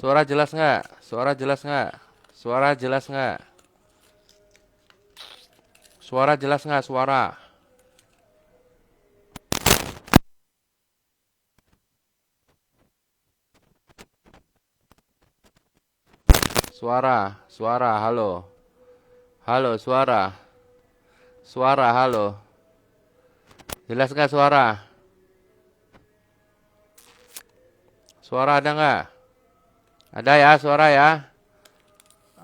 Suara jelas nggak? Suara jelas nggak? Suara jelas nggak? Suara jelas nggak? Suara. Suara. Suara. Halo. Halo. Suara. Suara. Halo. Jelas nggak suara? Suara ada nggak? Ada ya suara ya?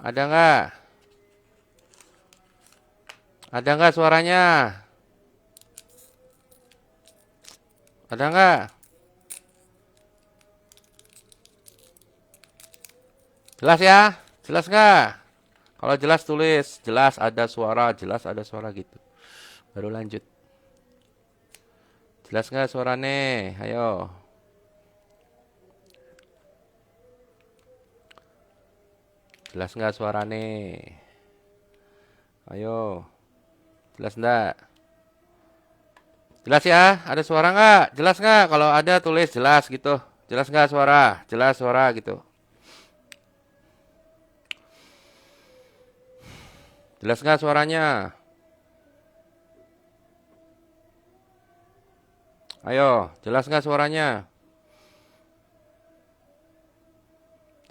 Ada nggak? Ada nggak suaranya? Ada nggak? Jelas ya? Jelas nggak? Kalau jelas tulis. Jelas ada suara. Jelas ada suara gitu. Baru lanjut. Jelas nggak suaranya? Ayo. Jelas nggak suaranya? Ayo. Jelas nggak? Jelas ya? Ada suara nggak? Jelas nggak? Kalau ada tulis jelas gitu. Jelas nggak suara? Jelas suara gitu. Jelas nggak suaranya? Ayo, jelas nggak suaranya?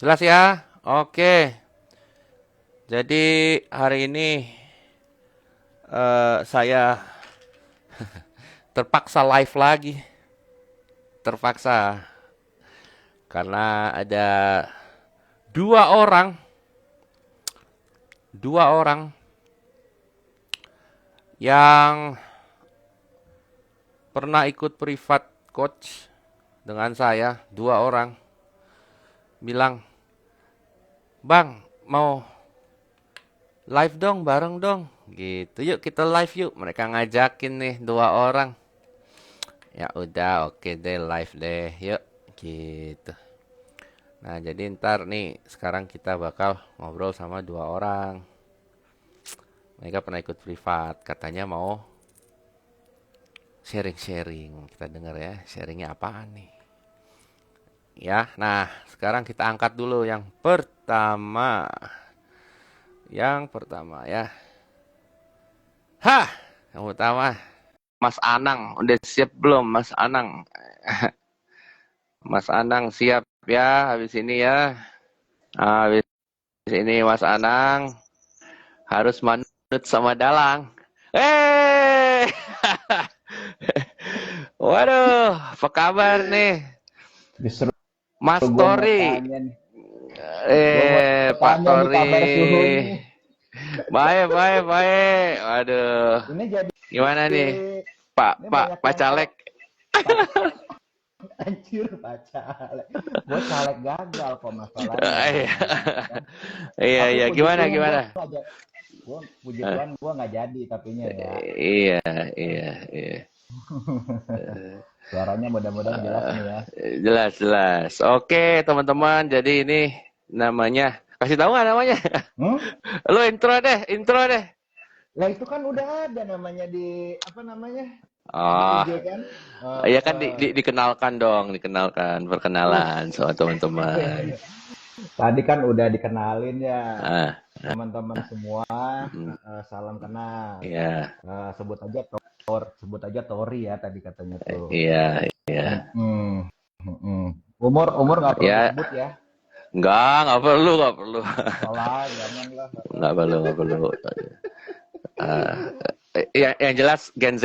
Jelas ya? Oke. Jadi hari ini saya terpaksa live lagi. Terpaksa. Karena ada dua orang. Dua orang yang pernah ikut privat coach dengan saya. Dua orang bilang, Bang, mau live dong, bareng dong. Gitu, yuk kita live yuk. Mereka ngajakin nih dua orang. Ya udah, oke deh, live deh, yuk. Gitu. Nah, jadi ntar nih, sekarang kita bakal ngobrol sama dua orang. Mereka pernah ikut privat, katanya mau sharing-sharing. Kita dengar ya, sharingnya apaan nih? Ya, nah sekarang kita angkat dulu yang pertama. Yang pertama ya. Hah, yang pertama. Mas Anang, udah siap belum Mas Anang? Mas Anang siap ya habis ini ya. Habis ini Mas Anang harus manut sama Dalang. Eh, waduh, apa kabar nih, Justru Mas gue mau Tori? tanya nih. Gue mau Pak tanya nih Tori, kabar suhunya nih. baik, baik, baik. Waduh, Ini jadi gimana nih, ini Pak, banyak Pak yang Caleg? anjir caleg. Gue caleg gagal kok masalahnya Iya, kan. iya, Tapi iya. puji Gimana, Tuhan gue gimana? nggak jadi. Gue puji Eh, Tuhan gue nggak jadi tapinya ya. Iya, iya, iya. Suaranya mudah-mudahan jelas nih ya. Jelas, jelas. Oke, teman-teman. Jadi ini namanya, kasih tahu nggak namanya? Hmm? Lo intro deh, intro deh. Lah itu kan udah ada namanya di apa namanya di Oh, IG kan. iya kan dikenalkan dong, dikenalkan, Wah, perkenalan sama teman-teman. tadi kan udah dikenalin ya. Ah, Teman-teman semua, mm, salam kenal. iya, Sebut aja Tori ya tadi katanya tuh. iya, iya. Mm-mm, mm-mm. Umur nggak perlu Ya, disebut ya. nggak perlu, nggak perlu, Salah, janganlah. nggak perlu, nggak perlu. Ah, yang jelas Gen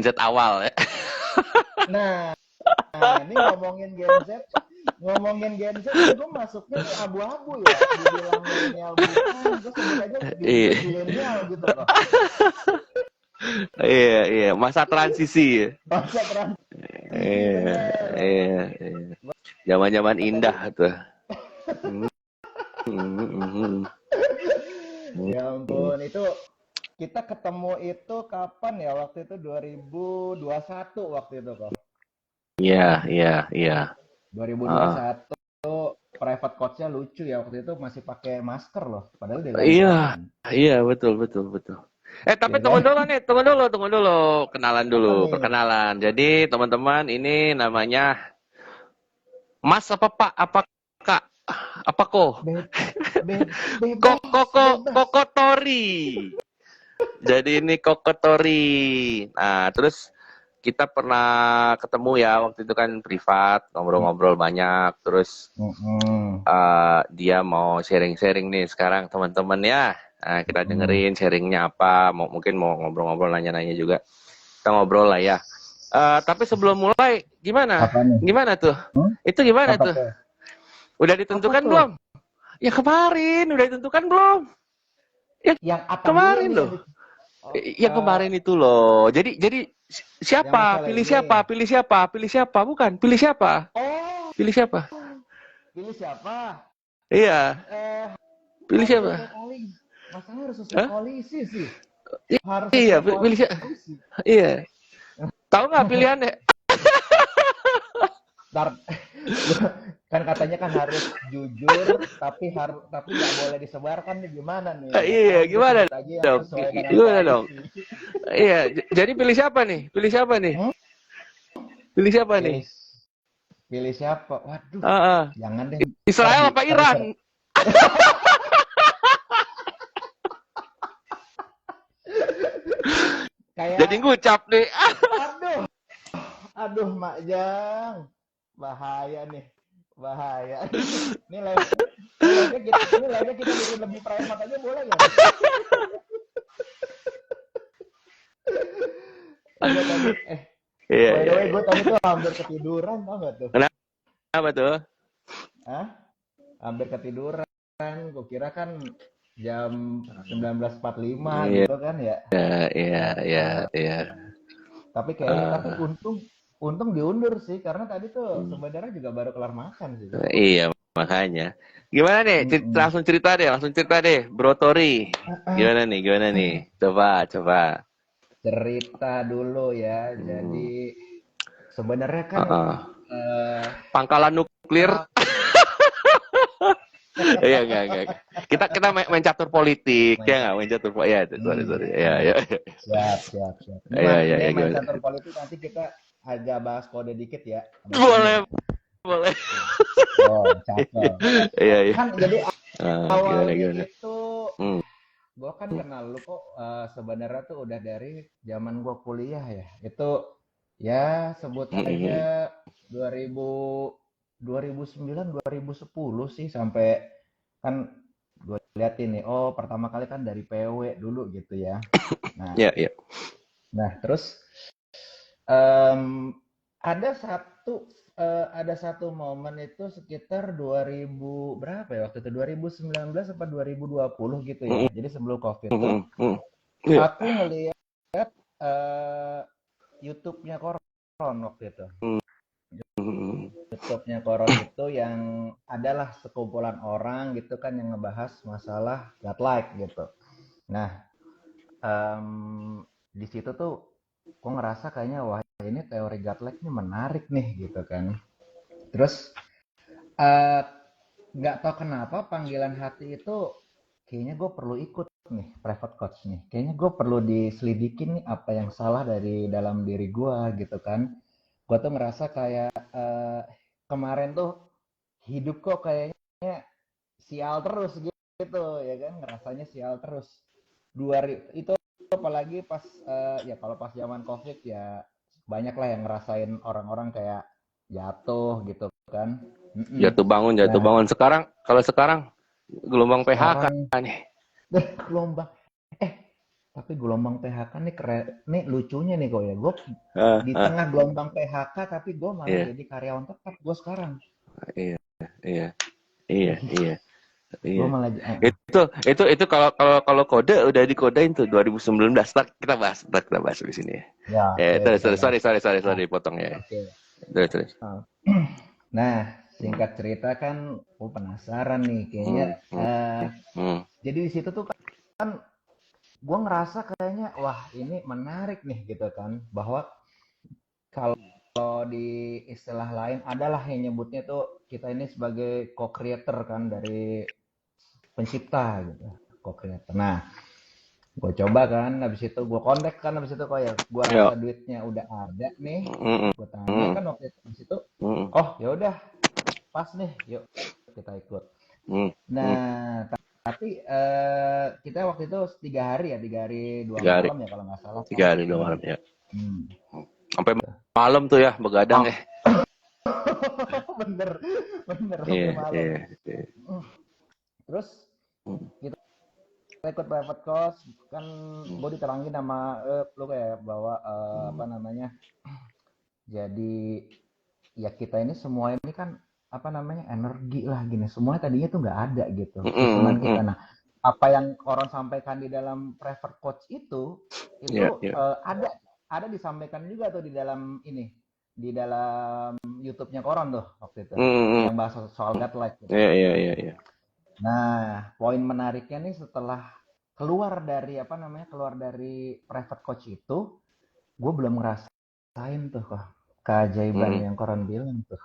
Z awal ya. Nah, ini ngomongin Gen Z, gue masuknya nih abu-abu ya. Dibilang milenial bukan, gue sebut aja Iya, zilenial gitu loh. iya, iya. Masa transisi ya. Masa transisi Iya, bener. iya, iya. Zaman-zaman Tadi, indah tuh. Hmm, hmm, hmm, hmm, ya hmm. ampun, itu kita ketemu itu kapan ya? Waktu itu 2021 waktu itu kok. Iya, iya, iya. Heeh. 2021 private coach-nya lucu ya waktu itu masih pakai masker loh, padahal di dalam Iya, ruangan. iya, betul, betul, betul. Tapi Ya kan? tunggu dulu, kenalan dulu, Apa nih? perkenalan. Jadi teman-teman ini namanya Mas apa Pak apa Kak? Apa kok? Be- bebas, bebas. Kokotori. Jadi ini Kokotori. Nah, terus kita pernah ketemu ya waktu itu kan privat, ngobrol-ngobrol banyak. Terus Mm-mm. dia mau sharing-sharing nih sekarang teman-teman ya. Nah, kita Mm. dengerin sharingnya apa. Mungkin mau ngobrol-ngobrol nanya-nanya juga. Kita ngobrol lah ya. Tapi sebelum mulai, gimana? Apa nih? Gimana tuh? Hmm? Itu gimana Apa tuh? tuh? Udah Apa ditentukan tuh? belum? Ya kemarin, udah ditentukan belum? Ya Yang apa dulu kemarin nih loh. oh, Yang kemarin itu loh. Jadi yang siapa? masalah Pilih ini? siapa? Pilih siapa? Pilih siapa? Bukan, pilih siapa? Oh, Pilih siapa? pilih siapa? Iya, Eh, pilih harus siapa? sesuai koalisi. Masalah harus sesuai Hah? koalisi sih. Harus Iya, sesuai pilih siapa? koalisi. Iya. Tahu nggak pilihannya? Ntar, kan katanya kan harus jujur, tapi nggak boleh disebarkan nih gimana nih? Iya, Makanya gue gimana sebut aja yang dong? sesuai dengan Gimana dong? koalisi. Iya, jadi pilih siapa nih? Pilih siapa nih? Hmm? Pilih siapa nih? Pilih pilih siapa? Waduh, Ah, ah. jangan deh. Ntar Israel apa terus Iran? Jadi kayak ngucap nih. aduh, aduh Mak Jang. Bahaya nih. Bahaya. Ini live-nya kita bikin lebih private aja boleh nggak nih? Gue tadi Iya, by the iya, way iya. gue tadi tuh hampir ketiduran tau gak tuh? Kenapa tuh? Hah? Hampir ketiduran. Gue kira kan jam 19.45 Iya, gitu kan ya. iya, iya, iya. Tapi kayaknya tapi Eh, untung diundur sih karena tadi tuh sebenarnya juga baru kelar makan sih. iya, makanya. Gimana nih? Mm-mm. Langsung cerita deh, Bro Tori. Gimana nih? Gimana nih? Coba, coba. Cerita dulu ya. Hmm, Jadi sebenarnya kan uh-uh. eh Pangkalan nuklir. kalau Iya, enggak. Kita kita main catur politik, ya main nggak? Main catur politik. Ya, sorry. Ya, hmm, ya. siap siap siap. Ini Ya, ya, ini ya, main gimana? catur politik nanti kita agak bahas kode dikit ya. Abis ini Boleh, ya. boleh. Oh, cakep. Iya, iya. Kan jadi awalnya Gimana? itu Hmm. gue kan kenal lu kok sebenarnya tuh udah dari zaman gue kuliah ya. Itu ya sebut Hmm. aja 2000 2009 2010 sih sampai kan gue lihat ini oh pertama kali kan dari PW dulu gitu ya. Nah, Ya, ya. nah terus em, ada satu momen itu sekitar 2000 berapa ya waktu itu 2019 apa 2020 gitu Hmm. ya. Jadi sebelum COVID tuh Hmm. Hmm. Ya. aku ngelihat eh, YouTube-nya Koron waktu itu. Hmm. YouTube-nya Koron itu yang adalah sekumpulan orang gitu kan yang ngebahas masalah godlike gitu. Nah, em, di situ tuh gue ngerasa kayaknya wah ini teori godlike ini menarik nih gitu kan. Terus eh, nggak tahu kenapa panggilan hati itu kayaknya gue perlu ikut nih private coach nih. Kayaknya gue perlu diselidikin nih apa yang salah dari dalam diri gue gitu kan. Gue tuh ngerasa kayak kemarin tuh hidup kok kayaknya sial terus gitu ya kan ngerasanya sial terus itu apalagi pas ya kalau pas zaman covid ya banyak lah yang ngerasain orang-orang kayak jatuh gitu kan. Mm-mm. Jatuh Nah bangun. Kalau sekarang gelombang PHK sekarang nih. gelombang eh tapi gelombang PHK nih keren nih lucunya nih kok ya gue Ah, di ah, tengah gelombang PHK tapi gue malah iya, jadi karyawan tetap gue sekarang. iya, iya, iya, iya, Gue iya. malah Itu kalau kode udah dikodein tuh 2019. Ntar kita bahas di sini ya. ya boleh kita bahas. Sorry, Ah, potong ya. oke. Terus. Ah, nah, Hmm, singkat cerita kan, aku penasaran nih, kayaknya. hmm, hmm, hmm, Jadi di situ tuh kan, gue ngerasa kayaknya, wah ini menarik nih gitu kan, bahwa kalau di istilah lain adalah yang nyebutnya tuh kita ini sebagai co-creator kan dari pencipta gitu, co-creator. Nah, gue coba kan, habis itu gue kontak kan, habis itu kok ya, gue rasa ya, duitnya udah ada nih, hmm, gue tanya hmm, kan waktu itu, habis itu, hmm, oh ya udah pas nih, yuk kita ikut. Hmm. Hmm. Nah, tapi kita waktu itu 3 hari ya, 3 hari 3 hari, malam ya kalau nggak salah kan. 3 hari 2 malam ya. Hmm. Sampai malam tuh ya begadang ya. Bener, bener Iya, sampai malam. iya, iya. Terus Hmm. kita ikut private course kan, gue diterangin sama lu kayak bahwa apa namanya, jadi ya kita ini semua ini kan apa namanya energi lah gini, semuanya tadinya tuh nggak ada gitu, Hmm. susunan Hmm. kita. Nah, apa yang orang sampaikan di dalam private coach itu Iya, iya. ada disampaikan juga tuh di dalam ini, di dalam YouTube-nya Koron tuh waktu itu, Hmm. yang bahas soal godlike gitu. Iya, iya, iya, iya. Nah, poin menariknya nih setelah keluar dari private coach itu, gue belum ngerasain tuh kok keajaiban Hmm. yang Koron bilang tuh.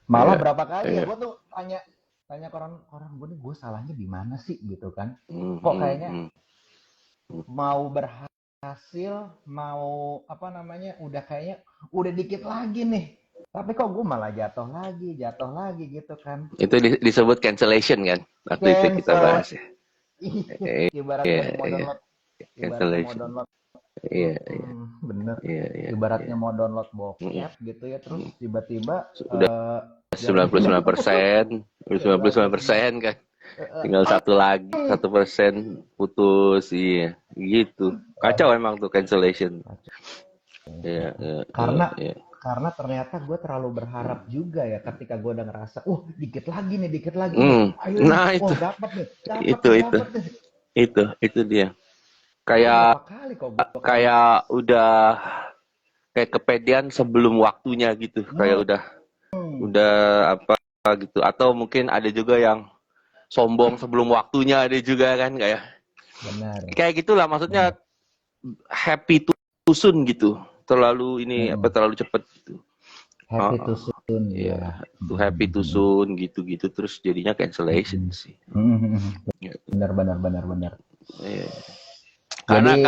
Malah Iya, berapa kali ya iya. gue tuh tanya tanya Koron, gue nih gue salahnya di mana sih gitu kan? Hmm. Kok Hmm. kayaknya Hmm. mau berhasil, mau apa namanya, udah kayaknya udah dikit lagi nih. Tapi kok gue malah jatuh lagi gitu kan? Itu disebut cancellation kan? Waktu itu kita Cancel. bahas ya. Eh, Ibaratnya Iya, mau iya. download, ibaratnya mau Cancellation. download, Iya, iya, bener. iya, iya, iya. Ibaratnya mau download Hmm. bokep gitu ya, terus Hmm. tiba-tiba Udah jaringannya putus. 99%, sembilan puluh 99% sembilan kan. Tinggal satu lagi, 1% putus, iya, gitu. Kacau emang tuh cancellation. Iya, iya, iya, karena iya. karena ternyata gue terlalu berharap juga ya, ketika gue udah ngerasa, dikit lagi nih, Hmm. ayo nih, Nah oh itu, dapat nih, itu, itu, dapat nih. itu dia. Itu Kayak, berapa kali kok gue kayak, kayak udah kayak kepedean sebelum waktunya gitu. Kayak hmm, udah apa gitu. Atau mungkin ada juga yang sombong sebelum waktunya ada juga kan benar, kayak gitulah maksudnya benar. happy too soon gitu. Terlalu ini apa Mm-mm. terlalu cepet gitu. Happy too Heeh. soon Iya, ya. tuh happy too soon gitu-gitu terus jadinya cancellation sih. Iya. Benar, benar, benar, benar. Iya. Jadi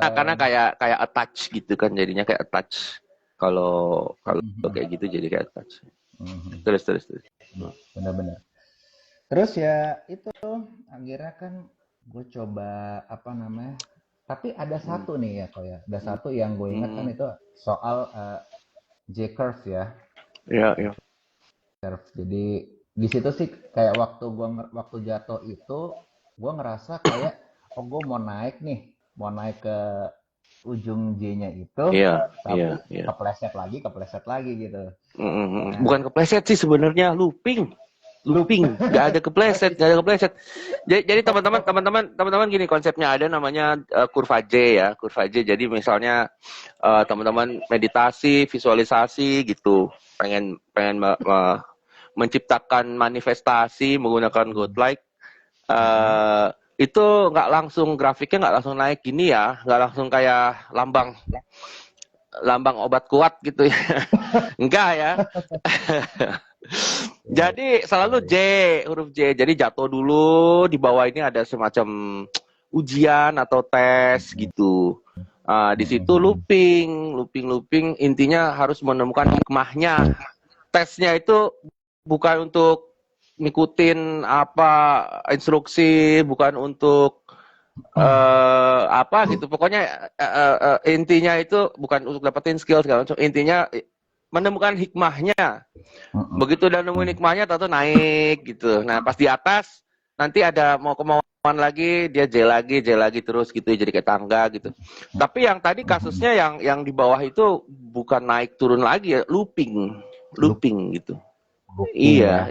Karena kayak kayak attach gitu kan jadinya kayak attach. Kalau kalau kayak gitu jadi kayak attach. Terus. benar-benar. Terus ya itu akhirnya kan gue coba apa namanya. Tapi ada Hmm. satu nih ya kok ya. Ada satu yang gue ingat kan Hmm. itu soal J curve ya. Iya, iya. Curve. Jadi di situ sih kayak waktu jatuh itu gue ngerasa kayak, oh gue mau naik nih, mau naik ke ujung J-nya itu, Iya, iya, tapi iya. kepleset lagi gitu. Nah, Bukan kepleset sih sebenarnya, looping, nggak ada kepleset, nggak ada kepleset. Jadi teman-teman gini konsepnya ada namanya kurva J ya, kurva J. Jadi misalnya teman-teman meditasi, visualisasi gitu, pengen pengen menciptakan manifestasi menggunakan godlike, itu nggak langsung grafiknya nggak langsung naik gini ya, nggak langsung kayak lambang lambang obat kuat gitu ya, enggak ya. ya, Jadi ya, selalu J, ya. huruf J. Jadi jatuh dulu, di bawah ini ada semacam ujian atau tes gitu. Di situ looping. Intinya harus menemukan hikmahnya. Tesnya itu bukan untuk ngikutin apa instruksi, bukan untuk apa gitu. Pokoknya intinya itu bukan untuk dapetin skill segala macam. Intinya menemukan hikmahnya. Begitu udah nemuin hikmahnya tato naik gitu. Nah pas di atas nanti ada mau kemauan lagi dia J lagi terus gitu jadi kayak tangga gitu. Tapi yang tadi kasusnya yang di bawah itu bukan naik turun lagi ya, looping gitu. Looping ya.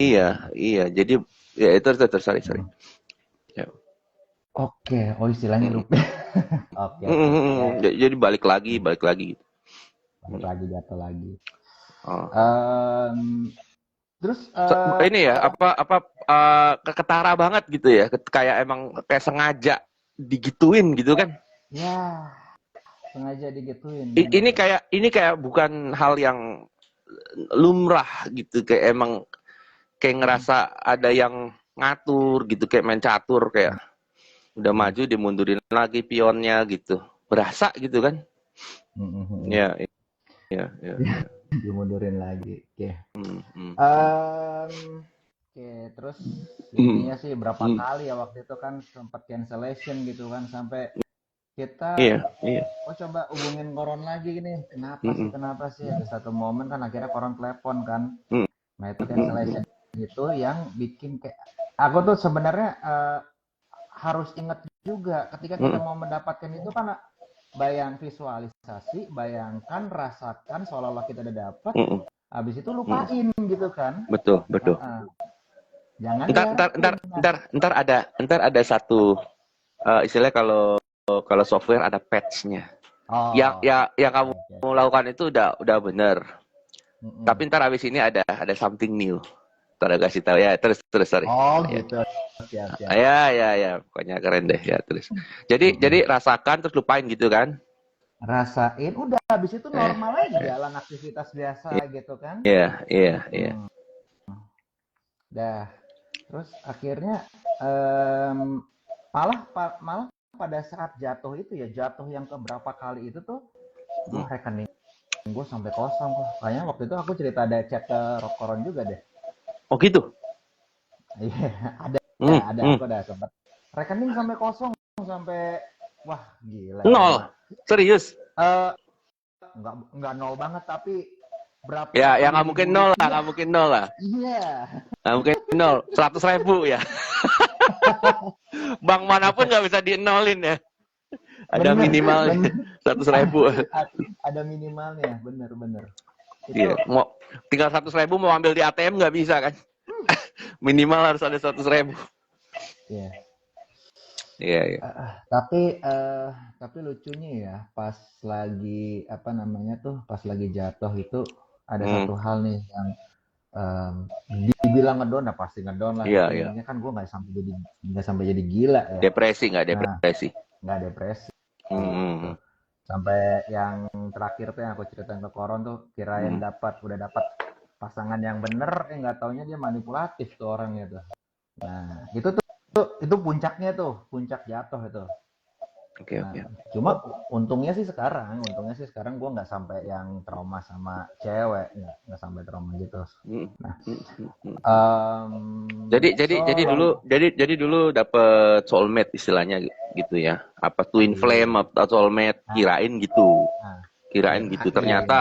Iya, iya. Jadi ya itu terus sorry. Ya. Oke, oh istilahnya Mm. looping. Oke, oke. Ya, ya. Jadi balik lagi gitu. Balik lagi, jatuh lagi. Oh. Terus Ini ya ketara banget gitu ya, kayak emang kayak sengaja digituin gitu kan. ya sengaja digituin, Ini bener. kayak bukan hal yang lumrah gitu, kayak emang kayak ngerasa ada yang ngatur gitu, kayak main catur, kayak udah maju dimundurin lagi pionnya gitu, berasa gitu kan. Ya, ya. Dimundurin lagi. Oke. Hmm. Em, oke, Oke, terus Hmm, intinya sih berapa hmm. kali ya waktu itu kan sempat cancellation gitu kan sampai kita Iya, iya. coba hubungin Koron lagi nih. Kenapa sih? Hmm, Kenapa sih? Ada satu momen kan akhirnya Koron telepon kan. hmm, Nah, itu hmm, cancellation itu yang bikin kayak aku tuh sebenarnya harus ingat juga ketika kita hmm, mau mendapatkan itu kan visualisasi, bayangkan, rasakan seolah-olah kita udah dapat, hmm, habis itu hmm. lupain gitu kan. Betul, betul. Heeh. Jangan Ntar, ntar, ntar, diharapin. Nah, ntar ada satu istilahnya kalau kalau software ada patch-nya. Yang oh, ya yang oke kamu oke. lakukan itu udah bener. Tapi Mm-mm. ntar abis ini ada something new. Ntar aku kasih tahu ya. Terus terus sorry. Oh Ya. gitu, siap siap. Ya, pokoknya keren deh ya terus. Jadi Mm-mm. rasakan terus lupain gitu kan? Rasain, udah habis itu Eh, normal aja jalan aktivitas biasa gitu kan. iya, iya, iya. Mm-mm. Dah, terus akhirnya em, malah pada saat jatuh itu ya jatuh yang keberapa kali itu tuh, Hmm. rekening gue sampai kosong kok. Kayaknya waktu itu aku cerita ada chat ke Rokoron juga deh. Oh gitu. Iya, ada Hmm, ada hmm. aku udah sempet rekening sampai kosong sampai wah gila Nol. emang. Serius. Eh nggak nol banget tapi berapa Ya puluh nggak ribu mungkin nol lah, rupiah. nggak mungkin nol lah. Iya, Nggak mungkin nol. 100.000 ya. Bank manapun nggak bisa dienolin ya. Ada bener minimalnya bener. 100.000. Ada minimalnya, bener bener itu. Iya. Mau tinggal 100.000 mau ambil di ATM nggak bisa kan? Minimal harus ada 100.000. Iya. Iya, iya. Tapi lucunya ya pas lagi apa namanya tuh pas lagi jatuh itu ada Hmm, satu hal nih yang em, dibilang ngedon, nah pasti ngedon lah, iya, tapi iya. intinya kan gue nggak sampai jadi gila ya. Depresi nggak Nah, depresi? nggak depresi Hmm, gitu. hmm, Sampai yang terakhir tuh yang aku ceritain ke Koron tuh kirain hmm. udah dapat pasangan yang bener, nggak taunya dia manipulatif tuh orangnya tuh. Nah, itu puncaknya tuh, puncak jatuh itu. Oke, Nah, oke. cuma untungnya sih sekarang gue nggak sampai yang trauma sama cewek, nggak sampai trauma gitu. Hmm, Nah, hmm, hmm, hmm. Jadi long, dulu dapet soulmate istilahnya gitu ya. Apa twin flame iya, atau soulmate ah, kirain gitu. ah, Kirain gitu. kirain, Ternyata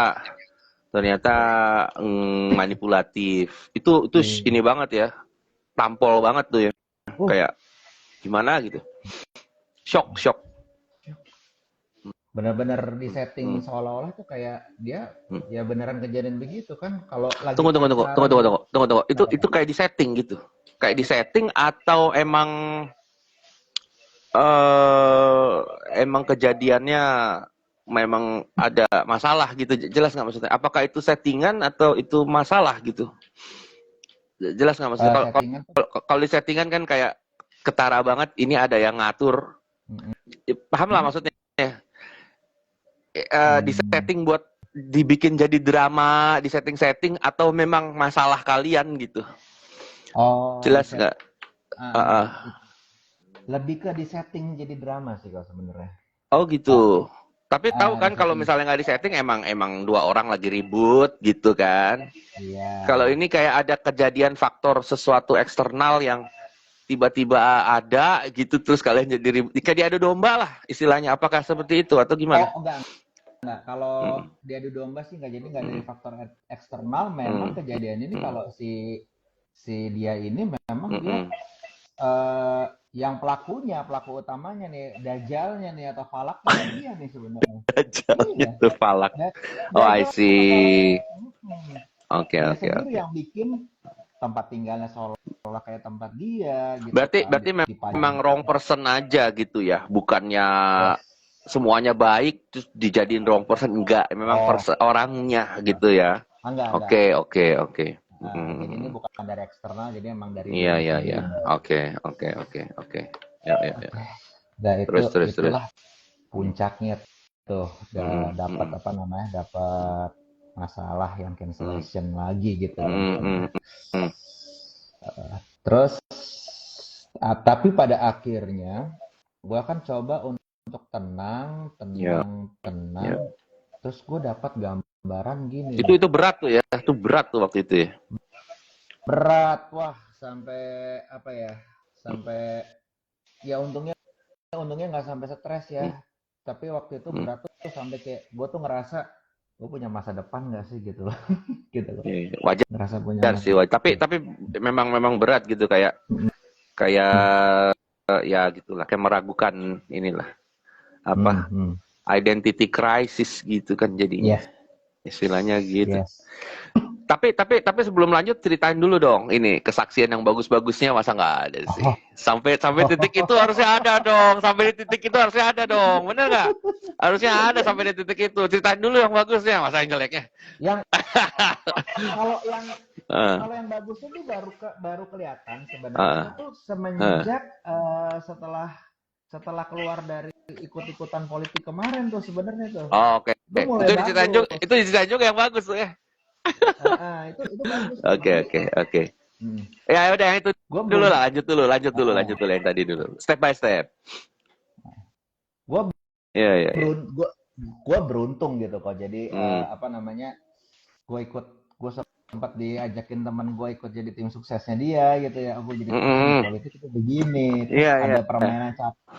manipulatif. Itu iya, ini banget ya. Tampol banget tuh ya. uh, Kayak gimana gitu. Shock, shock. bener-bener di Hmm, setting hmm, seolah-olah tuh kayak dia hmm. ya beneran kejadian begitu kan, kalau lagi Tunggu, tunggu, tunggu, tunggu, pacaran tunggu, gitu. tunggu, tunggu, tunggu. Itu Kenapa? itu kayak di setting gitu. Kayak di setting atau eh emang kejadiannya memang ada masalah gitu. Jelas nggak maksudnya? Apakah itu settingan atau itu masalah gitu? Jelas nggak maksudnya? Kalau Settingan tuh. kalau di settingan kan kayak ketara banget. Ini ada yang ngatur. Mm, Ya, paham lah mm, maksudnya. Di mm. setting buat dibikin jadi drama, di setting-setting atau memang masalah kalian gitu. Oh, di Jelas set, nggak? ah, Uh, ah. uh. Lebih ke di setting jadi drama sih kalau sebenarnya. Oh gitu. Tapi tahu Di kan kalau setting, misalnya nggak di setting emang dua orang lagi ribut gitu kan. Kalau iya. ini kayak ada kejadian faktor sesuatu eksternal yang tiba-tiba ada gitu terus kalian jadi ribut. Kayak diadu domba lah istilahnya. Apakah seperti itu atau Oh, gimana? enggak. Kalau Hmm, diadu domba sih nggak, jadi nggak dari hmm, faktor eksternal. Memang hmm, kejadian ini hmm, kalau si si dia ini memang hmm, dia hmm. eh yang pelaku utamanya nih, dajalnya nih atau falaknya nih dia nih sebenarnya. Ajalnya Iya, tuh falak. Oh I dajal atau falaknya. see. Oke, Dia oke, sendiri oke. yang bikin tempat tinggalnya seolah kayak tempat dia gitu Berarti kan, berarti memang dipajang. wrong person aja gitu ya. Bukannya Yes. semuanya baik terus dijadiin wrong person enggak memang Oh, orangnya enggak. gitu ya. Enggak. Oke, oke, oke. Jadi ini Hmm, bukan dari eksternal, jadi emang dari iya, dianya iya, sendiri iya. nih. Oke, oke, oke, oke. Ya, ya, ya. Oke. Nah, Terus, terus, terus. itulah puncaknya tuh, Hmm, udah dapat hmm, apa namanya? Dapat masalah yang hmm, cancellation lagi gitu kan hmm, istilahnya. hmm, hmm. Terus tapi pada akhirnya gua kan coba untuk tenang, Ya, tenang, tenang. ya. Terus gue dapat gambaran gini nih. Itu berat tuh ya. Itu berat tuh waktu itu ya. Berat, wah sampai apa ya, sampai ya untungnya nggak sampai stres ya. Hmm, Tapi waktu itu hmm. berat tuh sampai kayak gue tuh ngerasa gue punya masa depan nggak sih gitu loh, gitu loh. Iya, wajar Ngerasa punya masa sih, wajar. depan. Tapi memang berat gitu, kayak kayak ya gitulah, kayak meragukan inilah Hmm, apa hmm. identity crisis gitu kan jadinya, Yes, istilahnya gitu. yes. Tapi sebelum lanjut, ceritain dulu dong ini kesaksian yang bagus-bagusnya, masa nggak ada sih? Oh, Sampai titik itu harusnya ada dong. Sampai di titik itu harusnya ada dong. Bener nggak? Harusnya ada sampai di titik itu. Ceritain dulu yang bagusnya, masa yang jeleknya. yang kalau yang Ah, kalau yang bagusnya tuh baru kelihatan sebenarnya ah, tuh ah. semenjak setelah setelah keluar dari ikut-ikutan politik kemarin tuh sebenarnya tuh. Oh, oke. Itu mulai bagus. Itu diceritain juga yang bagus tuh ya. Itu bagus tuh. Oke, Makanya oke, oke. hmm, Ya udah, yang itu gue dulu beruntung. lah, lanjut dulu yang tadi dulu. Step by step. Gue Iya, iya, iya. berun, gue beruntung gitu kok. Jadi Hmm. apa namanya? Gue sempat diajakin teman gue ikut jadi tim suksesnya dia gitu ya. Aku jadi tahu oh di Mm-mm. politik itu begini. Terus Iya, iya. ada permainan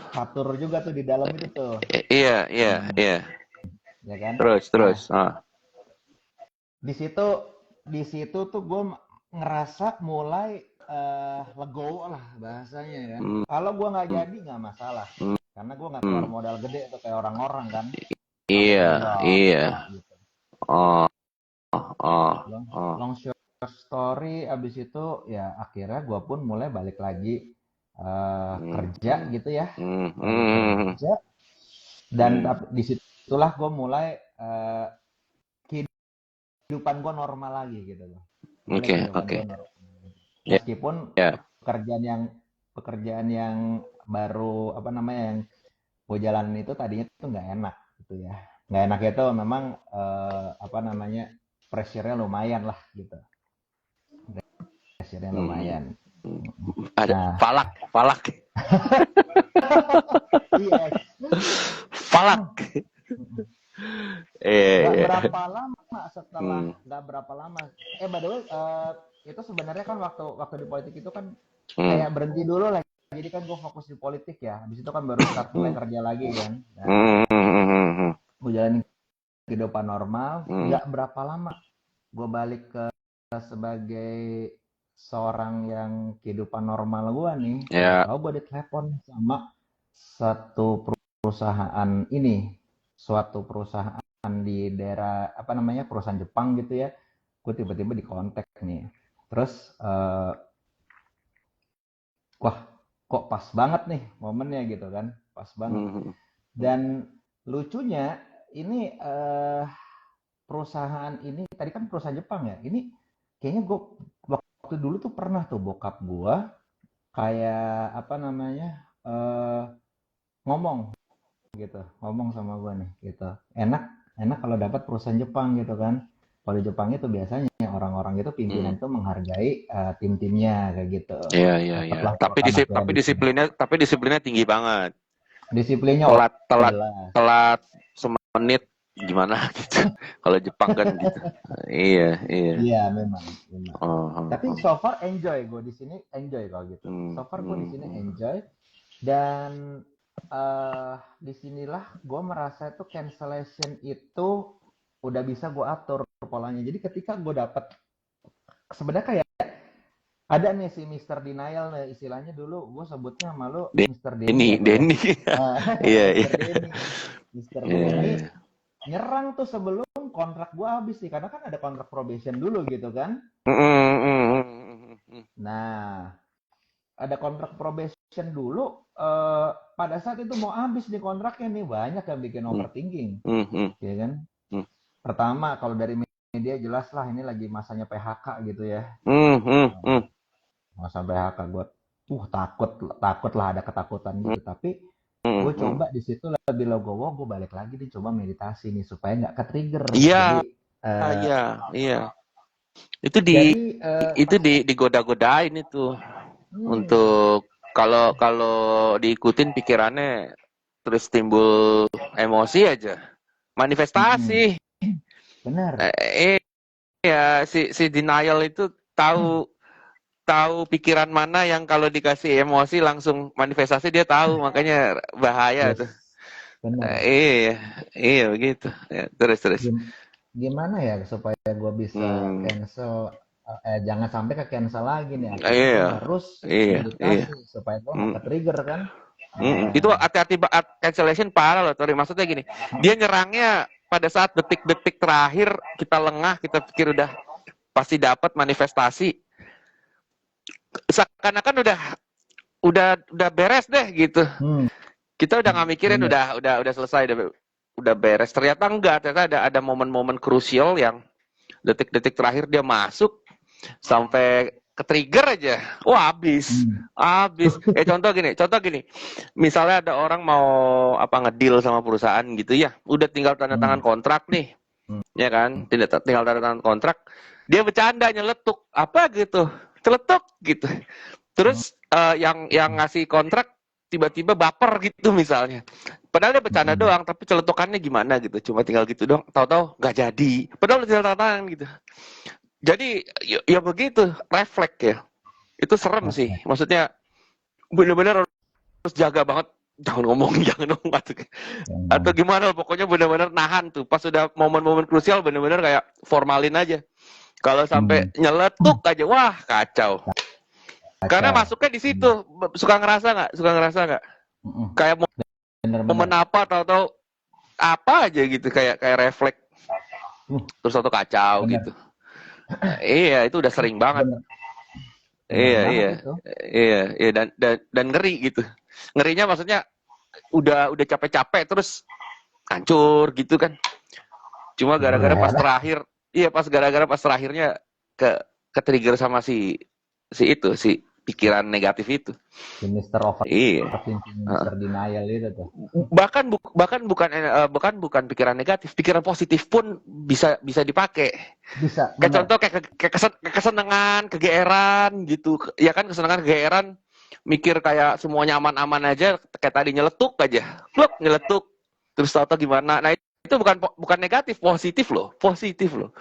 catur juga tuh di dalam itu tuh. Iya, iya, Hmm, iya. ya kan? Terus. Nah, Ah. di situ di situ tuh gue ngerasa mulai legowo lah bahasanya kan. Hmm, Kalau gue nggak hmm, jadi nggak masalah, hmm, karena gue nggak keluar hmm. modal gede tuh kayak orang-orang kan. Kalau Iya, gue nggak iya. gitu. Oh, oh, Long, oh. long short story, abis itu ya akhirnya gue pun mulai balik lagi Hmm, kerja hmm, gitu ya, hmm, balik hmm, kerja dan hmm. disitulah gue mulai kehidupan gue normal lagi gitu loh. Mulai Oke, kehidupan oke. gue normal. Ya, Meskipun ya. pekerjaan yang pekerjaan yang baru apa namanya yang gue jalanin itu tadinya tuh nggak enak gitu ya. Nggak enak itu memang apa namanya pressure-nya lumayan lah gitu. Pressure-nya Hmm, hmm, lumayan. hmm. Ada Nah, falak, yes. falak. Nggak Eh, berapa lama setelah hmm, nggak berapa lama. By the way, itu sebenarnya kan waktu waktu di politik itu kan hmm, kayak berhenti dulu lah. Jadi kan gue fokus di politik ya. Habis itu kan baru start mulai hmm, kerja lagi kan. Nah, hmm, hmm, hmm, gue jalanin kehidupan normal. hmm. Nggak berapa lama gue balik ke sebagai seorang yang kehidupan normal gue nih. Ya, Tahu-tahu gue ditelepon sama satu perusahaan ini, suatu perusahaan di daerah apa namanya perusahaan Jepang gitu ya. Gue tiba-tiba dikontak nih. Terus wah kok pas banget nih momennya gitu kan, pas banget. hmm, hmm, Dan lucunya ini perusahaan ini tadi kan perusahaan Jepang ya. Ini kayaknya gue waktu dulu tuh pernah tuh bokap gue kayak apa namanya ngomong gitu, ngomong sama gue nih gitu. Enak enak kalau dapat perusahaan Jepang gitu kan. Kalau di Jepang itu biasanya orang-orang itu hmm. pimpinan itu menghargai tim-timnya kayak gitu. Iya, iya, iya. Dapatlah gue kan akhirnya di sini. Tapi disiplinnya tinggi banget. Disiplinnya Telat, telat, jelas. telat semenit gimana gitu. Kalau Jepang kan gitu. Iya, iya. Iya memang, memang. Oh, oh, Tapi oh. so far enjoy gue di sini enjoy kalau gitu. Hmm, So far gue di hmm, sini hmm. enjoy dan disinilah gue merasa itu cancellation itu udah bisa gue atur polanya. Jadi ketika gue dapat sebenarnya kayak ada nih si Mister Denial nih istilahnya dulu gue sebutnya malu Mister Denny Denny, apa ya. Denny. Iya, iya. Mister Denny. Mister Iya, Denny iya. nyerang tuh sebelum kontrak gue habis sih karena kan ada kontrak probation dulu gitu kan. Hmm, hmm, hmm, hmm, Nah, ada kontrak probation dulu pada saat itu mau habis nih kontraknya nih banyak yang bikin hmm, overthinking hmm, hmm, ya kan. hmm, Pertama kalau dari media jelas lah ini lagi masanya PHK gitu ya. hmm, hmm, hmm, Masa PHK gue takut takut lah ada ketakutan hmm, gitu tapi hmm, gue hmm. coba di situ lebih legowo gue balik lagi nih coba meditasi nih supaya nggak ke trigger Iya, jadi iya, iya. Itu di jadi itu digoda-godain itu hmm, untuk kalau kalau diikutin pikirannya terus timbul emosi aja. hmm, Manifestasi. benar Eh, ya si denial itu tahu tahu pikiran mana yang kalau dikasih emosi langsung manifestasi dia tahu, makanya bahaya tuh. Yes, bener. Iya, iya begitu. Ya, terus terus. Gimana ya supaya gue bisa Hmm, cancel, jangan sampai ke cancel lagi nih, akhirnya gue iya, harus iya, iya. meditasi supaya gue nggak Hmm, ke trigger kan. Itu Nah, hati-hati cancellation parah loh, Tori. Maksudnya gini, dia nyerangnya pada saat detik-detik terakhir kita lengah, kita pikir udah pasti dapat manifestasi, seakan-akan udah beres deh gitu. hmm, Kita udah nggak mikirin, bener. udah selesai, udah beres. Ternyata enggak, ternyata ada momen-momen krusial yang detik-detik terakhir dia masuk sampai ke trigger aja, wah habis, Hmm, habis. Contoh gini, misalnya ada orang mau apa ngedeal sama perusahaan gitu ya, udah tinggal tanda tangan hmm, kontrak nih, hmm, ya kan, tinggal tanda tangan kontrak, dia bercanda nyeletuk apa gitu, celetuk gitu, hmm, terus yang ngasih kontrak tiba-tiba baper gitu misalnya, padahal dia bercanda hmm. doang tapi celetukannya gimana gitu, cuma tinggal gitu doang, tahu-tahu nggak jadi, padahal udah tinggal tanda tangan gitu. Jadi ya begitu, refleks ya. Itu serem sih. Oke. Maksudnya benar-benar harus jaga banget, jangan ngomong, jangan ngomong atau Hmm, gimana, pokoknya benar-benar nahan tuh. Pas sudah momen-momen krusial benar-benar kayak formalin aja. Kalau sampai hmm, nyeletuk aja, wah kacau. Karena kacau. masuknya di situ, Bener. suka ngerasa nggak? Suka ngerasa nggak? Mm-mm. Kayak momen Bener-bener. apa, tahu-tahu apa aja gitu, kayak refleks, terus satu kacau Bener. gitu. Iya, itu udah sering banget. Bener. Bener Iya, banget iya, itu. iya, iya, dan ngeri gitu. Ngerinya maksudnya udah capek-capek terus hancur gitu kan. Cuma gara-gara pas Bener. terakhir, iya pas gara-gara pas terakhirnya ke trigger sama si pikiran negatif itu. Si Mr. Iya. Overthinking, Heeh. Mr. Denial itu tuh. Bahkan bukan pikiran negatif, pikiran positif pun bisa bisa dipakai. Bisa, Kayak bener. contoh kayak kesenangan, kegeeran gitu. Ya kan kesenangan, kegeeran, mikir kayak semuanya aman-aman aja, kayak tadi nyeletuk aja. Pluk, nyeletuk. Terus tahu gimana. Nah, itu bukan bukan negatif, positif loh. Positif loh.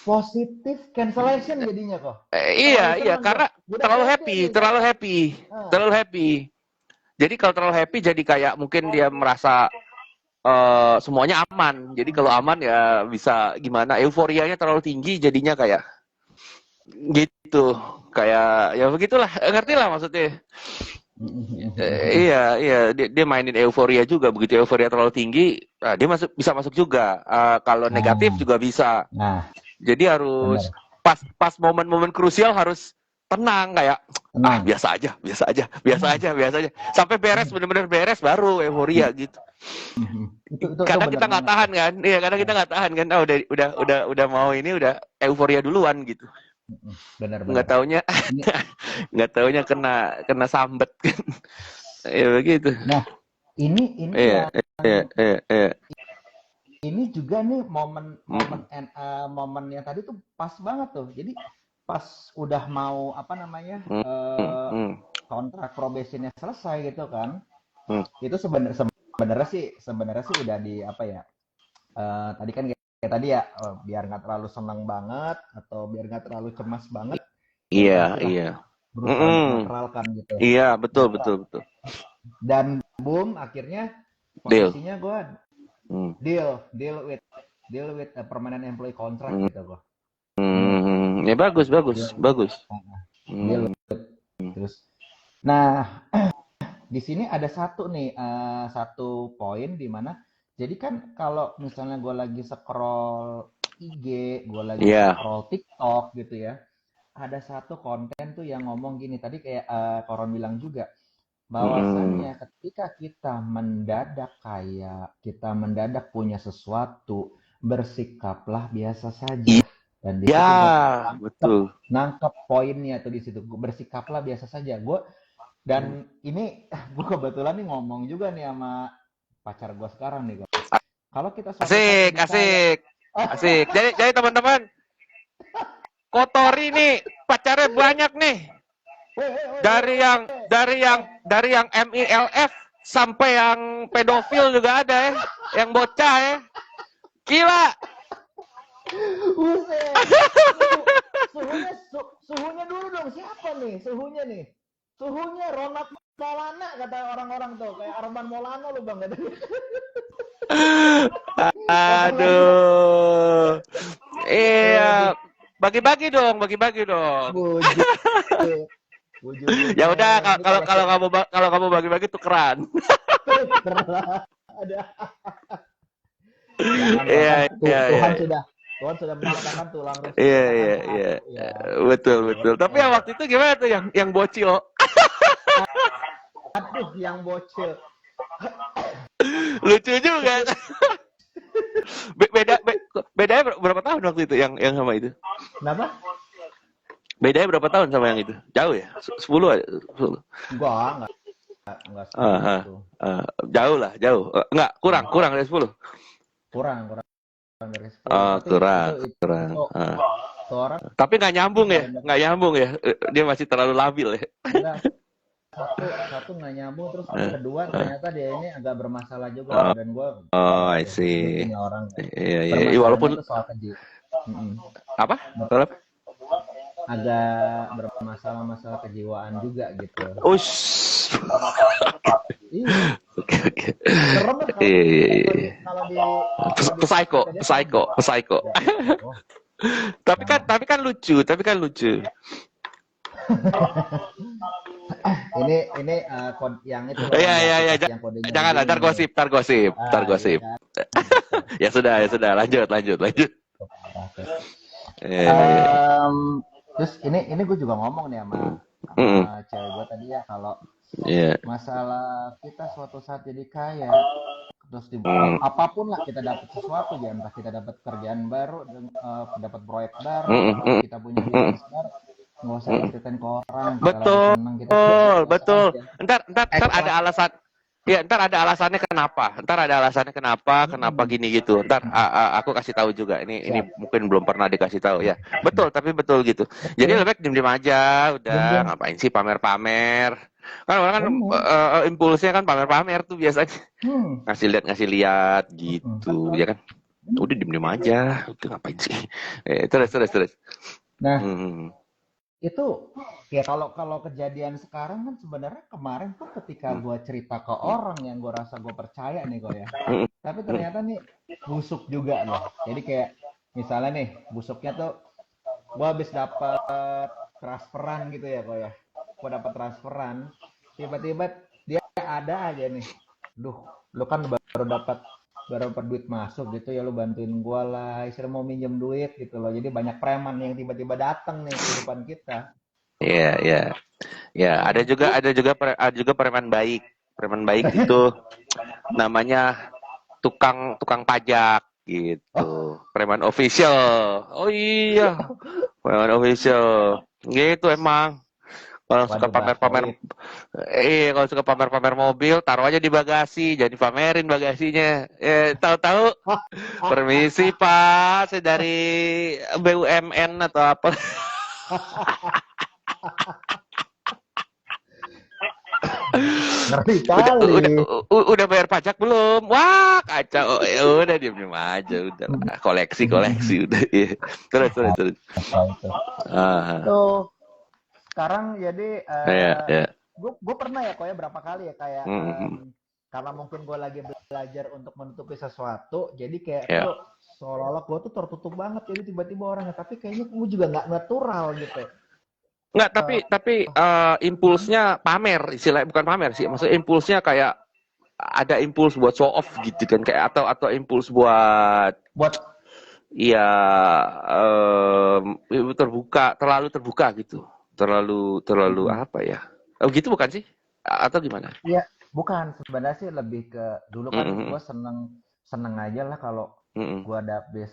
Positif cancellation jadinya kok. Iya, Terlalu iya, seneng tuh. karena Udah terlalu pede happy, nih terlalu karena happy, ah, terlalu happy. Jadi kalau terlalu happy jadi kayak mungkin dia merasa semuanya aman. Jadi kalau aman ya bisa gimana, euforianya terlalu tinggi jadinya kayak gitu, kayak ya begitulah, ngerti lah maksudnya. Iya, iya, dia mainin euforia juga. Begitu euforia terlalu tinggi, nah, dia bisa masuk juga. Kalau negatif nah, juga bisa. nah, Jadi harus bener. pas momen-momen krusial harus tenang, kayak Tenang. biasa aja, biasa aja, biasa Bener, aja, biasa aja, sampai beres, bener. bener-bener beres baru euforia gitu. Itu Kadang bener kita nggak banget tahan tuh. kan, iya, kadang kita nggak tahan kan, udah mau ini, udah euforia duluan gitu, nggak Bener-bener. taunya Ini, nggak taunya kena sambet kan. Ya begitu. nah, ini Iya, yang iya, iya, iya. ini juga nih momen momen Mm, momen yang tadi tuh pas banget tuh. Jadi pas udah mau apa namanya mm, mm, kontrak probationnya selesai gitu kan, mm. itu sebenarnya sih udah di apa ya, tadi kan kayak tadi ya, biar nggak terlalu senang banget atau biar nggak terlalu cemas banget, Iya, meditasi lah, iya. berusaha Mm-mm. untuk netralkan gitu. Iya, betul, Netral. betul, betul. Dan boom, akhirnya Deal. posisinya gue Mm, deal with a permanent employee contract mm, gitu kok. Ya bagus, bagus, Deal with, bagus. deal Mm, terus. Nah, di sini ada satu nih, satu poin di mana jadi kan kalau misalnya gue lagi scroll IG, gue lagi Iya. scroll TikTok gitu ya, ada satu konten tuh yang ngomong gini tadi kayak Koron bilang juga, Mm-mm. bahwasannya ketika kita mendadak kaya, kita mendadak punya sesuatu, bersikaplah biasa saja. Dan di Iya, situ gue nangkep, betul. nangkep poinnya tuh di situ. Bersikaplah biasa saja. Mm. Dan ini gue kebetulan nih ngomong juga nih sama pacar gue sekarang nih. Kalau kita suatu saat Asik, jadi kaya, asik, asik. Jadi teman-teman, kotori nih, pacarnya banyak nih. woi, woi, woi, woi, Dari yang woi, dari yang eh, dari yang MILF sampai yang pedofil juga ada ya, yang bocah ya. Gila. buset, Suhunya dulu dong, siapa nih suhunya nih? Suhunya Ronald Maulana kata orang-orang tuh, kayak Arman Maulana lu bang katanya. Apalagi Aduh. Iya, bagi-bagi dong, bagi-bagi dong. wujud Ya udah, wujudnya ini kalau kalau kalau kamu kalau kamu bagi-bagi tukeran. tuker ada janganlah Iya, kan iya, iya. Tuhan sudah menciptakan tulang rusuk Iya, kita kan iya, iya. satu ya Betul, gitu betul. Tapi yang waktu itu gimana tuh yang bocil? aduh yang bocil Lucu juga. kecil Bedanya berapa tahun waktu itu yang sama itu? kenapa Bedanya berapa tahun sama yang itu? Jauh ya? 10 aja. 10. enggak Ah, segitu jauh lah, jauh. Enggak, kurang, Hmm, kurang dari 10. kurang kurang dari 10 tapi Kurang, kurang. itu itu orang Tapi nggak nyambung ya, banyak nggak nyambung ya. Dia masih terlalu labil ya. enggak satu satu nggak nyambung terus Eh, kedua eh. ternyata dia ini agak bermasalah juga Oh, dan gue oh, I aduh lucu see. nih orang Iya, iya. bermasalahnya Walaupun tuh soal keji. Mm-mm. apa? Soal apa? Agak bermasalah-masalah kejiwaan juga gitu. Ush. Iya, Oke, oke. serem lah Iya, iya, kalau iya. di kalau di kalau di Psycho, cerita dia serem psycho, psycho. ya. Oh, jangan. Tapi kan lucu, tapi kan lucu. Ini yang itu loh Iya, yang di iya, iya. aplikasi yang kodenya Jangan, begini ntar nih. gosip, ntar gosip, ntar Iya gosip. kan. Gitu. Ya sudah, lanjut, lanjut. Parah tuh. Iya, iya. Terus ini gue juga ngomong nih sama Mm-mm. cewek gue tadi ya kalau Iya. masalah kita suatu saat jadi kaya terus Mm. apapun lah kita dapat sesuatu ya entah kita dapat kerjaan baru dapat proyek baru Mm-mm, atau mm-mm, kita punya mm-mm, bisnis baru nggak usah mm-mm. diceritain ke orang kita lagi Betul, seneng kita biasa betul. aja Ntar act ada lah. alasan. Ya, ntar ada alasannya kenapa. Ntar ada alasannya kenapa Mm-mm. gini gitu. Ntar aku kasih tahu juga. Ini Siap, mungkin belum pernah dikasih tahu ya. Betul, tapi betul gitu. Jadi betul lebih baik diem-diem aja. Udah diam-diam ngapain sih pamer-pamer? Kan orang kan bener impulsnya kan pamer-pamer tuh biasanya hmm. ngasih lihat Mm-mm. gitu, ya kan? Udah diem-diem aja. Udah ngapain sih? Terus. Nah Hmm. itu ya kalau kalau kejadian sekarang kan sebenarnya kemarin tuh ketika gue cerita ke orang yang gue rasa gue percaya nih gue ya Hmm. tapi ternyata nih busuk juga loh jadi kayak misalnya nih busuknya tuh gue habis dapat transferan gitu ya kok ya gue dapat transferan tiba-tiba dia ada aja nih duh lu kan baru dapat duit masuk gitu ya lu bantuin gue lah istilah mau minjem duit gitu loh jadi banyak preman yang tiba-tiba datang nih ke kehidupan kita. Iya, iya. Ya, Lu ada juga preman baik. Preman baik itu namanya tukang tukang pajak oh gitu. Preman official. Oh iya, preman official. Gitu emang. Kalau suka waduh bahasa pamer-pamer, it kalau suka pamer-pamer mobil, taruh aja di bagasi, jadi pamerin bagasinya. Tahu-tahu, permisi Pak, saya dari BUMN atau apa. ngeri udah kali. udah udah bayar pajak belum? Wah, kacau. Ya udah diem aja, udah lah. Koleksi udah. Iya. Terus. Apa itu? Ah, Tuh sekarang jadi ya, ya. gue pernah ya kok ya berapa kali ya kayak Mm, karena mungkin gue lagi belajar untuk menutupi sesuatu jadi kayak ya. tuh seolah-olah gue tuh tertutup banget jadi tiba-tiba orangnya tapi kayaknya gue juga nggak natural gitu. Nggak, Eh, tapi impulsnya pamer, istilahnya bukan pamer sih. Maksudnya impulsnya kayak ada impuls buat show off gitu kan, kayak atau impuls buat buat ya terlalu terbuka gitu. Terlalu mm, apa ya? Oh gitu bukan sih? Atau gimana? ya bukan sebenarnya sih lebih ke dulu Mm, kan mm, gue mm. seneng seneng aja lah kalau Mm-mm. gue dapet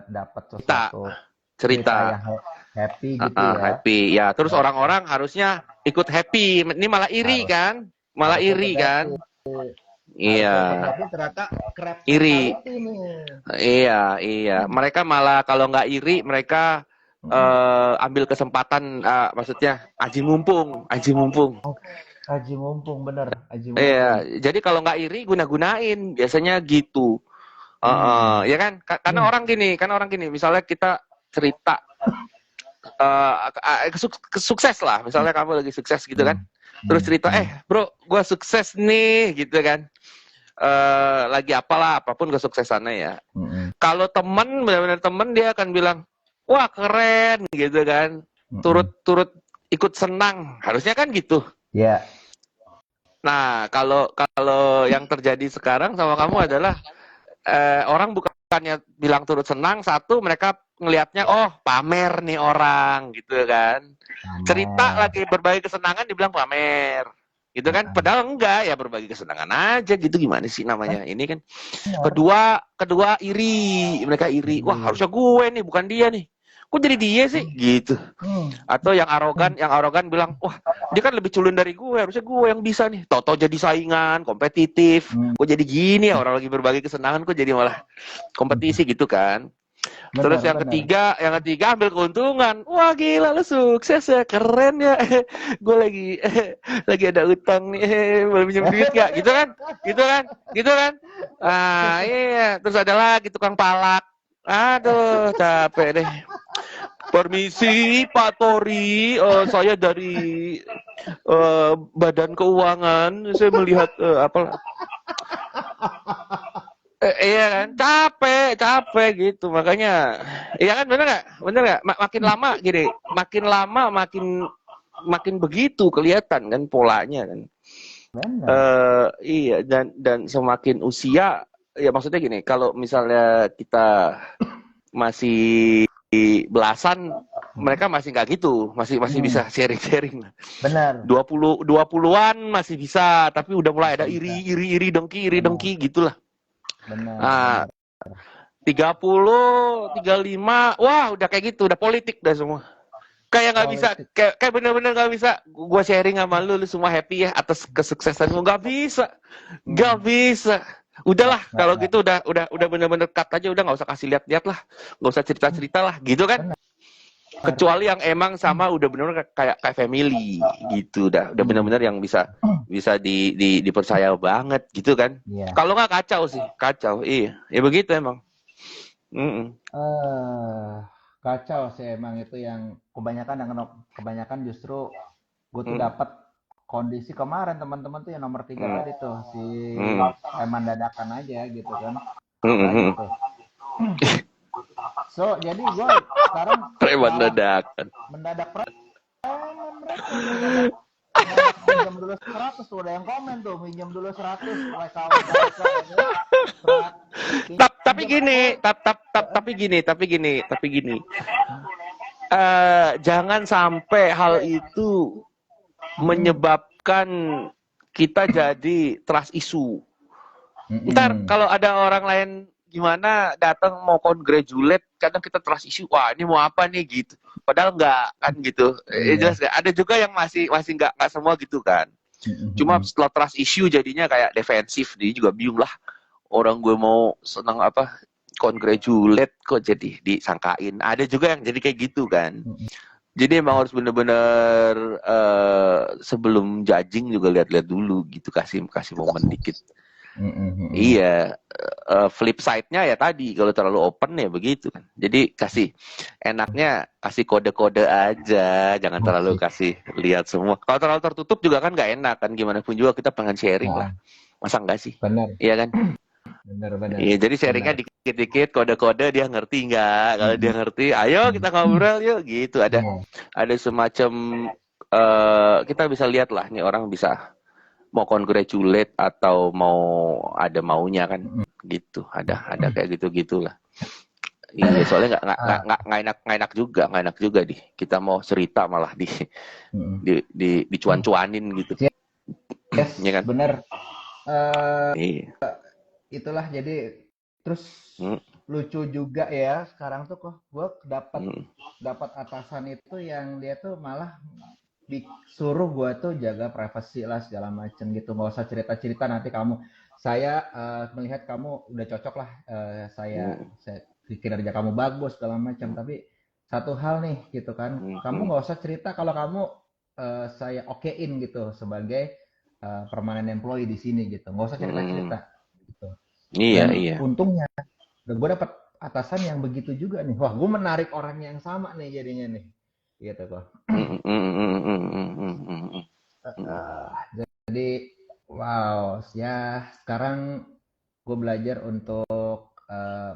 dapat Cerita, sesuatu cerita cerita, yang happy gitu ya. happy. Ya, terus Ya, orang-orang harusnya ikut happy. Ini malah iri harus kan? Malah harusnya ikut iri happy kan? harusnya Iya, ikut happy ternyata crab iri. mentality nih. Iya. Mereka malah kalau nggak iri, mereka Mm-mm. ambil kesempatan, maksudnya aji mumpung. Oh, Aji mumpung bener, Aji Iya, mumpung. jadi kalau nggak iri, guna-gunain. Biasanya gitu. Hmm. Ya kan? Karena Nih, orang gini, misalnya kita cerita. sukses lah, misalnya kamu lagi sukses gitu kan, Hmm. terus Hmm. cerita, bro, gue sukses nih, gitu kan, lagi apalah, apapun kesuksesannya ya. Hmm. Kalau temen, benar-benar temen, dia akan bilang, wah keren, gitu kan, Hmm. turut ikut senang, harusnya kan gitu. Ya. Nah, kalau kalau yang terjadi sekarang sama kamu adalah orang bukannya bilang turut senang, satu mereka ngelihatnya oh pamer nih orang gitu kan. Cerita Pamer. lagi berbagi kesenangan dibilang pamer. Gitu kan, Heeh. padahal enggak ya, berbagi kesenangan aja gitu, gimana sih namanya ini kan. Bener. Kedua iri, mereka iri. Wah, Iri. harusnya gue nih, bukan dia nih. Kok jadi dia sih Hmm. gitu. Hmm. Atau yang arogan bilang, wah dia kan lebih culun dari gue, harusnya gue yang bisa nih. Toto jadi saingan, kompetitif. Hmm. Kok jadi gini ya, orang lagi berbagi kesenangan, kok jadi malah kompetisi gitu kan. Terus Bener, bener. yang ketiga ambil keuntungan. Wah gila lu sukses ya, keren ya. Gue lagi ada utang nih, boleh pinjam duit gak? Gitu kan, gitu kan, gitu kan. Ah iya, terus ada lagi tukang palak. Aduh, capek deh. Permisi Pak Tori, saya dari Badan Keuangan, saya melihat apa? Iya kan, capek gitu, makanya, iya kan, bener nggak, makin lama gini, makin lama makin begitu kelihatan kan polanya kan. Bener. Iya, dan semakin usia, ya maksudnya gini, kalau misalnya kita masih belasan, Hmm. mereka masih nggak gitu, masih Hmm. bisa sharing-sharing. Bener. 20-an masih bisa, tapi udah mulai ada Masih bisa. iri Bener. dengki gitulah. Bener. Nah, Bener. 30, 35, wah udah kayak gitu, udah politik dah semua. Kayak nggak bisa, Politik. kayak bener-bener nggak bisa. Gua sharing sama lu semua happy ya atas kesuksesanmu, nggak bisa, nggak Hmm. bisa. Udahlah, kalau Nggak. gitu udah bener-bener cut aja, udah nggak usah kasih lihat-lihat lah, nggak usah cerita-cerita lah, gitu kan. Bener. Kecuali yang emang sama udah bener-bener kayak family gitu, udah Hmm. bener-bener yang bisa bisa dipercaya banget gitu kan. Iya. Kalau nggak kacau sih, kacau. Iya, ya begitu emang. Mm-mm. eh Kacau sih emang itu yang kebanyakan justru gue tuh Mm, dapat kondisi kemarin teman-teman tuh yang nomor 3 mm, tadi tuh si mm, preman dadakan aja gitu kan. mm, Lagi mm. tuh. So, jadi gue sekarang Preman malah dadakan. mendadak preman mereka mendadak minjem dulu 100 tuh ada yang komen tuh minjem dulu 100 WK ini Tapi pinjam gini, oh tapi gini. Jangan sampai hal itu menyebabkan kita jadi trust issue. Ntar Mm-mm. kalau ada orang lain gimana datang mau congratulate, kadang kita trust issue, wah ini mau apa nih gitu. Padahal enggak kan gitu. Iya. Jelas gak? Ada juga yang masih enggak semua gitu kan. Cuma Mm-mm. setelah trust issue jadinya kayak defensif, dia juga bingung lah. Orang gue mau senang apa, congratulate kok jadi disangkain. Ada juga yang jadi kayak gitu kan. Mm-mm. Jadi emang harus bener-bener sebelum judging juga lihat-lihat dulu gitu, kasih kasih momen dikit. Mm-mm. Iya, flip side-nya ya tadi, kalau terlalu open ya begitu kan. Jadi enaknya kasih kode-kode aja, jangan terlalu Oke. kasih lihat semua. Kalau terlalu tertutup juga kan nggak enak kan, gimana pun juga kita pengen sharing lah. Nah, Masa nggak sih? benar, Iya kan? benar, benar, Iya, jadi sharingnya benar. dikit-dikit, kode-kode, dia ngerti nggak? Kalau dia Mm-mm. ngerti, ayo kita ngobrol yuk, gitu. Iya. Ada semacam kita bisa lihat lah, nih orang bisa mau congratulate atau mau ada maunya kan, Mm-mm. gitu. Ada kayak gitu gitulah. Iya, soalnya Ah, nggak enak juga, di kita mau cerita malah mm-mm. dicuan-cuanin gitu, Yes, ya kan? benar. Eh, Iya. Itulah jadi terus Mm, lucu juga ya sekarang tuh kok gue dapat mm, dapat atasan itu yang dia tuh malah suruh gue tuh jaga privasi lah segala macem gitu nggak usah cerita-cerita nanti kamu saya melihat kamu udah cocok lah mm, saya kinerja kamu bagus segala macam mm, tapi satu hal nih gitu kan mm, kamu mm, nggak usah cerita kalau kamu saya okein gitu sebagai permanent employee di sini gitu nggak usah mm. cerita-cerita gitu Iya, dan iya. untungnya gue dapat atasan yang begitu juga nih wah gue menarik orang yang sama nih jadinya nih gitu kok. Mm, mm, mm, mm, mm, mm, mm, mm. Mm. Eh, jadi wow ya sekarang gue belajar untuk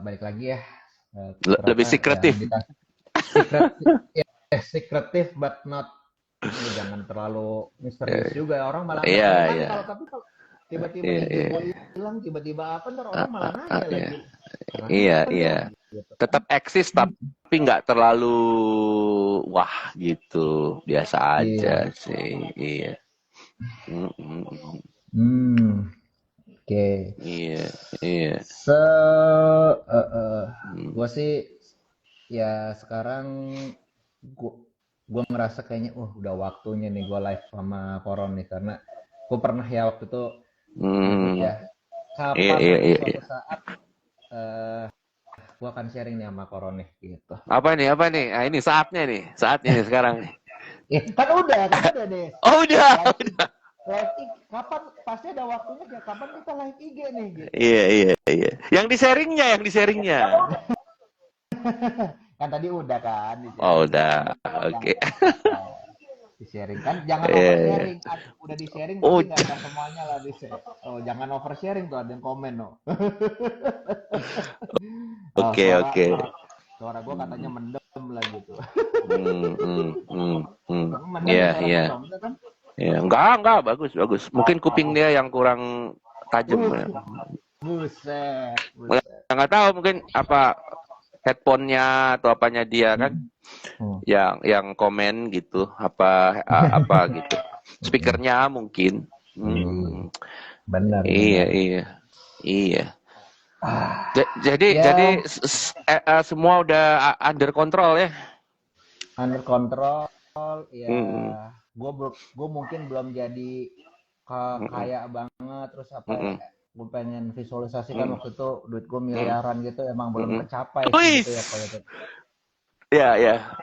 balik lagi ya, Lebih ternyata ya sekretif. meditasi secret ya, secretive but not ini, jangan terlalu misterius Eh, juga, orang malah Iya, kan iya, kalau tapi kalau tiba-tiba iya, IG gue iya, hilang, tiba-tiba apa, ntar orang malah nanya iya, lagi kenapa iya, iya. lu gitu kan. Tetap eksis tapi nggak terlalu wah gitu, biasa aja Iya. sih. Iya. Mm, mm, mm. Hmm, oke. Iya, iya. Se Mm, gue sih ya sekarang gue gue ngerasa kayaknya udah waktunya nih gue live sama Koron nih, karena gue pernah ya waktu itu nyebut mm. ya, Iya, kapan iya, nanti iya, suatu iya. saat eh gue akan sharing nih sama Koron nih gitu. Apa nih? Apa nih? Ah, ini saatnya nih. Saatnya nih sekarang nih. Ya, kan udah deh Oh, udah. live live IG. Kapan pasti ada waktunya, kayak kapan kita live IG nih gitu. Iya, iya, iya. Yang di sharingnya, yang di sharingnya. Kan tadi udah kan di Oh, sharing kan, udah. yang Oke. di sharing kan, jangan over Iya, iya. sharing. Udah di sharing tapi Udah. nggak semuanya lah di share. Oh, jangan over sharing tuh, ada yang komen no. Oh, Oke, oke. suara gue katanya mendem lah gitu. Hmm, hmm, hmm, hmm. Emang mendem Iya, ya suara iya. gue, enggak kan? Iya, enggak, bagus, bagus. Mungkin kuping Bagus. dia yang kurang tajam Uh, ya. buset, buset. Nggak tahu mungkin apa headphone-nya atau apanya dia kan Hmm. Hmm. yang komen gitu apa gitu. Speakernya mungkin. Iya, Hmm, benar, iya, benar. iya. Iya. Ah, Jadi ya semua udah under control ya. under control. Ya, Mm, gue mungkin belum jadi mm, mm, kaya banget, terus apa ya, mm, gue pengen visualisasikan mm, waktu itu duit gue mm, miliaran gitu, emang mm, belum mm. kecapai sih gitu ya Wis, kalau itu. ya, ya. Sampai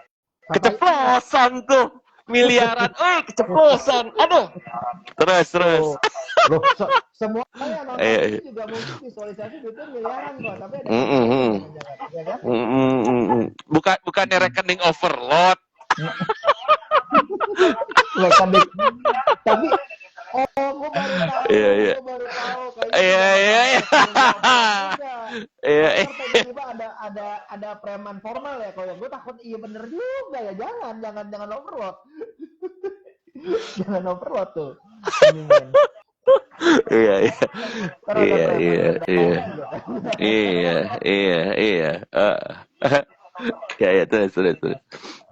iya Keceplosan tuh miliaran. Keceplosan. Aduh. Terus. tuh loh, semuanya nonton Iya, ini iya. juga mungkin visualisasi duitnya miliaran kok, tapi ada Mm, mm, kecewa mm. jangan-jangan ya kan. Mm, mm, mm, mm. Bukannya rekening overload. Rekening, tapi Iya, iya. gue baru tahu kayaknya sih Iya, jangan iya, sampai iya. rekeningnya overload juga. Iya, Ntar iya. tiba-tiba ada preman formal ya, kalau gue takut iya bener juga ya, jangan overload. Jangan overload tuh ininya, Iya, iya. ntar ada Iya, preman iya, iya. mendadak gitu. Iya, iya, iya. Ya, ya, terus.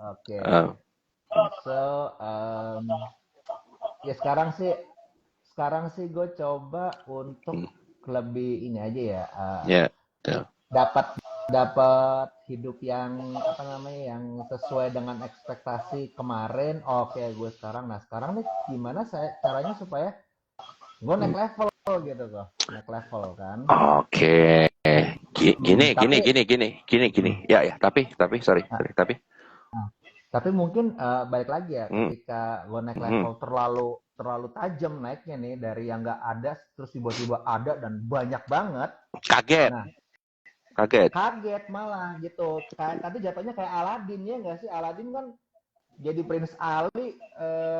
Oke, Ah, so ya sekarang sih gue coba untuk mm, lebih ini aja ya, ya, tuh. dapat dapat hidup yang apa namanya, yang sesuai dengan ekspektasi kemarin. Oke, gue sekarang nih gimana saya caranya supaya gue naik Mm. level gitu kok, naik level kan. Oke. Gini, gini, Tapi gini, gini, gini, gini. Ya, ya. Tapi, sorry, nah, sorry. Tapi, tapi mungkin balik lagi ya, mm, ketika gue naik mm. level terlalu terlalu tajam naiknya nih, dari yang nggak ada terus tiba-tiba ada dan banyak banget. Kaget, Nah, kaget. kaget malah gitu, kayak tadi jatuhnya kayak Aladin ya nggak sih. Aladin kan jadi Prince Ali,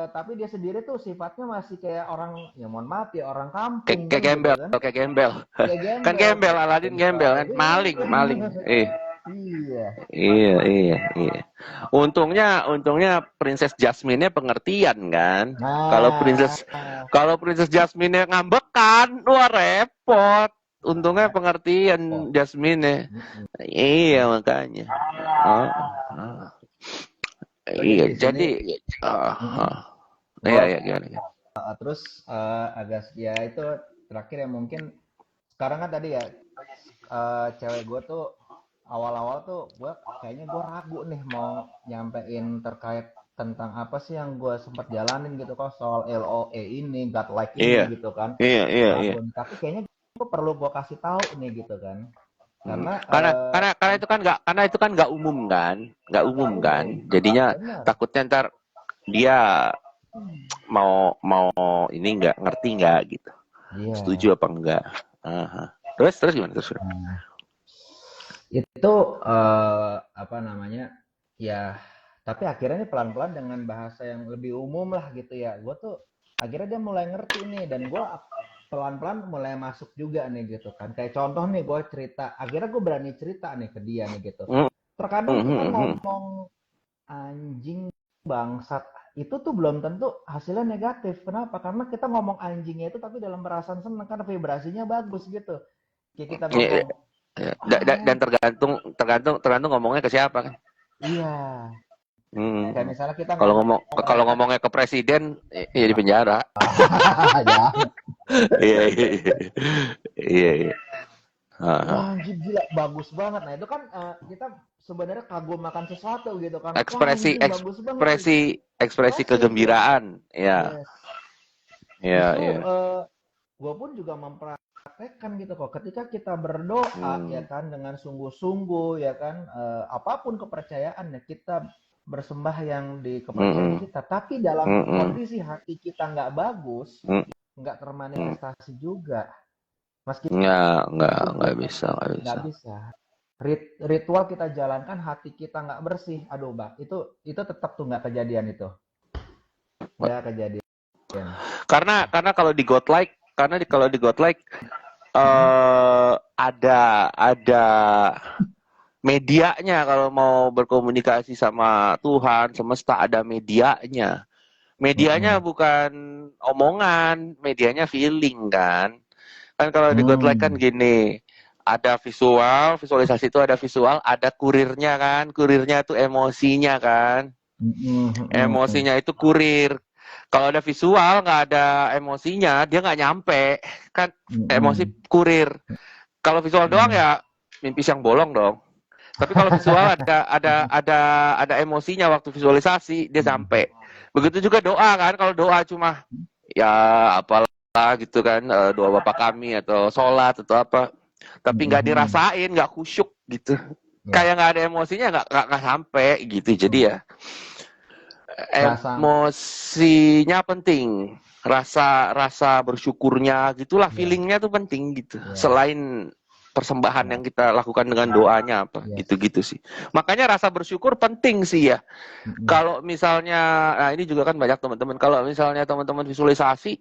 tapi dia sendiri tuh sifatnya masih kayak orang, ya mohon maaf ya, orang Kayak kampung kayak kan gitu gembel, kan. kayak gembel. Kayak Kan gembel gembel, kayak Aladin Prince gembel Ali. kan, maling, maling. Iya. Iya, iya, iya. Untungnya Princess Jasmine-nya pengertian kan. Kalau Nah, Princess kalau Princess Jasmine-nya ngambekan, wah repot. Untungnya pengertian Jasmine-nya. Iya makanya. Oh, oh. so Iya, jadi di sini jadi ah, ah. Iya, gue iya, gimana? terus agak ya itu terakhir ya, mungkin sekarang kan tadi ya, cewek gue tuh awal-awal tuh kayaknya gue ragu nih mau nyampein terkait tentang apa sih yang gue sempat jalanin gitu kok, soal LOE ini, godlike Iya, ini gitu kan. iya, iya, iya. Ragu nih, tapi kayaknya gue perlu gue kasih tahu nih gitu kan, Hmm. karena Karena itu kan nggak umum nggak kan. umum, Jadinya bener. takutnya ntar dia mau mau ini nggak ngerti nggak gitu. Setuju Iya. apa enggak? Aha. Terus gimana terus? Nah, itu apa namanya ya, Tapi akhirnya nih pelan-pelan dengan bahasa yang lebih umum lah gitu ya. Gue tuh akhirnya dia mulai ngerti nih dan gue pelan-pelan mulai masuk juga nih gitu kan. Kayak contoh nih gue cerita, akhirnya gue berani cerita nih ke dia nih gitu. Hmm, Terkadang hmm, kita hmm, hmm. ngomong anjing bangsat itu tuh belum tentu hasilnya negatif. Kenapa? Karena kita ngomong anjingnya itu tapi dalam perasaan senang karena vibrasinya bagus gitu. Kayak kita Iya, iya, ngomong, iya. Dan ah tergantung ngomongnya ke siapa kan. iya. Kayak Hmm. misalnya kita Kalau ngomong, kalau ngomongnya ke presiden, ya di penjara. ya, Iya, iya, iya. Iya, iya. wah Heeh. anjing gila bagus banget. Nah itu kan kita sebenarnya kagum makan sesuatu gitu kan. Wah Ekspresi anjing bagus banget nih. ekspresi Ekspresif ya. kegembiraan. Ya, Yes. ya, Justru ya. gue pun juga mempraktekkan gitu kok. Ketika kita berdoa ya Hmm. kan dengan sungguh-sungguh ya kan apapun kepercayaan ya kita bersembahyang di kepercayaan Mm-mm. kita. Tapi dalam Mm-mm. kondisi hati kita nggak bagus, Mm-mm. nggak termanifestasi juga. Nggak Meskipun bisa, nggak nggak bisa. bisa. Ritual kita jalankan hati kita nggak bersih. Aduh, Bang, itu tetap tuh nggak kejadian itu. Nggak kejadian. Karena kalau di godlike, kalau di godlike Mm-mm. ada medianya kalau mau berkomunikasi sama Tuhan, semesta ada medianya. Medianya Mm-mm. bukan omongan, medianya feeling kan. Kan kalau di godlike kan Hmm. gini, ada visual, visualisasi itu ada visual, ada kurirnya kan. Kurirnya itu emosinya kan. Mm-mm. Mm-mm. Emosinya itu kurir. Kalau ada visual nggak ada emosinya, dia nggak nyampe. Kan emosi Mm-mm. kurir. Kalau visual doang Mm. ya mimpi yang bolong dong. Tapi kalau visual ada emosinya waktu visualisasi dia sampai. Begitu juga doa kan. Kalau doa cuma ya apalah gitu kan, doa Bapa kami atau sholat atau apa. Tapi nggak Mm-mm. dirasain, nggak khusyuk gitu. Ya. Kayak nggak ada emosinya, nggak sampai gitu. Jadi Mm. ya Rasa emosinya penting, rasa rasa bersyukurnya gitulah, ya, feelingnya tuh penting gitu, ya, selain persembahan ya. yang kita lakukan dengan doanya apa Yes. gitu-gitu sih. Makanya rasa bersyukur penting sih ya. Mm-mm. Kalau misalnya, nah ini juga kan banyak teman-teman, kalau misalnya teman-teman visualisasi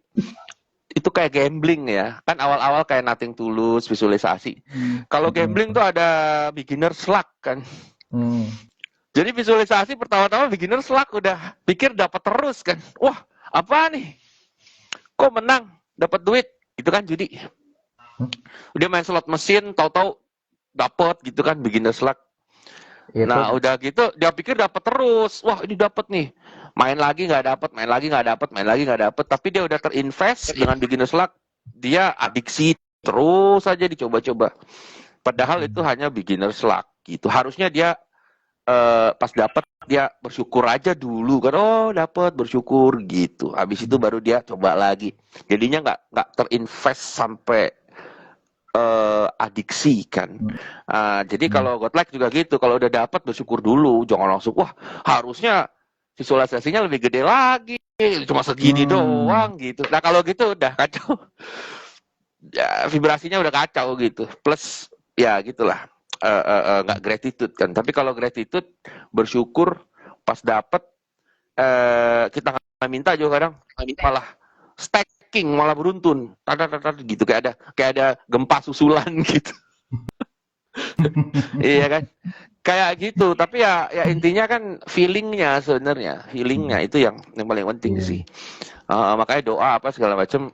itu kayak gambling ya, kan awal-awal kayak nothing tulus visualisasi. Kalau gambling Mm-mm. tuh ada beginner luck kan. Mm. Jadi visualisasi pertama-tama beginner luck, udah pikir dapat terus kan. Wah, apa nih? Kok menang, dapat duit? Itu kan judi. Udah main slot mesin, tahu-tahu dapat gitu kan, beginner luck. Itu Nah, udah gitu dia pikir dapat terus. Wah, ini dapat nih. Main lagi nggak dapat, main lagi nggak dapat, main lagi nggak dapat. Tapi dia udah terinvest dengan beginner luck. Dia adiksi terus aja dicoba-coba. Padahal itu mm-mm. hanya beginner luck gitu. Harusnya dia pas dapat dia bersyukur aja dulu kan, oh dapat bersyukur gitu, habis itu baru dia coba lagi, jadinya nggak terinvest sampai adiksi kan. Jadi Mm-mm. kalau godlike juga gitu, kalau udah dapat bersyukur dulu, jangan langsung wah harusnya visualisasinya lebih gede lagi, cuma segini Mm. doang gitu. Nah kalau gitu udah kacau, ya, vibrasinya udah kacau gitu, plus ya gitulah, nggak gratitude kan. Tapi kalau gratitude, bersyukur pas dapet, kita nggak minta juga kadang malah stacking, malah beruntun gitu, kayak ada gempa susulan gitu. Iya kan, kayak gitu. Tapi ya intinya kan feelingnya, sebenarnya feelingnya itu yang paling penting sih. Iya. Makanya doa apa segala macam,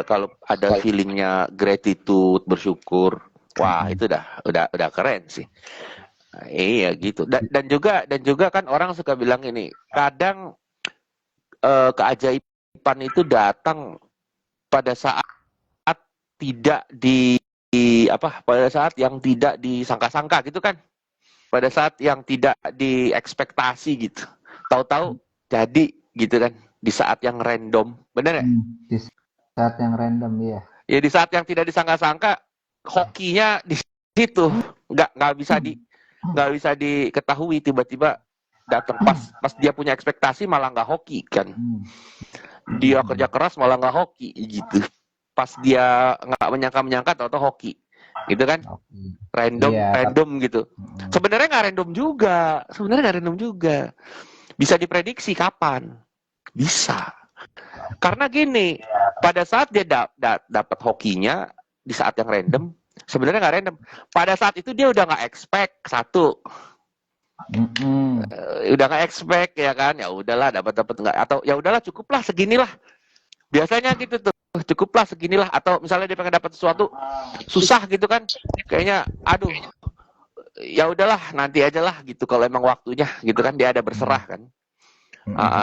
kalau ada feelingnya gratitude, bersyukur, wah Mm-mm. itu udah keren sih. Nah, iya gitu. Dan juga kan orang suka bilang ini, kadang keajaiban itu datang pada saat tidak pada saat yang tidak disangka-sangka gitu kan. Pada saat yang tidak diekspektasi gitu. Tahu-tahu jadi gitu kan, di saat yang random. Bener ya? Di saat yang random ya. Ya di saat yang tidak disangka-sangka, hokinya di situ. Nggak bisa diketahui, tiba-tiba datang pas dia punya ekspektasi malah nggak hoki kan. Mm. Dia kerja keras malah nggak hoki gitu. Pas dia nggak menyangka-menyangka, tahu-tahu hoki. gitu kan? Oke. Random, Iya, random gitu. mm, Sebenarnya nggak random juga. Bisa diprediksi kapan? Bisa. Karena gini, pada saat dia dapat hokinya di saat yang random, sebenarnya nggak random. Pada saat itu dia udah nggak expect satu, udah nggak expect ya kan, ya udahlah dapat nggak, atau ya udahlah cukuplah seginilah. Biasanya gitu tuh, cukuplah seginilah, atau misalnya dia pengen dapat sesuatu susah gitu kan, kayaknya aduh ya udahlah nanti aja lah gitu kalau emang waktunya gitu kan, dia ada berserah kan.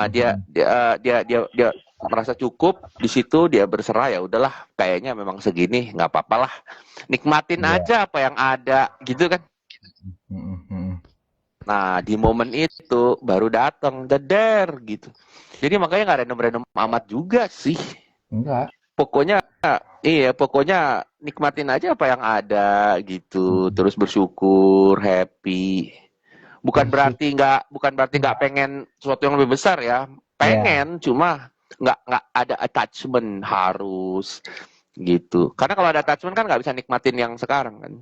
Dia merasa cukup di situ, dia berserah, ya udahlah kayaknya memang segini nggak apa-apalah, nikmatin iya, aja apa yang ada gitu kan. Nah di momen itu baru datang jeder gitu. Jadi makanya nggak random-random amat juga sih. enggak, Pokoknya iya, pokoknya nikmatin aja apa yang ada gitu, terus bersyukur, happy. bersyukur, Bukan berarti nggak pengen sesuatu yang lebih besar ya. ya, Pengen, cuma nggak ada attachment harus gitu. Karena kalau ada attachment kan nggak bisa nikmatin yang sekarang kan.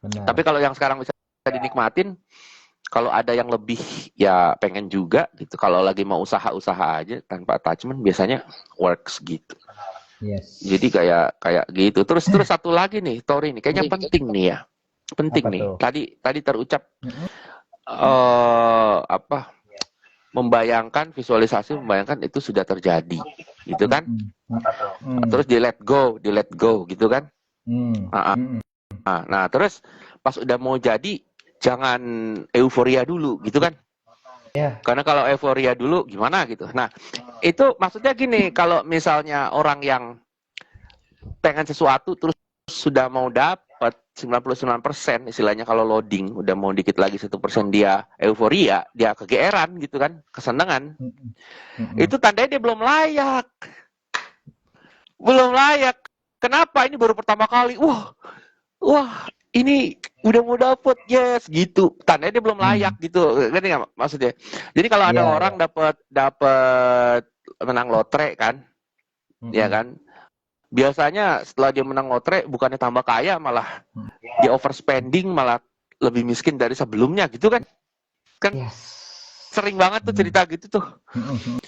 Tapi benar. kalau yang sekarang bisa dinikmatin, kalau ada yang lebih ya pengen juga gitu. Kalau lagi mau usaha-usaha aja tanpa attachment biasanya works gitu. Jadi Yes. kayak gitu. Terus satu lagi nih, Tori nih, kayaknya penting nih ya. Penting Apa nih. tuh? Tadi terucap Mm-mm. apa, membayangkan itu sudah terjadi, gitu kan? Mm-mm. Mm. Terus di let go, gitu kan? Mm. Nah, Mm-mm. nah, terus pas udah mau jadi, jangan euforia dulu, gitu kan? Ya, Karena kalau euforia dulu gimana gitu. Nah, itu maksudnya gini, kalau misalnya orang yang pengen sesuatu terus sudah mau dapat 99%, istilahnya kalau loading udah mau dikit lagi 1% dia euforia, dia kegeeran gitu kan, kesenangan. mm-mm. Mm-mm. Itu tandanya dia belum layak. Belum layak. Kenapa? Ini baru pertama kali. Wah, ini udah mau dapet, yes gitu. Tandanya dia belum layak Mm. gitu. Ngerti nggak maksudnya? Jadi kalau ada Iya, orang iya. dapat dapat menang lotre kan, ya Mm-mm. kan? Biasanya setelah dia menang lotre bukannya tambah kaya, malah Mm. dia overspending, malah lebih miskin dari sebelumnya gitu kan. Kan Yes. sering banget tuh Benar. cerita gitu tuh. Mm-mm.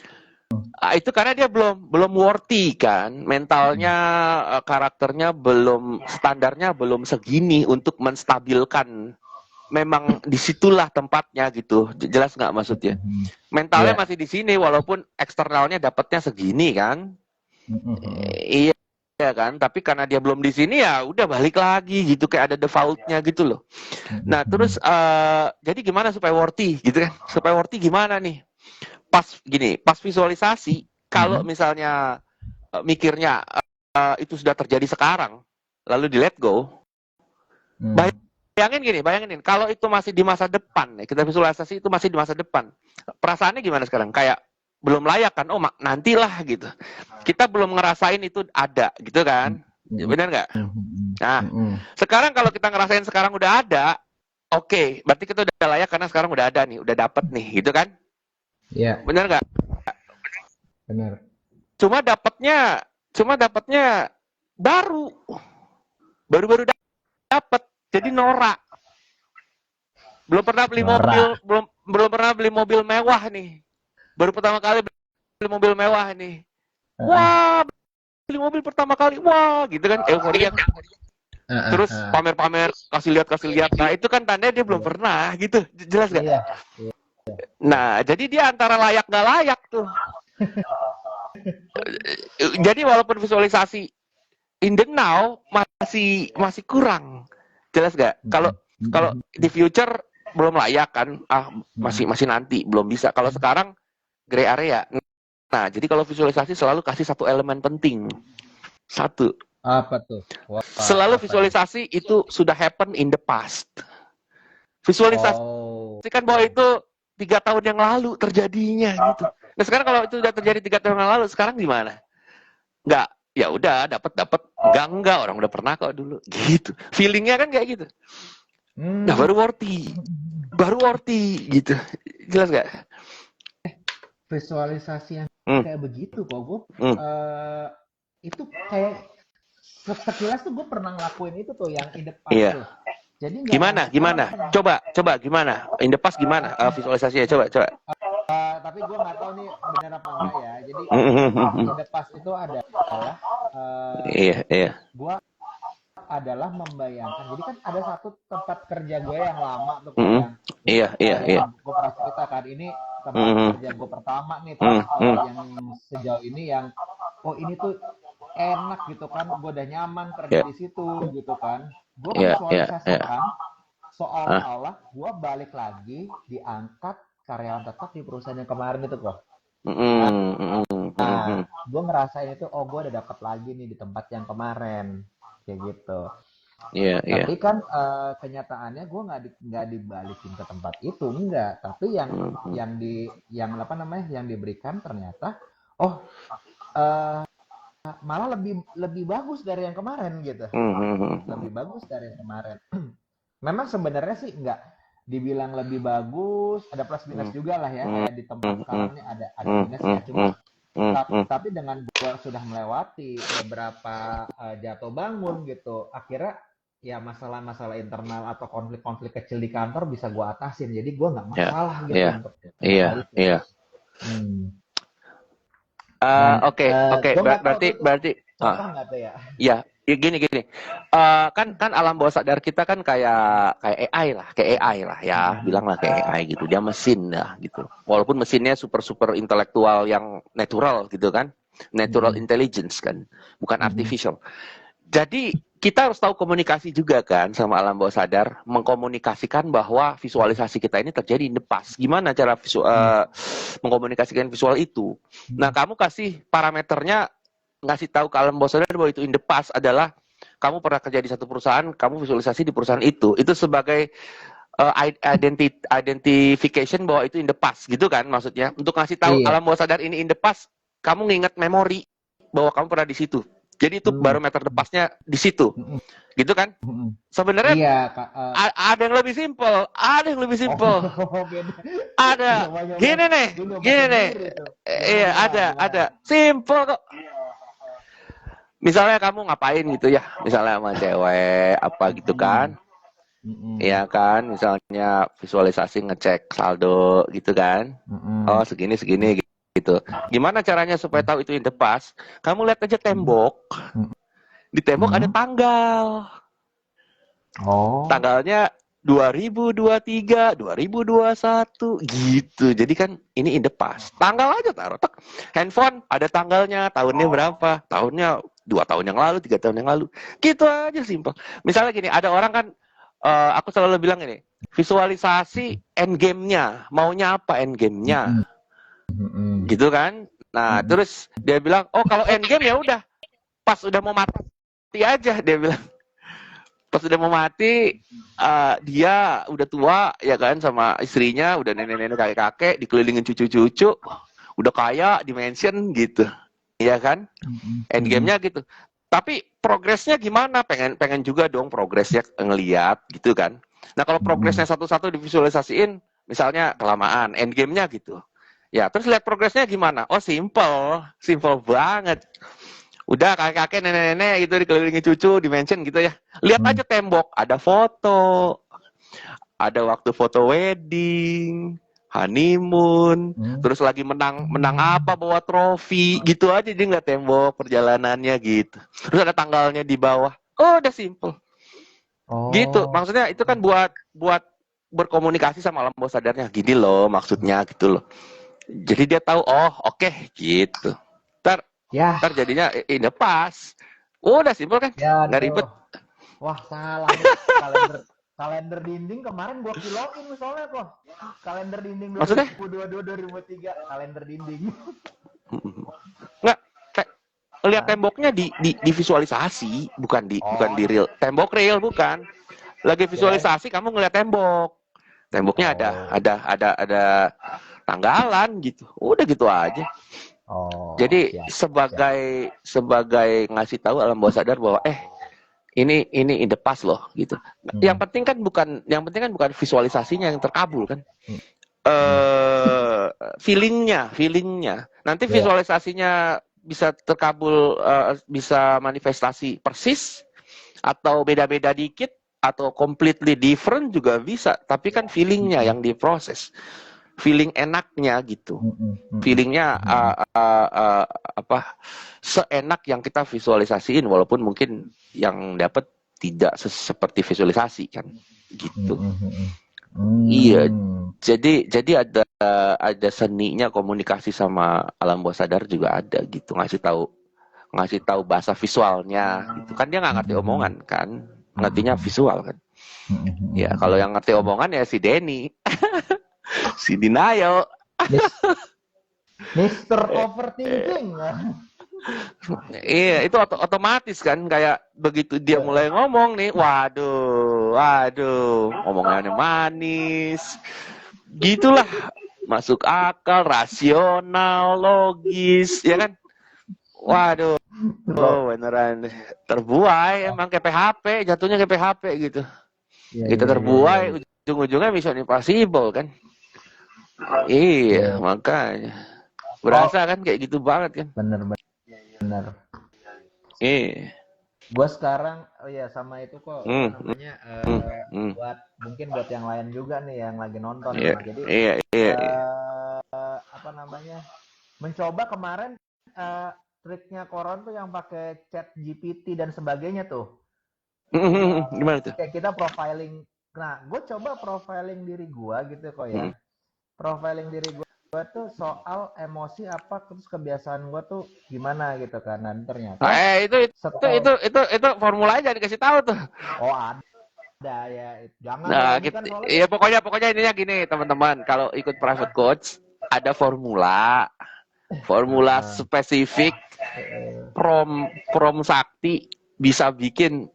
Itu karena dia belum worthy kan, mentalnya, Mm-mm. karakternya belum, standarnya belum segini untuk menstabilkan. Memang disitulah tempatnya gitu. Jelas nggak maksudnya? Mm-mm. Mentalnya Iya. masih di sini walaupun eksternalnya dapatnya segini kan. Mm-mm. Iya kan, tapi karena dia belum di sini ya udah balik lagi gitu, kayak ada defaultnya gitu loh. Nah, terus Mm-mm. jadi gimana supaya worthy gitu kan? Supaya worthy gimana nih? Pas visualisasi, kalau Mm-mm. misalnya mikirnya itu sudah terjadi sekarang, lalu di let go, Mm. bayangin kalau itu masih di masa depan, ya, kita visualisasi itu masih di masa depan. Perasaannya gimana sekarang? Kayak belum layak kan? Oh, nantilah gitu. Kita belum ngerasain itu ada, gitu kan? Mm-mm. Benar nggak? Mm-mm. Nah, Mm-mm. sekarang kalau kita ngerasain sekarang udah ada, oke, berarti kita udah layak karena sekarang udah ada nih, udah dapet nih, gitu kan? Iya, Benar nggak? benar. Cuma dapatnya baru, baru dapet, jadi norak. Belum pernah beli mobil, Norak. belum pernah beli mobil mewah nih. Baru pertama kali beli mobil mewah nih. Heeh. Wah, beli mobil pertama kali, wah, gitu kan, euforia kan. Heeh, Terus heeh. pamer-pamer, kasih lihat. Nah, itu kan tandanya dia belum Iya. pernah gitu. Jelas gak? Iya. Nah, jadi dia antara layak nggak layak tuh. Jadi walaupun visualisasi in the now masih kurang. Jelas gak? Kalau Mm-mm. kalau Mm-mm. di future belum layak kan? Mm-mm. Masih nanti belum bisa. Kalau sekarang gray area. Nah, jadi kalau visualisasi selalu kasih satu elemen penting. Satu, Apa tuh? Wah, selalu apa tuh? visualisasi itu sudah happen in the past. Visualisasi Oh. kan bahwa itu 3 tahun yang lalu terjadinya gitu. Nah sekarang kalau itu udah terjadi 3 tahun yang lalu, sekarang gimana? Nggak, ya udah dapat enggak, orang udah pernah kok dulu gitu. Feelingnya kan kayak gitu. Nah Hmm. baru worthy gitu. Jelas gak? Visualisasi yang Hmm, kayak begitu kok, Gue hmm, itu kayak sekilas tuh gue pernah ngelakuin itu tuh yang in the past Iya. tuh. Jadi nggak Gimana? ngasih tahu Gimana? nih. Coba gimana? In the past gimana? Visualisasinya coba. Tapi gue nggak tahu nih benar apa enggak ya. Jadi in the past itu adalah Iya. gue adalah membayangkan. Jadi kan ada satu tempat kerja gue yang lama tuh kok Mm-mm. yang Iya. yang gue pernah ceritakan ini tempat Mm-mm. kerja gue pertama nih tuh Mm-mm. yang sejauh ini yang oh ini tuh enak gitu kan, gue udah nyaman kerja Iya. di situ gitu kan. Gue Iya. memvisualisasikan Ah. seolah-olah gue balik lagi diangkat karyawan tetap di perusahaan yang kemarin itu kok. Mm-mm. Mm-mm. Nah, gue ngerasain itu, oh gue udah dapat lagi nih di tempat yang kemarin, kayak gitu. Iya. Tapi kan kenyataannya gue nggak dibalikin ke tempat itu, enggak. Tapi Mm-mm. yang apa namanya, yang diberikan ternyata, oh eh, malah lebih lebih bagus dari yang kemarin gitu, Mm-mm. lebih bagus dari yang kemarin. Memang sebenarnya sih nggak dibilang lebih bagus, ada plus minus juga lah ya, kayak di tempat sekarang ini ada minusnya. Cuma tapi dengan gue sudah melewati beberapa jatuh bangun gitu, akhirnya ya masalah-masalah internal atau konflik-konflik kecil di kantor bisa gue atasin. Jadi gue nggak Iya. masalah gitu Iya. untuk hal itu. Iya. Hmm. Dan Oke. gue nggak tahu tuh Berarti contoh nggak tuh ya. ya, gini. Kan alam bawah sadar kita kan kayak AI lah ya, bilanglah kayak AI gitu. Dia mesin ya gitu. Walaupun mesinnya super intelektual yang natural gitu kan. Natural intelligence kan, bukan artificial. Jadi kita harus tahu komunikasi juga kan sama alam bawah sadar, mengkomunikasikan bahwa visualisasi kita ini terjadi in the past. Gimana cara mengkomunikasikan visual itu? Nah, kamu kasih parameternya, ngasih tahu ke alam bawah sadar bahwa itu in the past adalah kamu pernah kerja di satu perusahaan, kamu visualisasi di perusahaan itu sebagai identification bahwa itu in the past gitu kan maksudnya. Untuk ngasih tahu Iya. alam bawah sadar ini in the past, kamu nginget memori bahwa kamu pernah di situ. Jadi itu barometer the past-nya di situ. Gitu kan? Sebenarnya Iya, Kak. ada yang lebih simpel, Ada. Gini nih. Iya, ada. Simple kok. Misalnya kamu ngapain gitu ya, misalnya sama cewek apa gitu kan. Iya kan, misalnya visualisasi ngecek saldo gitu kan. Oh, segini gitu. Gimana caranya supaya tahu itu in the past? Kamu lihat aja tembok. Di tembok ada tanggal. Oh. Tanggalnya 2023, 2021 gitu. Jadi kan ini in the past. Tanggal aja taruh. Handphone ada tanggalnya, tahunnya berapa? Tahunnya 2 tahun yang lalu, 3 tahun yang lalu. Gitu aja simpel. Misalnya gini, ada orang kan aku selalu bilang ini, visualisasi end game-nya, maunya apa end game-nya. Gitu kan? Nah, terus dia bilang, "Oh, kalau end game ya udah pas udah mau mati aja," dia bilang. Pas udah mau mati, dia udah tua ya kan sama istrinya, udah nenek-nenek kakek-kakek, dikelilingin cucu-cucu, udah kaya, di mansion gitu. Iya kan? End game-nya gitu. Tapi progresnya gimana? Pengen juga dong progresnya ngeliat gitu kan. Nah, kalau progresnya satu-satu divisualisasiin, misalnya kelamaan, end game-nya gitu. Ya, terus lihat progresnya gimana? Oh, simple banget. Udah kakek-kakek, nenek-nenek gitu dikelilingi cucu, di mansion gitu ya. Lihat aja tembok, ada foto, ada waktu foto wedding, honeymoon, terus lagi menang apa bawa trofi, gitu aja dia ngeliat tembok perjalanannya gitu. Terus ada tanggalnya di bawah. Oh, udah simple. Gitu. Maksudnya itu kan buat berkomunikasi sama alam bawah sadarnya. Gini loh maksudnya gitu loh. Jadi dia tahu, oh oke, gitu. Ntar jadinya in the past. Udah simpel kan? Ya, nggak ribet. Wah, salah nih. Kalender dinding kemarin gua kiloin soalnya kok. Kalender dinding 2022-2023 kalender dinding. Nggak, lihat temboknya di visualisasi, bukan di real. Tembok real bukan. Lagi visualisasi kamu ngeliat tembok. Temboknya ada tanggalan gitu. Udah gitu aja. Jadi sebagai ngasih tahu alam bawah sadar bahwa ini in the past loh gitu. Yang penting kan bukan visualisasinya yang terkabul kan. Feelingnya. Nanti visualisasinya bisa terkabul, bisa manifestasi persis atau beda-beda dikit atau completely different juga bisa. Tapi kan feelingnya Mm-mm. yang diproses, feeling enaknya gitu. Mm-mm. Mm-mm. Feelingnya Mm-mm. apa seenak yang kita visualisasiin, walaupun mungkin yang dapat tidak seperti visualisasi kan gitu. Mm-mm. Mm-mm. Iya, Hmm. jadi ada seninya komunikasi sama alam bawah sadar juga ada gitu, ngasih tahu bahasa visualnya gitu kan, dia nggak ngerti Mm-mm. omongan kan, ngertinya Mm-mm. visual kan. Ya kalau Mm-mm. yang ngerti omongan ya si Denny, si Dinayo. Mister Overthinking. Iya, itu otomatis kan, kayak begitu dia mulai ngomong nih, waduh, waduh, omongannya manis, gitulah, masuk akal, rasional, logis, ya kan? Waduh, Bro. beneran terbuai, emang kayak PHP, jatuhnya kayak PHP gitu. Iya, Kita iya, iya, iya, terbuai, iya. ujung-ujungnya Mission Impossible kan? Iya, Iya. makanya Oh, berasa kan kayak gitu banget kan? bener bener. Iya, Gua sekarang, oh ya sama itu kok, apa hmm, namanya, hmm, hmm. mungkin buat yang lain juga nih yang lagi nonton Iya, nih. Jadi, iya, iya, iya. apa namanya, mencoba kemarin eh, triknya Koron tuh yang pakai chat GPT dan sebagainya tuh. Gimana tuh? Kayak kita profiling. Nah, gue coba profiling diri gue gitu kok ya. Hmm. Profiling diri gue tuh soal emosi apa, terus kebiasaan gue tuh gimana gitu kan. Dan Nah, ternyata itu setelah, itu formulanya jangan dikasih tahu tuh. oh ada ya. Jangan dong, Nah, ini kan soalnya ya pokoknya intinya gini teman-teman, kalau ikut private coach ada formula, formula uh, spesifik, uh, prom sakti bisa bikin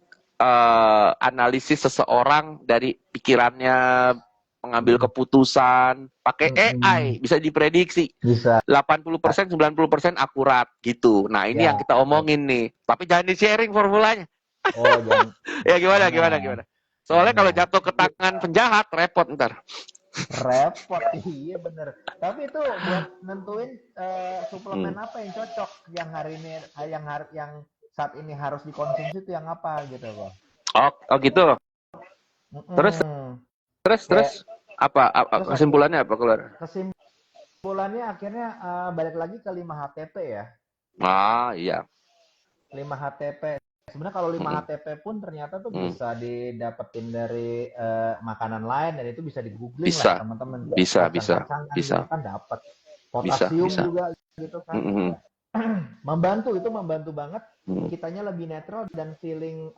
analisis seseorang dari pikirannya, mengambil keputusan, pakai AI bisa diprediksi bisa 80% 90% akurat gitu. Nah, ini yang ya. kita omongin nih. Tapi jangan di-sharing formulanya. Oh, jangan, Ya jangan, gimana. Soalnya kalau jangan. jatuh ke tangan penjahat repot ntar. Repot, iya bener. Tapi itu buat nentuin Hmm. suplemen apa yang cocok, yang hari ini, yang saat ini harus dikonsumsi itu yang apa gitu kok. Oh gitu. Terus Mm-mm. terus Kayak apa terus kesimpulannya apa keluar? kesimpulannya akhirnya balik lagi ke 5 HTP ya. Ah iya. 5 HTP. Sebenarnya kalau lima Hmm. HTP pun ternyata tuh Hmm. bisa didapetin dari makanan lain dan itu bisa di googling lah Bisa, teman-teman. bisa, bisa, Kacang-kacangan bisa, gitu kan dapat. bisa, Potasium bisa. juga gitu kan. Hmm. Membantu, itu membantu banget, Hmm. kitanya lebih netral dan feeling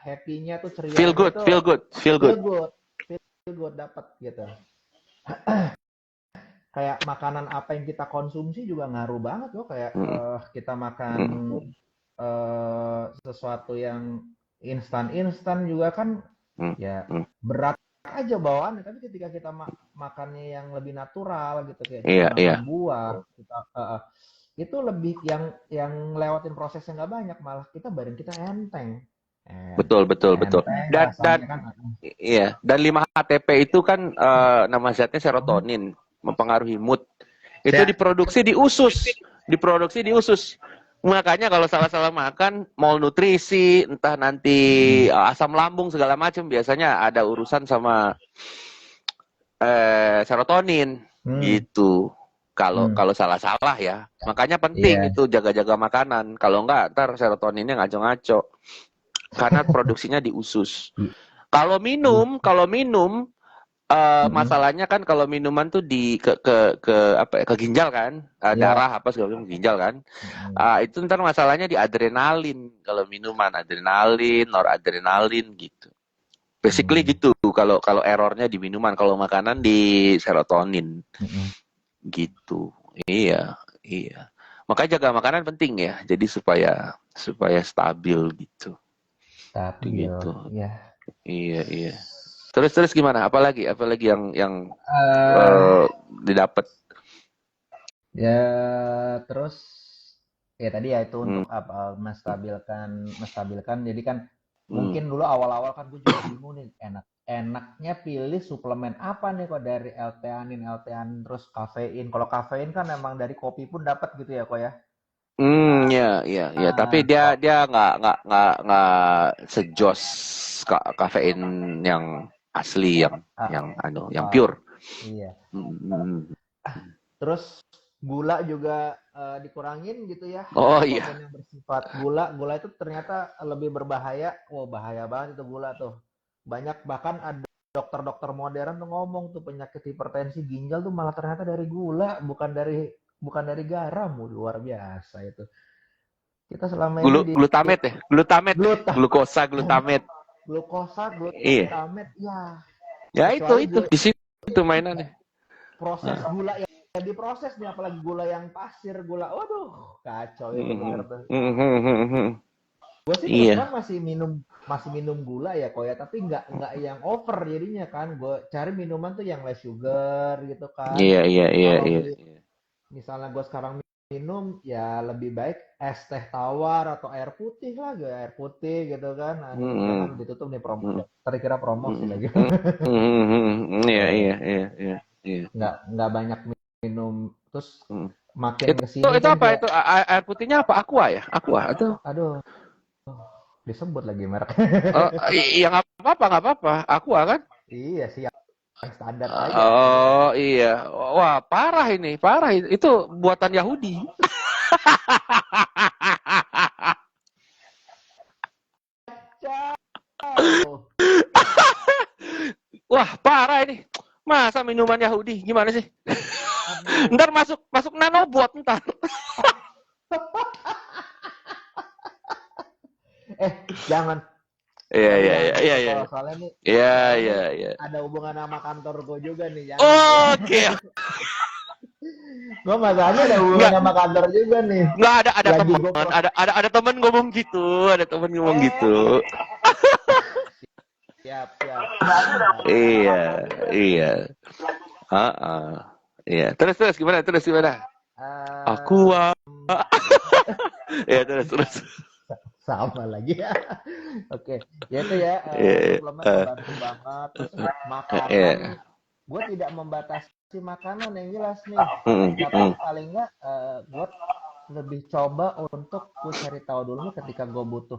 happy-nya tuh, Feel cerianya good, itu feel good, feel feel good. good feel good dapat gitu. Kayak makanan apa yang kita konsumsi juga ngaruh banget loh, kayak Hmm. kita makan Hmm. sesuatu yang instan juga kan Hmm. ya Hmm. berat aja bawaannya, tapi ketika kita makannya yang lebih natural gitu, kayak kita Iya, iya. makan buah, kita itu lebih yang lewatin prosesnya nggak banyak, malah badan kita enteng, Betul, betul, betul. enteng Dan rasanya kan. iya, dan 5 HTP itu kan nama zatnya serotonin, mempengaruhi mood. Itu Ya, diproduksi di usus. Makanya kalau salah-salah makan, malnutrisi, entah nanti asam lambung segala macam, biasanya ada urusan sama serotonin hmm, gitu. Kalau hmm, kalau salah-salah ya. Makanya penting iya, itu jaga-jaga makanan. Kalau enggak, ntar serotoninnya ngaco-ngaco. Karena produksinya di usus. I- Kalau minum mm-mm, masalahnya kan kalau minuman tuh di ke apa ya, ke ginjal kan. ya, Darah apa segala macam ginjal kan. mm-mm, Itu ntar masalahnya di adrenalin. Kalau minuman adrenalin, noradrenalin gitu. Basically mm, gitu. Kalau kalau errornya di minuman, kalau makanan di serotonin mm-mm. gitu. Iya, iya. Makanya jaga makanan penting ya. Jadi supaya supaya stabil gitu. Stabil, Gitu. ya. Iya, iya. Terus gimana? Apalagi yang eh eh, didapat? Ya, terus ya tadi ya itu Hmm, untuk apa, menstabilkan. Jadi kan hmm, mungkin dulu awal-awal kan gue juga bingung nih, enaknya pilih suplemen apa nih kok, dari L-theanin terus kafein. Kalau kafein kan emang dari kopi pun dapat gitu ya kok ya. Ya, ya, ya. Tapi Ah, dia dia nggak sejos kafein yang asli, ah, yang ah, pure. iya. Hmm. Terus gula juga dikurangin gitu ya. Oh Apapun iya, yang bersifat gula, gula itu ternyata lebih berbahaya. Wah, bahaya banget itu gula tuh. Banyak bahkan ada dokter-dokter modern tuh ngomong tuh penyakit hipertensi ginjal tuh malah ternyata dari gula, bukan dari garam. Wah, luar biasa itu. Kita selama ini di glutamet ya, glutamet ya, gluta, glutamet. glukosa, Iya, glutamet, ya. ya Kecuali itu di situ mainannya. proses Ah. gula yang diproses nih, apalagi gula yang pasir, gula, waduh, kacau itu bener Mhm. tuh. Mhm. Gue sih terus terang Iya, masih minum gula ya kok ya, tapi nggak yang over jadinya kan. Gue cari minuman tuh yang less sugar gitu kan. iya, iya, iya, Kalau iya, di iya. misalnya gue sekarang minum ya lebih baik es teh tawar atau air putih lah, gue air putih gitu kan. Aduh, jangan Mhm. ditutup nih promo. Mhm. Terkira promosi Mhm. lagi. Mhm. Iya, iya, Tuh, iya, iya, iya. nggak banyak minum, terus Mhm. makin Itu kesini itu kan apa kayak, itu air putihnya apa? Aqua ya? Aqua atau aduh, disebut lagi merek. iya nggak apa-apa. Aqua kan? Iya sih, yang standar aja. Iya. Oh iya, wah parah ini, parah itu buatan Yahudi. Kacau. Wah parah ini. Masa minuman Yahudi? Gimana sih? Aduh. Ntar masuk masuk nanobot ntar. Jangan Iya tapi iya jangan iya iya gitu iya. kok. Soalnya nih, Iya soalnya iya nih iya. ada hubungan sama kantor gue juga nih. Jangan nih. Oke. Gue masalahnya ada hubungan Nggak sama kantor juga nih. nggak ada Lagi teman, gue pro. ada teman ngomong gitu, ada teman ngomong Oh, gitu. siap siap. Nah, Iya iya. Heeh. Iya. Terus terus gimana? Terus gimana? Aku eh, ya terus terus. sama lagi ya. Oke, ya itu ya, Iya. suplemen ngebantu banget. Terus makanan, Iya. gue tidak membatasi makanan yang jelas nih. Mm, Tapi mm, paling nggak gue lebih coba untuk gue cari tahu dulu nih ketika gue butuh.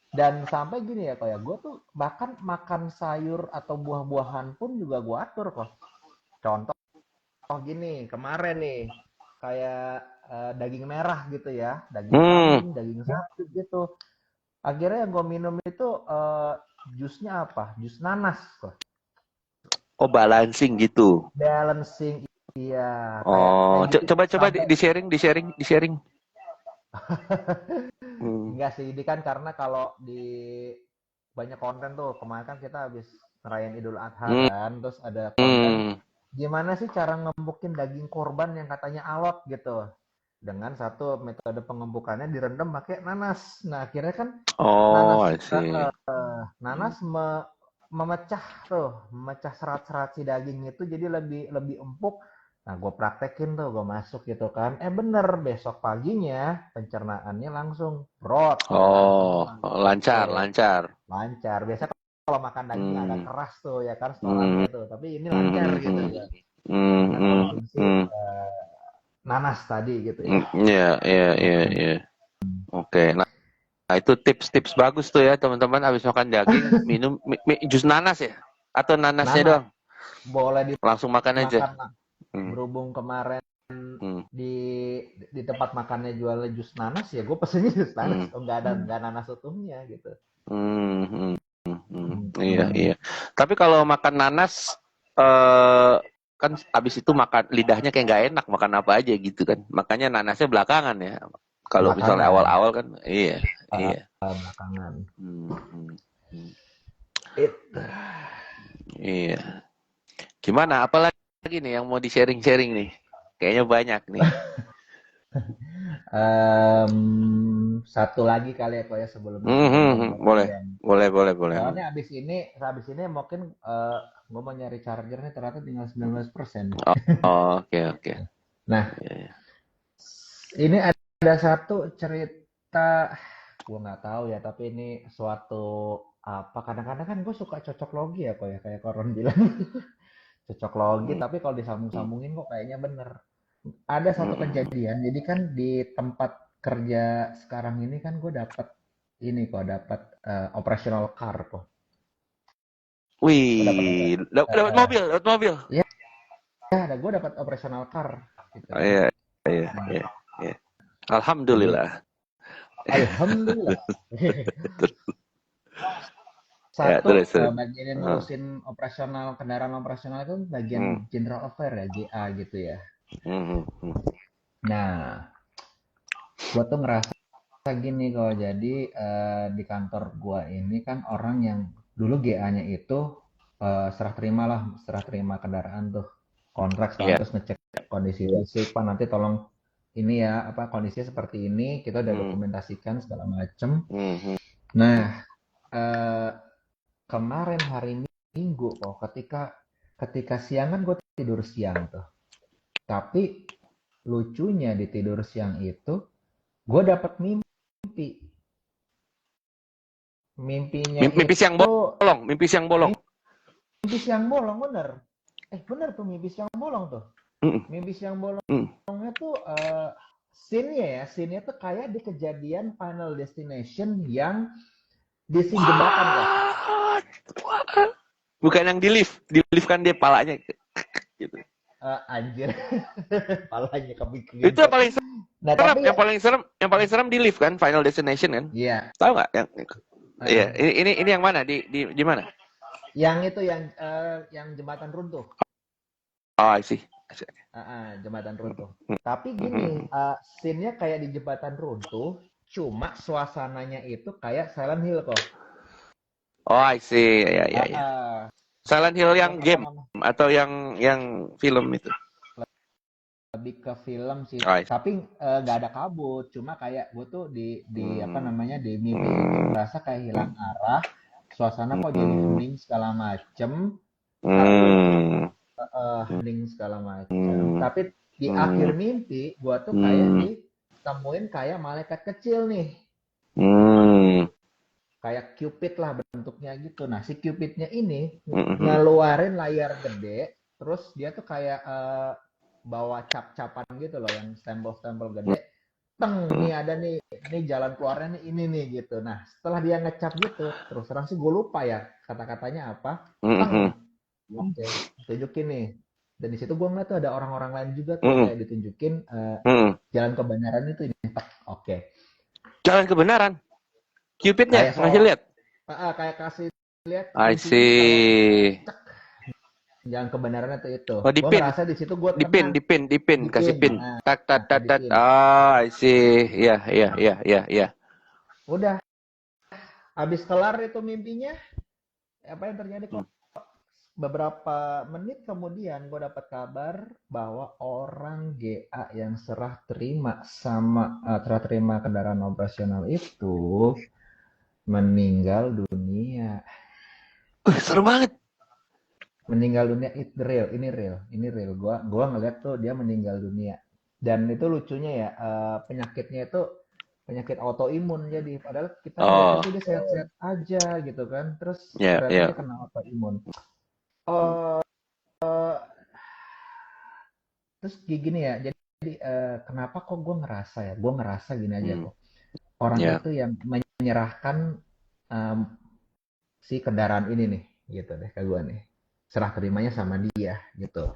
Dan sampai gini ya kok ya, gue tuh bahkan makan sayur atau buah-buahan pun juga gue atur kok. Contoh gini, kemarin nih, kayak daging merah gitu ya, daging mm. kambing, daging sapi gitu. Akhirnya yang gue minum itu jusnya apa? Jus nanas kok. Oh balancing gitu. Balancing, iya, kayak Oh kayak gitu coba coba sampai. di sharing di sharing di sharing. Hmm. Enggak sih, ini kan karena kalau di banyak konten tuh, kemarin kan kita habis ngerayain Idul Adha Hmm. kan, terus ada konten Hmm. gimana sih cara ngembukin daging korban yang katanya alot gitu. Dengan satu metode pengembukannya direndam pakai nanas. Nah, akhirnya kan Oh nanas I see. Hmm. nanas memecah serat-serat si daging itu jadi lebih lebih empuk. Nah, gue praktekin tuh, gue masuk gitu kan. Bener, besok paginya pencernaannya langsung brot, jalan Oh semua lancar gitu. lancar. Lancar. Biasanya kalau makan daging agak Hmm. keras tuh ya kan Hmm. storannya tuh. Tapi ini lancar Hmm. gitu Hmm. ya. Hmm. Dengan Hmm. konsumsi Hmm. nanas tadi gitu ya. Hmm. Iya iya iya iya. Oke. Nah, itu tips-tips bagus tuh ya teman-teman habis makan daging minum jus nanas ya? Atau nanasnya Nanas doang? boleh Langsung makan aja. dimakan. Hmm. Berhubung kemarin Hmm. di di tempat makannya jual jus nanas ya gue pesennya jus nanas. Hmm. Oh, nggak nanas utuhnya gitu. Hmm. Hmm. Hmm. Iya Hmm. iya. Tapi kalau makan nanas eh kan abis itu makan lidahnya kayak nggak enak makan apa aja gitu kan. Makanya nanasnya belakangan ya. Kalau misalnya Belakangan, awal-awal kan iya iya. belakangan. Hmm. Hmm. Hmm. Itu. Iya. Gimana? Apalagi nih yang mau di-sharing-sharing nih? Kayaknya banyak nih. Satu lagi kali ya kok ya sebelum Hmm, kita hmm, hmm. gantian. Boleh, boleh, boleh, boleh. Soalnya abis ini mungkin gue mau nyari chargernya ternyata tinggal 19%. Oh, oke, oke. Nah, Iya, iya. ini ada satu cerita, gue nggak tahu ya, tapi ini suatu apa? Kadang-kadang kan gue suka cocok logi ya kok ya, kayak koron bilang cocok logi, Hmm, tapi kalau hmm, disambung-sambungin kok kayaknya bener. Ada satu hmm, kejadian, jadi kan di tempat kerja sekarang ini kan gue dapat ini kok, dapat operational car kok. Gue dapat Wih, dapat mobil, dapat mobil. ya, ada gue dapat operational car gitu Oh, kan. iya, iya, Nah, iya, iya. jadi Alhamdulillah. alhamdulillah. Ya, Satu, terus, terus. bagian yang Heeh. ngurusin operasional kendaraan operasional itu bagian Hmm, general affair ya, GA gitu ya. hmm, hmm, Nah, gue tuh ngerasa gini kok, jadi di kantor gue ini kan orang yang dulu GA-nya itu serah terima kendaraan tuh, kontrak sekalian iya. terus ngecek kondisi fisik, Pak nanti tolong ini ya, apa kondisinya seperti ini, kita udah Hmm, dokumentasikan segala macem. hmm, hmm, Nah, hmm. eh, kemarin hari Minggu kok, ketika ketika siang kan gue tidur siang tuh, tapi lucunya di tidur siang itu gue dapat mimpi. Mimpinya Mimpi siang itu bolong, mimpi siang bolong. mimpi siang bolong, bener. Bener tuh mimpi siang bolong tuh. Hmm, Mimpi siang hmm. bolongnya tuh scene-nya tuh kayak di kejadian Final Destination yang di scene jembatan kok. What? What? Bukan yang di lift kan dia palanya gitu. Anjir, palanya kebikin Itu tuh. yang paling Nah serem, tapi ya, yang paling serem di lift kan, Final Destination kan. iya, Tahu nggak yang iya, uh, ini yang mana? Di mana? yang itu yang jembatan runtuh. Oh, I see. I see. Jembatan runtuh. Hmm, Tapi hmm, hmm, gini, hmm. scene-nya kayak di jembatan runtuh, cuma suasananya itu kayak Silent Hill kok. Oh, I see. Ya, ya, ya. Uh, Silent Hill yang yang apa game namanya? atau yang film itu? Lebih ke film sih. Oh, I see. Tapi nggak ada kabut, cuma kayak gue tuh di apa Hmm, namanya di mimpi itu hmm, ngerasa kayak hilang arah, suasana kok jadi hmm, hening segala macem, hmm, hening segala macem. hmm, Tapi di akhir hmm, mimpi, gue tuh kayak hmm, ditemuin kayak malaikat kecil nih. hmm, Kayak Cupid lah bentuknya gitu. Nah, si Cupidnya ini hmm, ngeluarin layar gede, terus dia tuh kayak bawa cap-capan gitu loh, yang stempel-stempel gede. Teng, hmm, nih ada nih jalan keluarnya nih ini nih gitu. Nah, setelah dia ngecap gitu, terus terang sih gue lupa ya kata-katanya apa. hmm, hmm, Teng, oke, tunjukin nih. Dan di situ gue ngeliat tuh ada orang-orang lain juga tuh hmm, kayak ditunjukin hmm. jalan kebenaran itu ini. Oke, Jalan kebenaran. Cupidnya kayak ngasih seolah lihat. kayak kasih lihat I kuncinya kalau see. yang kebenarannya tuh itu. Oh, Gue dipin, ngerasa di situ gue dipin, tenang, dipin, dipin, kasih dipin. pin. Tak, tak, tak, tak. Dipin. Ah, I see. Iya, iya, iya, iya, iya. Udah, habis kelar itu mimpinya, apa yang terjadi Hmm. kok? Beberapa menit kemudian gue dapat kabar bahwa orang GA yang serah terima kendaraan operasional itu meninggal dunia. Seru banget. Meninggal dunia, ini real. Gua ngeliat tuh dia meninggal dunia. Dan itu lucunya ya, penyakitnya itu penyakit autoimun, jadi padahal kita ngeliatnya Oh, tuh dia sehat-sehat aja gitu kan, terus ya, ternyata dia ya. kena autoimun. Oh, terus gini ya, jadi kenapa kok gue ngerasa ya, gue ngerasa gini aja Hmm, kok, orang ya. itu yang menyerahkan em, si kendaraan ini nih, gitu deh ke gue nih, serah terimanya sama dia gitu.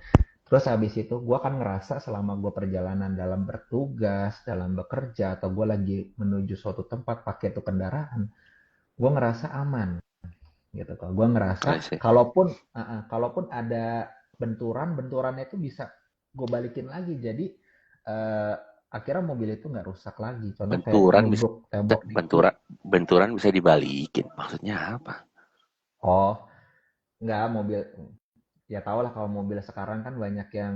Terus habis itu gue kan ngerasa selama gue perjalanan dalam bertugas, dalam bekerja, atau gue lagi menuju suatu tempat pakai itu kendaraan, gue ngerasa aman gitu. Kalau gue ngerasa I see. kalaupun ada benturannya itu bisa gue balikin lagi. Jadi uh, akhirnya mobil itu nggak rusak lagi. Contoh kayak Benturan bisa, nubruk tembok dikit. benturan bisa dibalikin. Maksudnya apa? Oh, nggak mobil. Ya tau lah kalau mobil sekarang kan banyak yang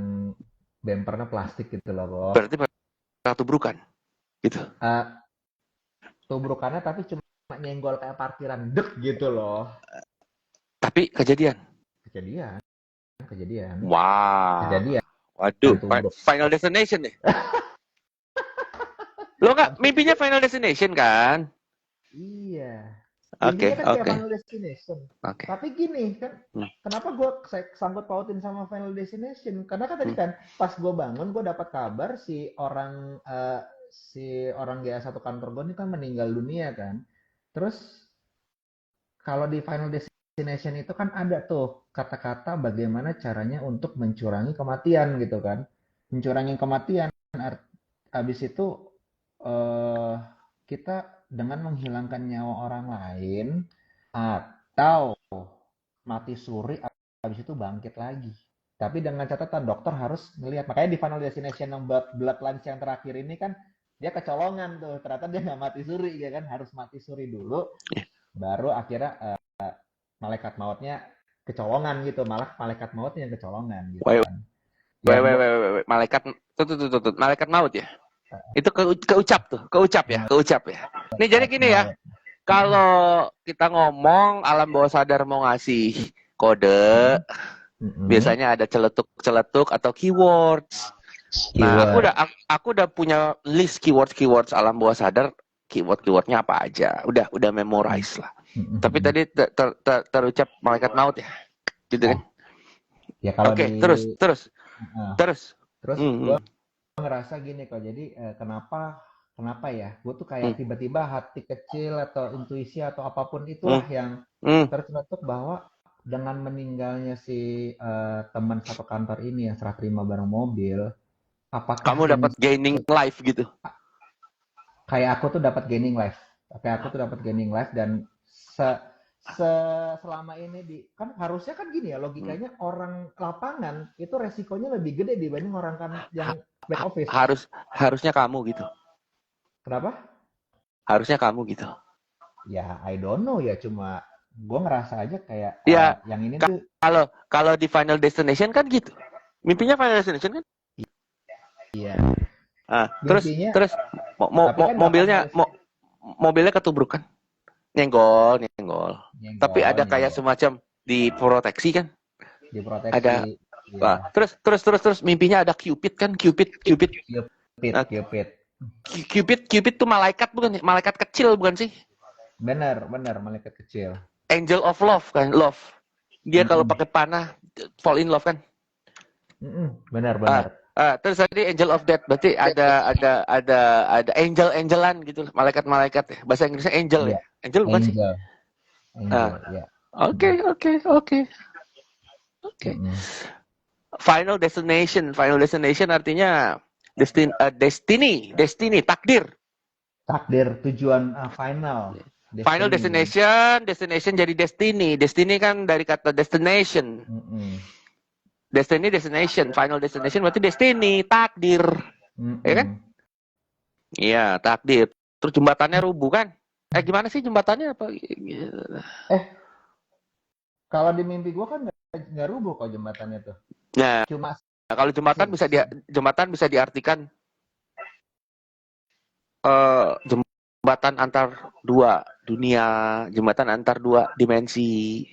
bempernya plastik gitu loh kok. Berarti satu tubrukan, gitu. Uh, Tubrukannya tapi cuma nyenggol kayak parkiran dek gitu loh. Tapi kejadian. Kejadian, kejadian, Wah, kejadian waduh, tubruk. Final Destination nih. Lo nggak Tapi mimpinya Final Destination kan? iya, Oke, mimpinya kan kayak oke, Final Destination. oke. Tapi gini kan, Hmm, kenapa gue sangkut pautin sama Final Destination? Karena kan tadi hmm, kan pas gue bangun gue dapat kabar si orang si orang GA1 kantor gue ini kan meninggal dunia kan. Terus kalau di Final Destination itu kan ada tuh kata-kata bagaimana caranya untuk mencurangi kematian gitu kan. Mencurangi kematian habis itu eh kita dengan menghilangkan nyawa orang lain atau mati suri habis itu bangkit lagi. Tapi dengan catatan dokter harus ngelihat. Makanya di Final Destination yang Bloodlines yang terakhir ini kan dia kecolongan tuh. Ternyata dia nggak mati suri ya kan, harus mati suri dulu baru akhirnya malaikat mautnya kecolongan gitu. Malah malaikat mautnya yang kecolongan gitu Wait, kan. Ya gua Malaikat malaikat maut ya. Itu keucap ya. Nih jadi malaikat gini ya, maut. kalau kita ngomong alam bawah sadar mau ngasih kode, biasanya ada celetuk-celetuk atau keywords. Nah, Keyword. aku udah punya list keywords alam bawah sadar, keywordnya apa aja. Udah memorize lah. Tapi tadi terucap malaikat maut ya. Gitu kan? Ya kalau Oke, di terus. terus Hmm, gue ngerasa gini kok. Jadi kenapa kenapa ya? Gue tuh hmm, kayak tiba-tiba hati kecil atau intuisi atau apapun hmm, itulah yang hmm. tercetuk bahwa dengan meninggalnya si teman satu kantor ini yang serah terima barang mobil, Kamu apakah ini dapat gaining life gitu. kayak aku tuh dapat gaining life. Kayak aku tuh dapat gaining life dan se, selama ini di kan harusnya kan gini ya Hmm. logikanya orang lapangan itu resikonya lebih gede dibanding orang kan yang back office. Harusnya kamu gitu. Kenapa? Harusnya kamu gitu. Ya I don't know ya cuma gue ngerasa aja kayak Ya, yang ini tuh kalau di Final Destination kan gitu. Mimpinya Final Destination kan. iya Terus mimpinya terus tapi kan nggak final mobilnya ketubrukan. Nyenggol. Tapi nyenggol ada kayak nyenggol semacam diproteksi kan? diproteksi Ada. ya Terus mimpinya ada Cupid kan? Cupid. Cupid Nah, Cupid Cupid tuh malaikat bukan? Malaikat kecil bukan sih? benar benar malaikat kecil. Angel of Love kan? Love. Dia kalau Mm-mm. pakai panah fall in love kan? Benar Ah, benar terus tadi Angel of Death berarti ada angel-angelan gitu, malaikat-malaikat ya. Bahasa Inggrisnya angel iya ya. Angel bukan sih? angel Ah, angel ya. oke, oke, oke. Oke. Mm-mm. Final destination artinya destiny, takdir. Takdir tujuan final Final destiny. destination jadi destiny. Destiny kan dari kata destination. Mm-mm. Destination, final destination berarti destiny, takdir. Ya kan? Mm-mm. Iya, takdir. Terus jembatannya rubuh kan? Gimana sih jembatannya apa? Eh, kalau di mimpi gua kan nggak rubuh kok jembatannya tuh. Nah, Cuma kalau si- jembatan bisa diartikan jembatan antar dua dunia, jembatan antar dua dimensi.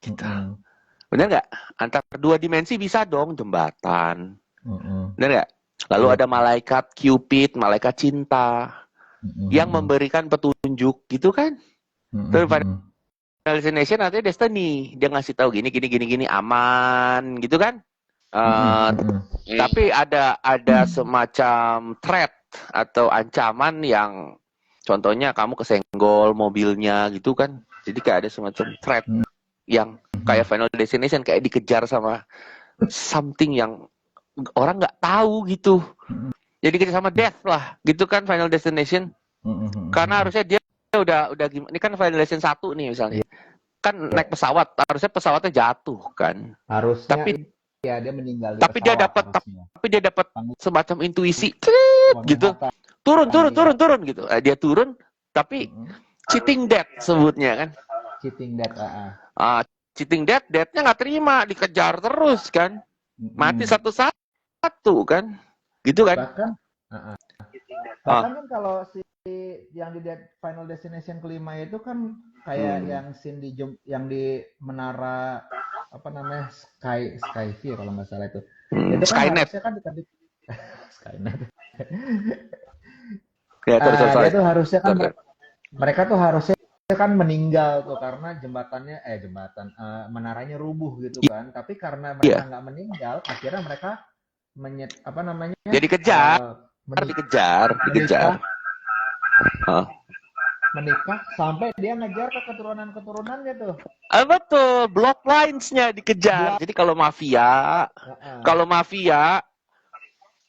Gitu. Mm-mm. Bener nggak? Antar dua dimensi bisa dong jembatan. Mm-mm. Bener nggak? Lalu Iya. ada malaikat Cupid, malaikat cinta yang Mm-mm. memberikan petunjuk gitu kan? Terus Mm-mm. Final Destination artinya destiny. Dia ngasih tahu gini aman gitu kan? Mm-mm. Uh, Mm-mm. tapi ada semacam threat atau ancaman yang contohnya kamu kesenggol mobilnya gitu kan. Jadi kayak ada semacam threat yang kayak Final Destination kayak dikejar sama something yang orang nggak tahu gitu. Jadi kita sama death lah gitu kan Final Destination. Mm-mm. Karena harusnya dia udah gimana? Ini kan Final Destination 1 nih misalnya. Iya. Kan naik pesawat, harusnya pesawatnya jatuh kan. Harusnya Tapi ya dia meninggal di tapi dia pesawat dapat harusnya. tapi dia dapat semacam intuisi gitu. Penglihatan Turun gitu. Dia turun tapi cheating death sebutnya kan. cheating that. Cheating death-nya nggak terima, dikejar terus kan. Mati satu-satu kan. Gitu kan. Bahkan bahkan kan kalau si yang di Final Destination kelima itu kan kayak yang scene yang di menara apa namanya Skyview kalau nggak salah itu. Itu kan Skynet. harusnya kan dikasih Skynet. Ya, Dia tuh harusnya kan mereka tuh harusnya kan meninggal tuh karena menaranya rubuh gitu kan. Tapi karena mereka nggak meninggal, akhirnya mereka apa namanya? Jadi kejar. dikejar, dikejar. menikah Hah. menikah sampai dia ngejar ke keturunan-keturunannya tuh. Betul, bloodlines-nya dikejar. Belak. Jadi kalau mafia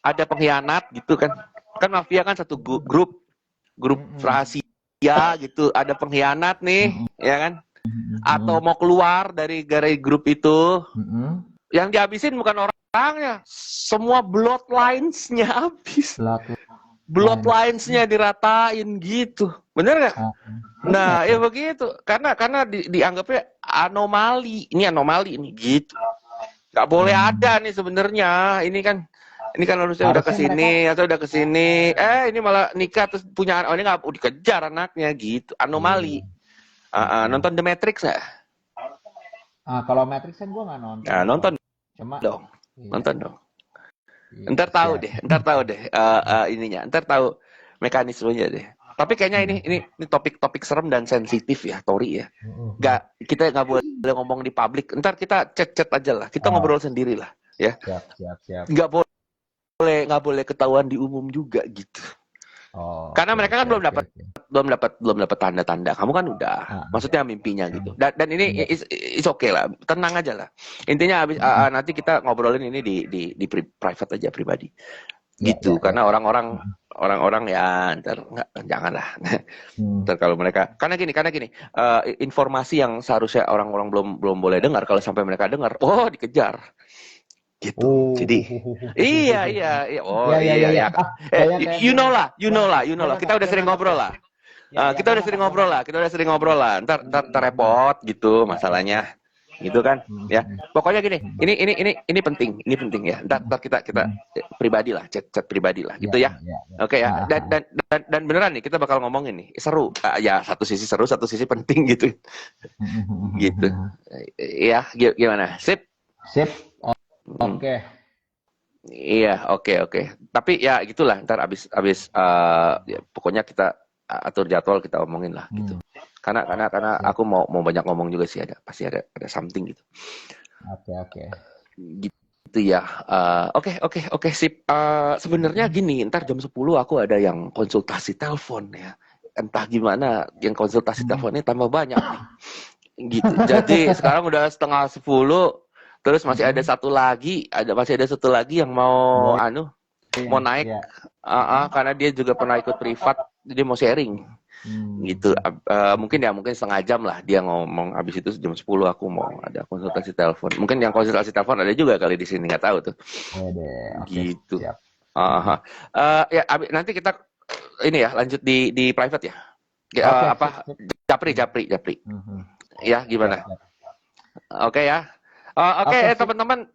ada pengkhianat gitu kan. Kan mafia kan satu grup rahasia gitu. Ada pengkhianat nih, ya kan? Atau mau keluar dari grup itu, yang dihabisin bukan orangnya, semua bloodlines-nya habis. Bloodlines-nya diratain gitu. Bener nggak? Nah, ya begitu. Karena dianggapnya anomali. Ini anomali nih gitu. Nggak boleh ada nih sebenarnya. Ini kan harusnya udah Harusnya mereka kesini atau udah kesini. Ini malah nikah terus punya ini nggak dikejar anaknya gitu. Anomali. Nonton The Matrix nggak? kalau Matrix kan gue nggak nonton Nah, tuh. nonton Cuma dong. iya, Nonton dong. iya, Ntar tahu siap. deh. Ininya. Ntar tahu mekanismenya deh. Tapi kayaknya ini topik-topik serem dan sensitif ya, Tori ya. Kita nggak boleh ngomong di publik. Ntar kita chat-chat aja lah. Kita ngobrol sendiri lah, ya. Siap. Nggak boleh ketahuan di umum juga gitu. Karena mereka kan belum dapat tanda-tanda. Kamu kan udah, maksudnya mimpinya gitu. Dan ini is okay lah, tenang aja lah. Intinya nanti kita ngobrolin ini di private aja, pribadi. Gitu. Karena orang-orang ya ntar janganlah. Ntar kalau mereka karena gini, informasi yang seharusnya orang-orang belum boleh dengar, kalau sampai mereka dengar, dikejar. Gitu. Jadi iya. Iya. You know lah. Kita udah sering ngobrol lah. Kita udah sering ngobrol lah. Ntar repot gitu masalahnya. Gitu kan? Ya. Pokoknya gini, ini penting ya. Ntar kita pribadi lah, chat pribadi lah gitu ya. Oke ya. Dan beneran nih kita bakal ngomongin nih. Seru. Ya, satu sisi seru, satu sisi penting gitu. Gitu. Ya, gimana? Sip. Oke. Iya, oke. Tapi ya gitulah, ntar abis ya, pokoknya kita atur jadwal, kita omongin lah gitu. Karena aku mau banyak ngomong juga sih, pasti ada something gitu. Oke. Gitu ya. Oke, sip. Sebenarnya gini, ntar jam 10 aku ada yang konsultasi telepon ya. Entah gimana, yang konsultasi teleponnya tambah banyak nih. Gitu. Jadi sekarang udah 9:30. Terus masih ada satu lagi yang mau mau naik, karena dia juga pernah ikut privat, jadi mau sharing, gitu. Mungkin setengah jam lah dia ngomong. Habis itu jam 10 aku mau ada konsultasi telepon. Mungkin yang konsultasi telepon ada juga kali di sini, nggak tahu tuh. Gitu. Siap. Ya, nanti kita ini ya lanjut di private ya. Japri. Ya, gimana? Oke ya. Oke, teman-teman,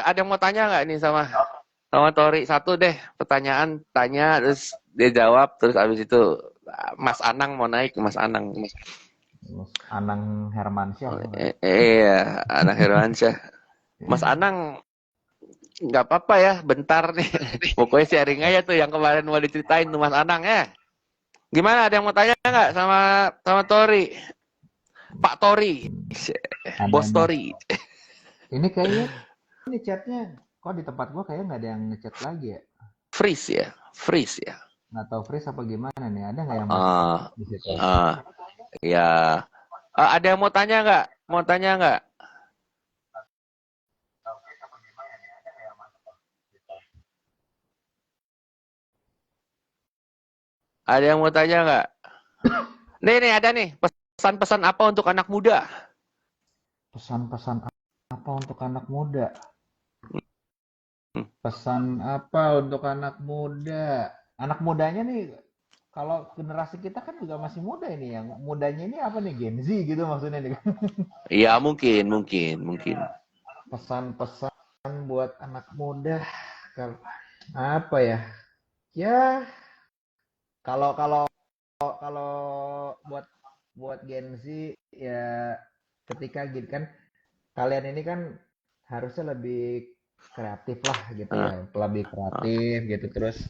ada yang mau tanya nggak nih sama Tori? Satu deh pertanyaan, tanya terus dia jawab, terus abis itu Mas Anang mau naik, Mas Anang. Anang Hermansyah. Iya, Anang Hermansyah. Mas Anang nggak apa-apa ya, bentar nih. Pokoknya sharing aja tuh yang kemarin mau diceritain tuh Mas Anang ya. Gimana? Ada yang mau tanya nggak sama Tori? Pak Tori, Bos Tori. Ini kayaknya ini chatnya kok di tempat gua kayaknya nggak ada yang ngechat lagi ya. Freeze ya. Nggak tahu freeze apa gimana nih? Ada nggak yang masuk di situ? Ya. Ada yang mau tanya nggak? Ada yang mau tanya nggak? Nih ada nih, pesan-pesan apa untuk anak muda? Pesan-pesan apa untuk anak muda? Pesan apa untuk anak muda? Anak mudanya nih, kalau generasi kita kan juga masih muda ini. Yang mudanya ini apa nih? Gen Z gitu maksudnya nih. Iya, mungkin. Pesan-pesan buat anak muda, apa ya? Ya, kalau buat Gen Z ya, ketika gitu kan, kalian ini kan harusnya lebih kreatif lah gitu ya, lebih kreatif gitu. Terus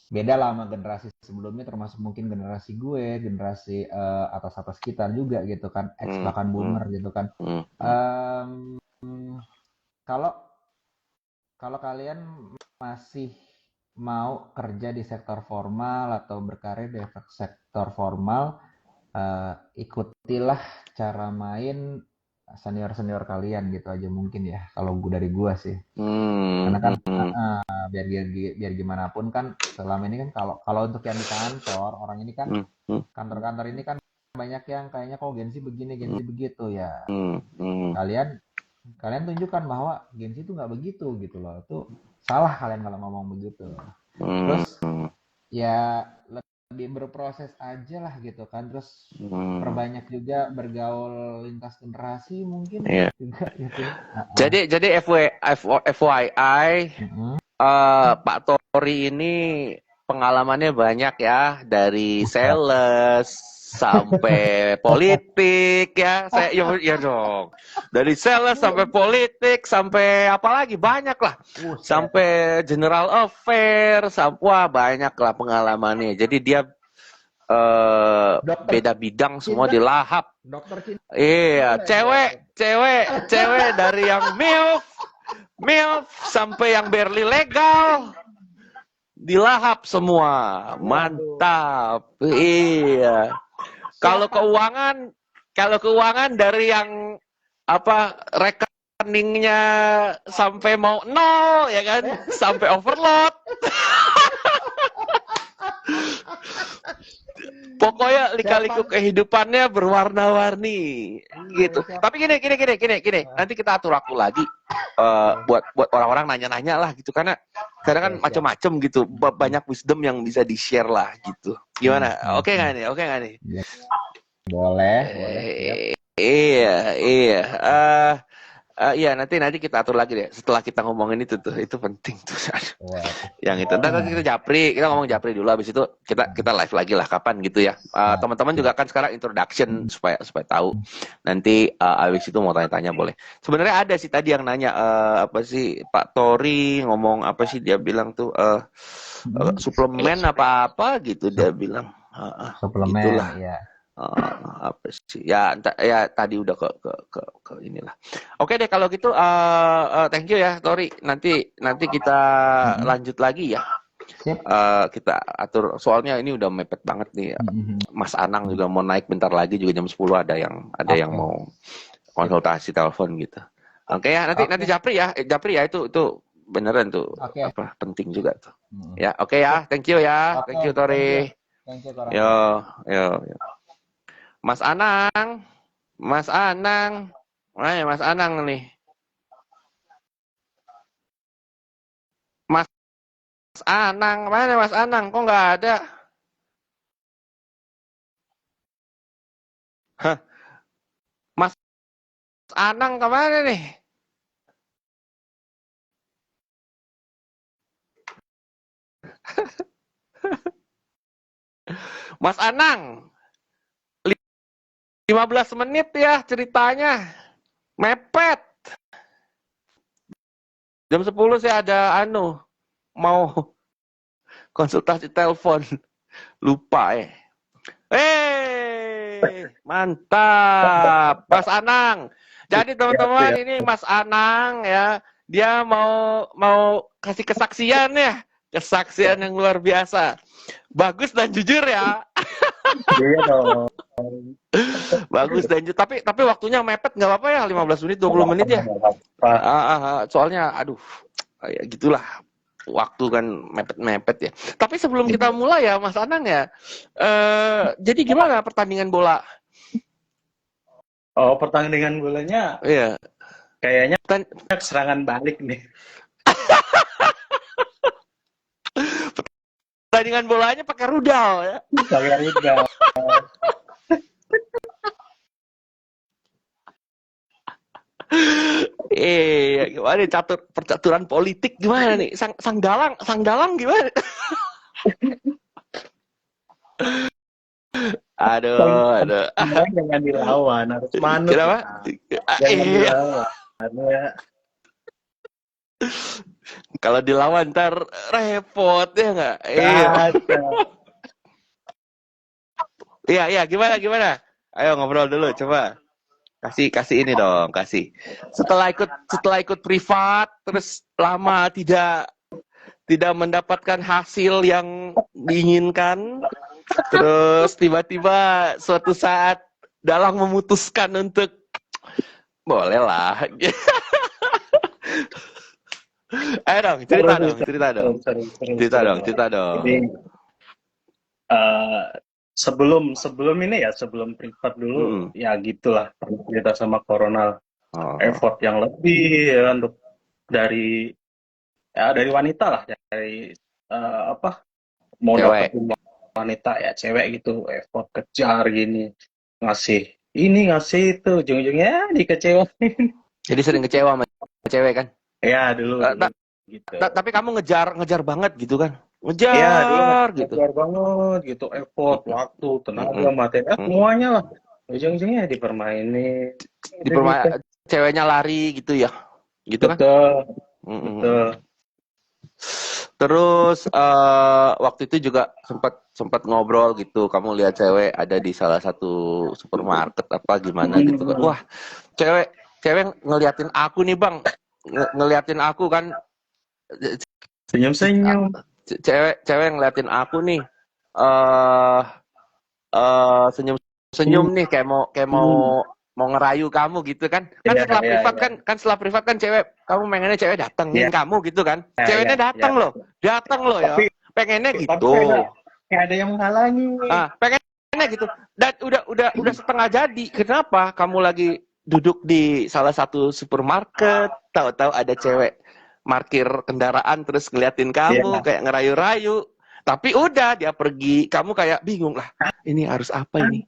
beda lah sama generasi sebelumnya, termasuk mungkin generasi gue, generasi atas kita juga gitu kan, X bahkan boomer gitu kan. Kalau kalau kalian masih mau kerja di sektor formal atau berkarir di sektor formal, ikutilah cara main senior-senior kalian gitu aja mungkin ya. Kalau dari gua sih. Karena kan biar gimana pun kan selama ini kan kalau kalau untuk yang di kantor, orang ini kan kantor-kantor ini kan banyak yang kayaknya kok Gensi begini, Gensi begitu ya. Kalian kalian tunjukkan bahwa Gensi itu nggak begitu gitu loh. Itu salah kalian kalau ngomong begitu. Terus ya lebih berproses aja lah gitu kan. Terus perbanyak juga bergaul lintas generasi mungkin Iya. juga gitu. Jadi FYI, Pak Tori ini pengalamannya banyak ya, dari sales sampai politik ya. Saya ya dong. Dari sales sampai politik sampai apalagi banyak lah. Sampai general affair, wah banyak lah pengalamannya. Jadi dia beda bidang semua dilahap. Dokter cinta. Iya, cewek dari yang MILF sampai yang barely legal dilahap semua. Mantap. Iya. Kalau keuangan dari yang rekeningnya sampai mau nol ya kan, sampai overload. Pokoknya lika-liku kehidupannya berwarna-warni gitu. Tapi gini. Nanti kita atur waktu lagi buat orang-orang nanya-nanya lah gitu, karena kadang kan macam-macam gitu. Banyak wisdom yang bisa di-share lah gitu. Gimana? Oke nggak nih? Boleh. Iya. Iya, nanti kita atur lagi deh. Setelah kita ngomongin itu penting tuh. Yang itu. Ntar kita ngomong Japri dulu. Habis itu kita live lagi lah kapan gitu ya. Teman-teman juga kan sekarang introduction supaya tahu. Nanti habis itu mau tanya-tanya boleh. Sebenarnya ada sih tadi yang nanya apa sih Pak Tori ngomong apa sih, dia bilang tuh suplemen apa gitu dia bilang. Suplemen gitulah. ya. Apa sih ya, tadi udah ke inilah. Oke deh kalau gitu, thank you ya Tori, nanti kita lanjut lagi ya. Kita atur, soalnya ini udah mepet banget nih. Mas Anang juga mau naik bentar lagi, juga jam 10 ada yang mau konsultasi telepon gitu. Oke ya, nanti Japri ya itu beneran tuh penting juga tuh. Ya oke ya, thank you ya. Thank you Tori. Thank you Tori. Yo. Mas Anang. Mana Mas Anang nih? Mas Anang, mana Mas Anang? Kok nggak ada? Hah? Mas Anang kemana nih? Mas Anang. 15 menit ya ceritanya. Mepet. Jam 10 saya ada mau konsultasi telepon. Lupa mantap. Mas Anang. Jadi teman-teman, ini Mas Anang ya, dia mau kasih kesaksian ya. Kesaksian yang luar biasa. Bagus dan jujur ya. Iya dong. Bagus dan jujur. Tapi waktunya mepet, nggak apa-apa ya, 15 menit, 20 menit ya. Soalnya aduh, ya gitulah. Waktu kan mepet ya. Tapi sebelum kita mulai ya Mas Anang ya, jadi gimana pertandingan bola? Oh, pertandingan bolanya Iya. kayaknya serangan balik nih. Pertandingan bolanya pakai rudal ya. Pakai rudal. Gimana percaturan politik gimana nih? Sang dalang gimana? Aduh. Jangan dilawan, harus manut. Kenapa? Jangan dilawan. Ya. Kalau dilawan ntar repot ya nggak? Iya, gimana? Ayo ngobrol dulu, coba. kasih ini dong, kasih. Setelah ikut privat, terus lama tidak mendapatkan hasil yang diinginkan, terus tiba-tiba suatu saat Dalang memutuskan untuk boleh lah. Ayo dong, cerita dong, cerita dong, cerita dong, cerita dong. Jadi eh, sebelum ini ya, sebelum privat dulu, ya gitulah pernah cerita sama Corona, Oh, effort yang lebih ya untuk dari dari wanita lah, dari apa, mau cewek. dapetin wanita ya cewek gitu, effort kejar gini, ngasih ini ngasih itu, ujung-ujungnya dikecewain. Jadi sering kecewa sama cewek kan? Ya dulu Eh, dulu gitu. Tapi kamu ngejar banget gitu kan? Ya dulu Ngejar gitu. ngejar banget gitu, effort, waktu, tenaga, Mm-mm. materi, semuanya lah. Ujung-ujungnya dipermainin. Di Udah gitu. ceweknya lari gitu ya, gitu kan? Betul, Mm-mm. betul. Terus waktu itu juga sempat ngobrol gitu. Kamu lihat cewek ada di salah satu supermarket apa gimana gitu kan? Wah, cewek ngeliatin aku nih bang, ngeliatin aku kan. Senyum-senyum. Cewek ngeliatin aku nih, senyum-senyum nih kayak mau ngerayu kamu gitu kan. Iya, Setelah iya, privat iya. kan setelah privat kan kamu pengennya cewek datengin Iya. kamu gitu kan. Iya, Ceweknya iya, datang iya. loh. Datang loh ya. Tapi Pengennya tapi gitu. kayak ada yang menghalangi. Pengennya gitu. Dan udah setengah jadi. Kenapa? Kamu lagi duduk di salah satu supermarket, tahu-tahu ada cewek parkir kendaraan terus ngeliatin kamu Iya. kayak ngerayu-rayu. Tapi udah dia pergi, kamu kayak bingung lah. Ini harus apa ini?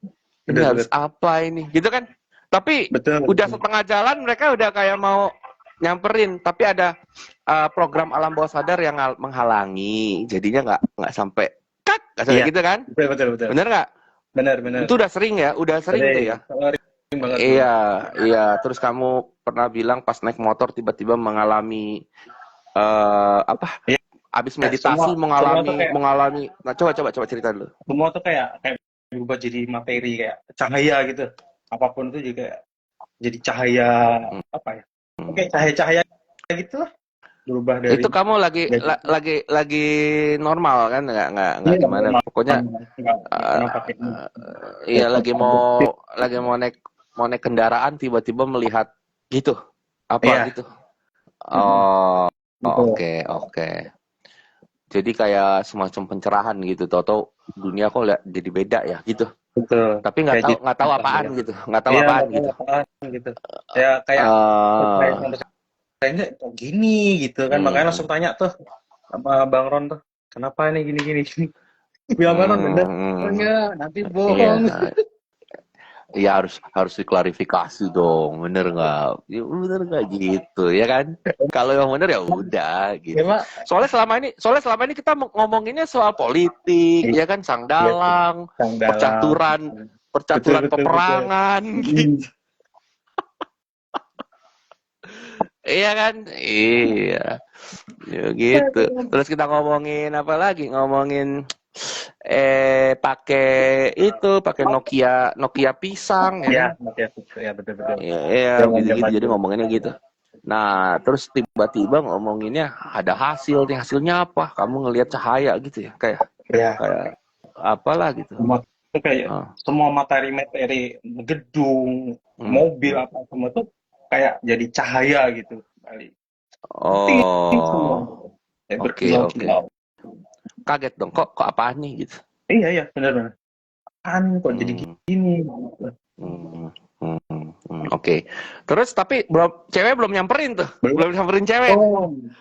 Ini Betul, harus apa ini? Gitu kan? Tapi betul. udah setengah jalan mereka udah kayak mau nyamperin, tapi ada program alam bawah sadar yang menghalangi. Jadinya nggak sampai cut, nggak sampai Iya. gitu kan? Betul. Bener nggak? Benar. Itu udah sering ya, tuh ya. Sering banget. Iya. Terus kamu pernah bilang pas naik motor tiba-tiba mengalami apa? Iya. Abis meditasi semua tuh kayak- mengalami. Nah, coba cerita dulu. Semua tuh kayak berubah jadi materi, kayak cahaya gitu. Apapun itu juga jadi cahaya, apa ya? Oke, cahaya-cahaya gitu lah. Berubah dari Itu kamu lagi normal kan? Nggak gimana? Pokoknya iya lagi mau naik kendaraan tiba-tiba melihat gitu. Apa Iya. gitu? Oh, oke. Jadi kayak semacam pencerahan gitu. Tahu-tahu dunia kok jadi beda ya gitu. Betul. Tapi nggak tahu apaan gitu. Nggak tahu apaan gitu. Gitu. Ya kayak kayaknya kok gini gitu kan. Makanya langsung tanya tuh sama Bang Ron tuh, kenapa ini gini. Bilang Bang Ron bener enggak, nanti bohong. Iya harus diklarifikasi dong, bener nggak? Ya, bener nggak gitu, ya kan? Kalau yang bener ya udah gitu. Ya, Soalnya selama ini kita ngomonginnya soal politik, ya kan? Sang dalang, percaturan betul. peperangan, gitu. Iya kan? Iya. Ya gitu. Terus kita ngomongin apa lagi? Ngomongin pakai Nokia pisang ya. Iya, betul. Iya, gitu-gitu. Jadi ngomonginnya gitu. Nah, terus tiba-tiba ngomonginnya ada hasil nih. Hasilnya apa? Kamu ngelihat cahaya gitu ya, kayak apalah gitu. Semua materi gedung, mobil apa semua tuh kayak jadi cahaya gitu kali. Oh. Oke. Kaget dong, kok apaan nih gitu. Iya, benar. Kok jadi gini. Oke. Terus tapi cewek belum nyamperin tuh. Belum nyamperin cewek.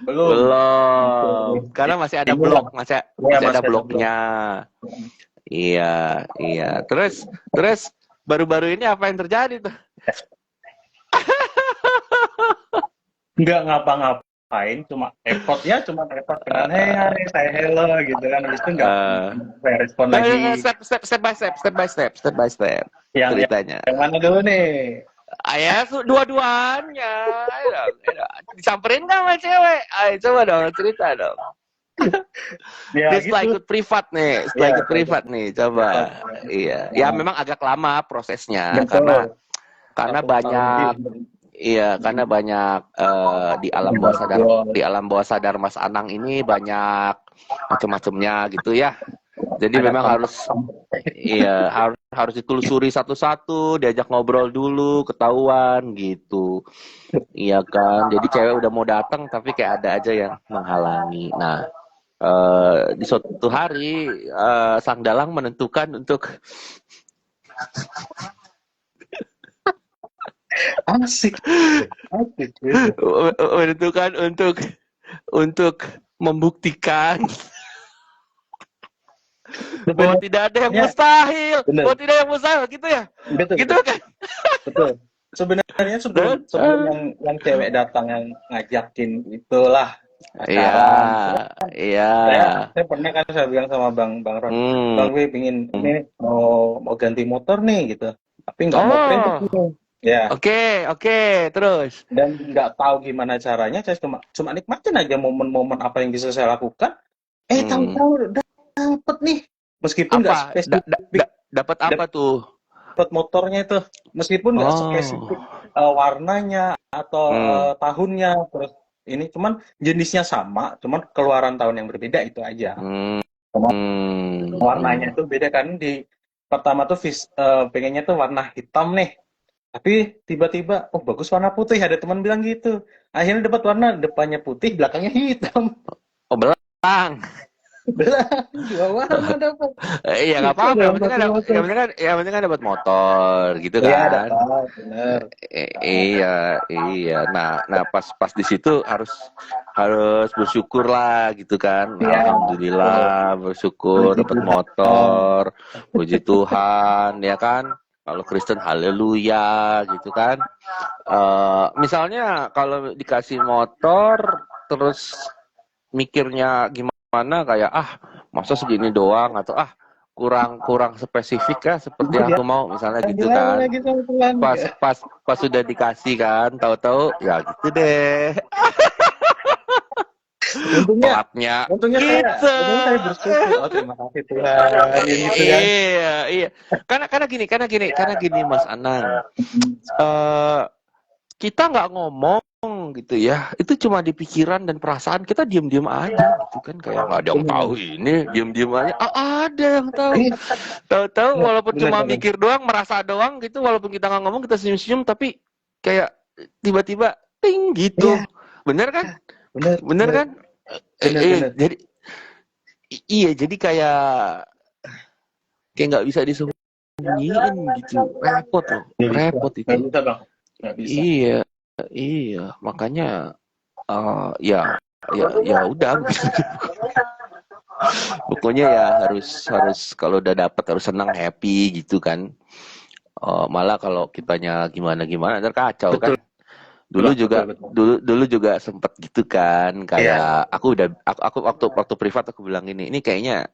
Belum. Karena masih ada blok, masih ada bloknya. Iya. Terus baru-baru ini apa yang terjadi tuh? Nggak ngapa-ngapain, cuma effort dengan hey saya hello gitu kan, habis itu nggak saya respon lagi. Step by step ceritanya. Yang mana dulu nih? Ayah dua-duanya. Disamperin nggak sama cewek? Ayo coba dong cerita dong. Dia setelah ikut privat nih, coba. Iya. Ya memang agak lama prosesnya. Betul. karena tahun banyak, lebih. iya, karena banyak di alam bawah sadar Mas Anang ini banyak macam-macamnya gitu ya. Jadi Ada memang harus, iya, harus ditelusuri satu-satu, diajak ngobrol dulu, ketahuan gitu. Iya kan. Jadi cewek udah mau datang tapi kayak ada aja yang menghalangi. Nah, di suatu hari sang dalang menentukan untuk asik, asik gitu. menentukan untuk membuktikan bahwa tidak ada yang Sebenarnya mustahil, bener, bahwa tidak yang mustahil gitu ya. betul, Gitu betul, kan. betul. Sebenarnya sebelum Dan, sebelum yang cewek datang yang ngajakin itulah iya, pacaran gitu. iya. Saya pernah kan saya bilang sama Bang Ron, Hmm. Bang W pingin ini mau ganti motor nih gitu, tapi nggak mau kredit Oh, gitu. Ya, oke, terus. dan nggak tahu gimana caranya, saya cuma nikmatin aja momen-momen apa yang bisa saya lakukan. Hmm. Tahu-tahu dapet nih, meskipun nggak Apa? spesifik Dapat apa tuh? dapet motornya itu, meskipun nggak Oh. spesifik warnanya atau Hmm. tahunnya, terus ini cuman jenisnya sama, cuman keluaran tahun yang berbeda itu aja. Hmm. Cuma Hmm. warnanya tuh beda kan, di pertama tuh pengennya tuh warna hitam nih, tapi tiba-tiba oh bagus warna putih, ada teman bilang gitu, akhirnya dapat warna depannya putih belakangnya hitam. Oh, belang. Belah dua warna dapat. Iya nggak Itu apa-apa. dalam satu motor. Yang penting kan dapat motor, gitu Iya kan. dapat, bener. Iya. Nah pas di situ harus bersyukur lah, gitu kan. Iya, Alhamdulillah, bersyukur puji dapat Tuhan. motor, puji Tuhan, ya kan. Kalau Kristen haleluya, gitu kan. Misalnya kalau dikasih motor terus mikirnya gimana, kayak masa segini doang, atau kurang spesifik ya seperti Itu yang dia aku mau, misalnya gitu bilang kan. lagi sama Tuhan. Pas sudah dikasih kan, tahu-tahu ya gitu deh. Untungnya, Telatnya untungnya gitu. saya bersyukur. Oh terima kasih Tuhan, ya gitu kan. Iya. Karena gini Mas Anang. eh kita nggak ngomong gitu ya, itu cuma di pikiran dan perasaan kita, diam-diam aja gitu kan, kayak nggak ada yang tahu ini, diam-diam aja. Ada yang tahu, tahu-tahu walaupun Bener, cuma bener. mikir doang, merasa doang gitu, walaupun kita nggak ngomong, kita senyum-senyum, tapi kayak tiba-tiba ting gitu. Iya, bener kan bener. kan. Bener. Jadi kayak nggak bisa disembunyiin gitu, repot loh, Nggak bisa, repot itu. nggak bisa Bang, nggak bisa. Iya, makanya ya udah. Pokoknya ya harus kalau udah dapet harus senang, happy gitu kan. Malah kalau kitanya gimana ntar kacau Betul, kan. Dulu betul. dulu juga sempet gitu kan, Iya. kayak aku waktu privat aku bilang ini kayaknya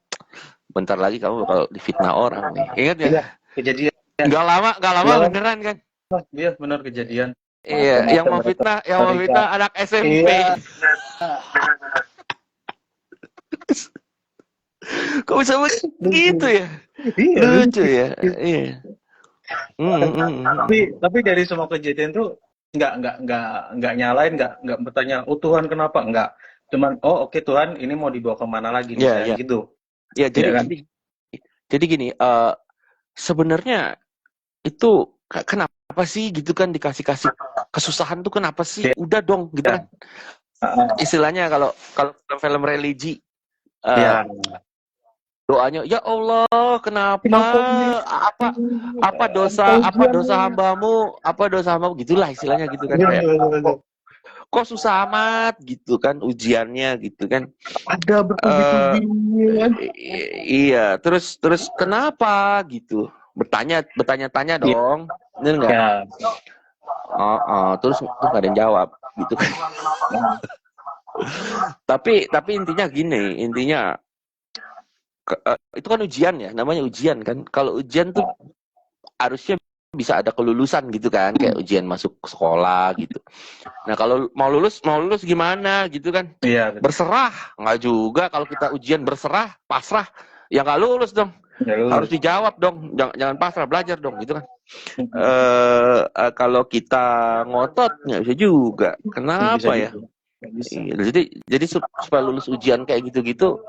bentar lagi kamu bakal difitnah orang nih. Ingat ya? Iya, kejadian. Nggak lama Iya, beneran kan? iya benar kejadian. Iya, yang mau fitnah anak SMP. Iya. Kok bisa begitu ya? Iya, Lucu ya. Iya. Tapi dari semua kejadian tuh nggak nyalain, nggak bertanya, oh Tuhan kenapa, nggak, cuman oh oke Tuhan ini mau dibawa kemana lagi nih, saya gitu. Ya jadi gini, sebenarnya itu kenapa sih gitu kan, dikasih kesusahan tuh kenapa sih? Udah dong gitu kan. Istilahnya kalau film religi, doanya, ya Allah kenapa, apa dosa hambamu, gitulah istilahnya gitu kan, kayak kok susah amat gitu kan ujiannya gitu kan. Ada bertubi-tubi kan. Iya, terus kenapa gitu, bertanya-tanya dong, bener nggak? Terus nggak ada yang jawab gitu kan. tapi intinya gini, itu kan ujian ya, namanya ujian kan. Kalau ujian tuh harusnya bisa ada kelulusan gitu kan, kayak ujian masuk sekolah gitu. Nah kalau mau lulus gimana gitu kan? Iya. Berserah nggak juga, kalau kita ujian berserah, pasrah, ya nggak lulus dong. Nggak lulus. Harus dijawab dong, jangan pasrah, belajar dong gitu kan. Kalau kita ngotot nggak bisa juga. Nggak bisa Kenapa ya? juga. Nggak bisa. Iya, jadi supaya lulus ujian kayak gitu-gitu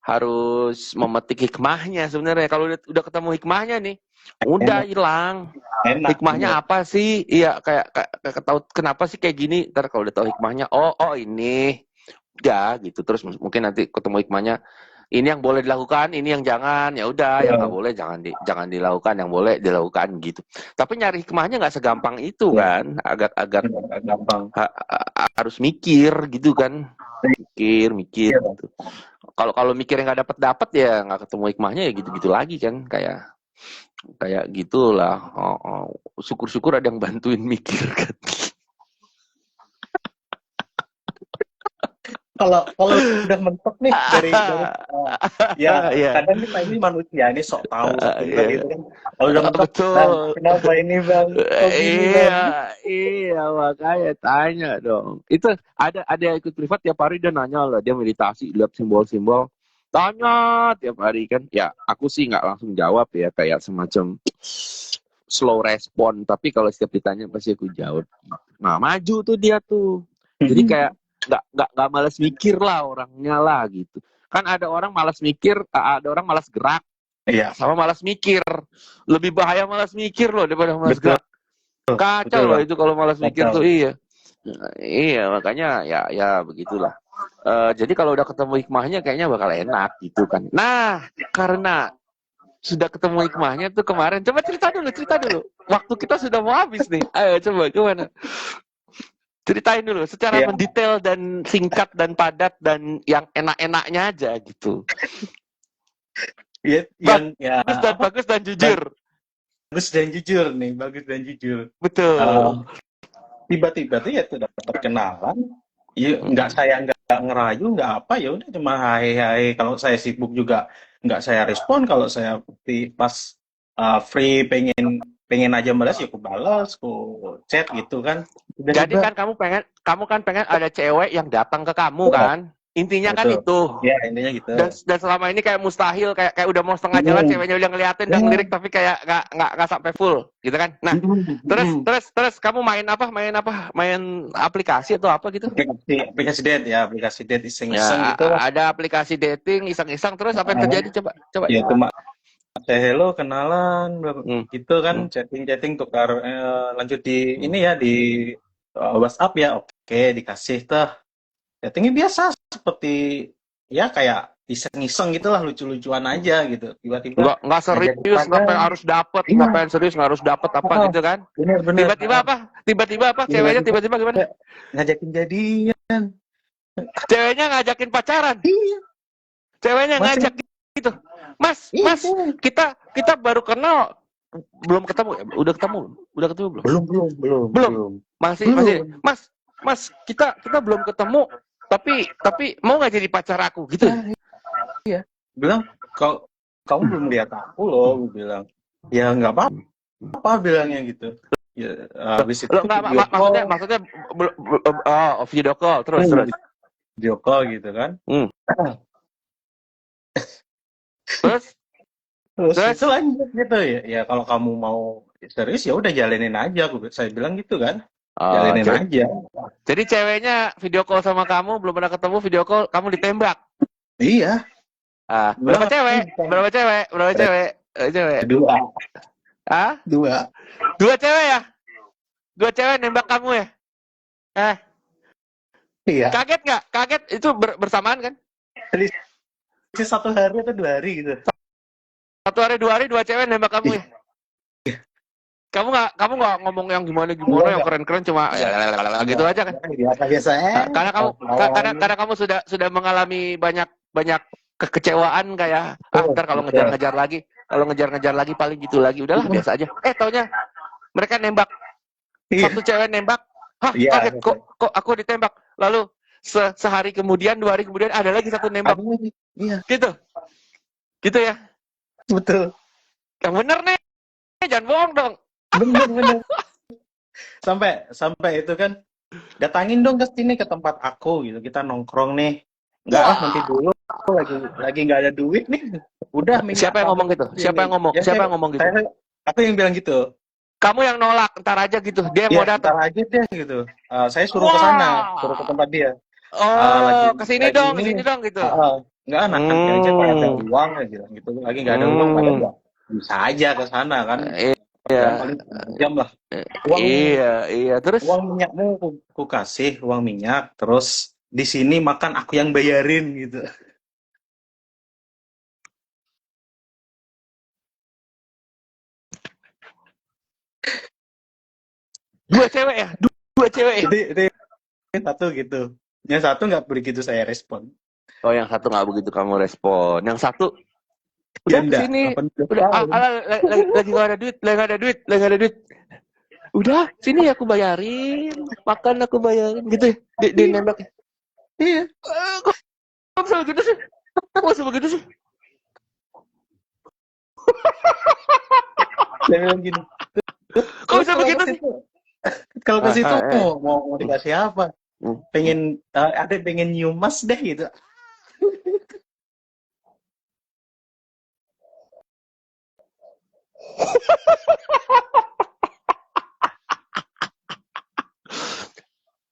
harus memetik hikmahnya sebenarnya. Kalau udah ketemu hikmahnya nih, udah Enak. hilang. Enak. Hikmahnya Bener. apa sih? Iya, kayak tahu kenapa sih kayak gini. Ntar kalau udah tahu hikmahnya, oh ini, udah gitu. Terus mungkin nanti ketemu hikmahnya. Ini yang boleh dilakukan, ini yang jangan. Ya udah, yang nggak boleh jangan dilakukan, yang boleh dilakukan gitu. Tapi nyari hikmahnya nggak segampang itu Ya. kan. Agak Gampang. harus mikir gitu kan. Mikir Iya. gitu. Kalau mikirnya nggak dapat ya nggak ketemu hikmahnya ya gitu-gitu lagi kan, kayak gitulah. Syukur-syukur ada yang bantuin mikir kan. Kalau udah mentok nih dari ya Iya. kadang kita ini manusia ini sok tahu sok pintar Iya. gitu kan. Kalau udah mentok, Betul. Bang, kenapa ini Bang? Kok gini Bang? Iya makanya tanya dong. Itu ada yang ikut privat tiap hari dia nanya lah, dia meditasi lihat simbol-simbol, tanya tiap hari kan. Ya aku sih nggak langsung jawab ya, kayak semacam slow respon, tapi kalau setiap ditanya pasti aku jawab. Nah maju tuh dia tuh, jadi kayak nggak malas mikir lah orangnya lah gitu. Kan ada orang malas mikir, ada orang malas gerak, Iya, sama malas mikir. Lebih bahaya malas mikir loh daripada malas betul. gerak. Kacau Betul, loh Bang. itu kalau malas mikir Kacau. tuh, iya. Iya makanya ya begitulah. Jadi kalau udah ketemu hikmahnya kayaknya bakal enak gitu kan. Nah karena sudah ketemu hikmahnya tuh kemarin, coba cerita dulu. Waktu kita sudah mau habis nih. Ayo coba gimana? Ceritain dulu secara Iya. mendetail dan singkat dan padat dan yang enak-enaknya aja gitu. Iya, yang ya Bagus dan jujur. bagus dan jujur nih, bagus dan jujur. Betul. Tiba-tiba tuh ya tuh dapat kenalan. Iya, nggak ngerayu, nggak apa, ya udah cuma hai. Kalau saya sibuk juga nggak saya respon. Kalau saya pas free pengen aja balas ya aku balas, aku chat gitu kan. Jadi Tiba-tiba. kan kamu kan pengen ada cewek yang datang ke kamu kan? Intinya kan Betul. itu. Ya, intinya gitu. Dan selama ini kayak mustahil, kayak udah mau setengah jalan, ceweknya udah ngeliatin, udah ngelirik, tapi kayak nggak sampai full, gitu kan? Nah, terus kamu main apa? Main aplikasi atau apa gitu? Aplikasi date iseng-iseng Ya, gitu lah. ada aplikasi dating iseng-iseng, terus apa yang terjadi? Coba. Ya cuma saya hello kenalan gitu kan, chatting tukar lanjut di ini ya di WhatsApp ya, oke dikasih tuh chattingnya biasa seperti ya kayak iseng-iseng gitulah, lucu-lucuan aja gitu. Tiba-tiba Nggak serius, ngapain harus dapet, ngapain serius nggak harus dapet apa gitu kan? bener. Tiba-tiba apa? Ceweknya tiba-tiba gimana? Ngajakin jadian. Ceweknya ngajakin pacaran. Iya. Ceweknya ngajak gitu. Mas, kita baru kenal, belum ketemu. Udah ketemu belum? Belum. Masih. Mas, kita belum ketemu, tapi mau nggak jadi pacar aku gitu? Iya. Bilang, kamu belum lihat aku loh, gue bilang. Ya nggak apa-apa bilangnya gitu. Ya, habis itu maksudnya video call terus. Video call gitu kan. Terus itu lanjut gitu ya. Ya kalau kamu mau serius ya udah jalanin aja, saya bilang gitu kan. Jalanin aja. Jadi ceweknya video call sama kamu, belum pernah ketemu, video call kamu ditembak. Iya. Berapa cewek? Dua. Dua cewek ya? Dua cewek nembak kamu ya? Iya. Kaget nggak? Kaget itu bersamaan kan? Satu hari atau 2 hari gitu. 1 hari 2 hari 2 cewek nembak kamu ya? Kamu nggak ngomong yang gimana yang keren-keren, cuma gitu aja kan? Biasa. Karena kamu sudah mengalami banyak kekecewaan kayak ntar kalau ngejar-ngejar lagi paling gitu lagi, udahlah biasa aja. Taunya mereka nembak. Satu cewek nembak, kaget kok aku ditembak. Lalu sehari kemudian, 2 hari kemudian ada lagi satu nembak. Iya. Gitu ya. Betul. Yang bener nih, jangan bohong dong. Bener. Sampai itu kan, datangin dong ke sini ke tempat aku gitu, kita nongkrong nih. Enggak, nanti dulu. lagi nggak ada duit nih. Udah minyak Siapa yang ngomong gitu? Siapa yang ngomong? Ya, Siapa yang ngomong gitu? aku yang bilang gitu. Kamu yang nolak, ntar aja gitu. Dia yang mau Ya, datang. ntar aja deh gitu. Saya suruh ke sana, suruh ke tempat dia. Oh, Lagi kesini dong gitu. nggak nanti aja kalau ada uang gitu. Lagi nggak ada uang, padahal ya bisa aja ke sana kan. Iya. Paling jam lah. Iya. Terus uang minyakmu ku kasih uang minyak, terus di sini makan aku yang bayarin gitu. dua cewek ya? Dua cewek ya? Jadi satu gitu. Yang satu nggak begitu saya respon. Oh, yang satu nggak begitu kamu respon. Yang satu udah kesini. Udah lagi nggak ada duit, lagi nggak ada duit. Udah, sini aku bayarin, makan aku bayarin gitu ya. Di nembak. Iya. Kok bisa begitu sih? Kok bisa begitu sih? Saya bilang gini. Kok bisa begitu sih? Kalau ke situ mau dikasih apa? Pengen nyium mas deh gitu.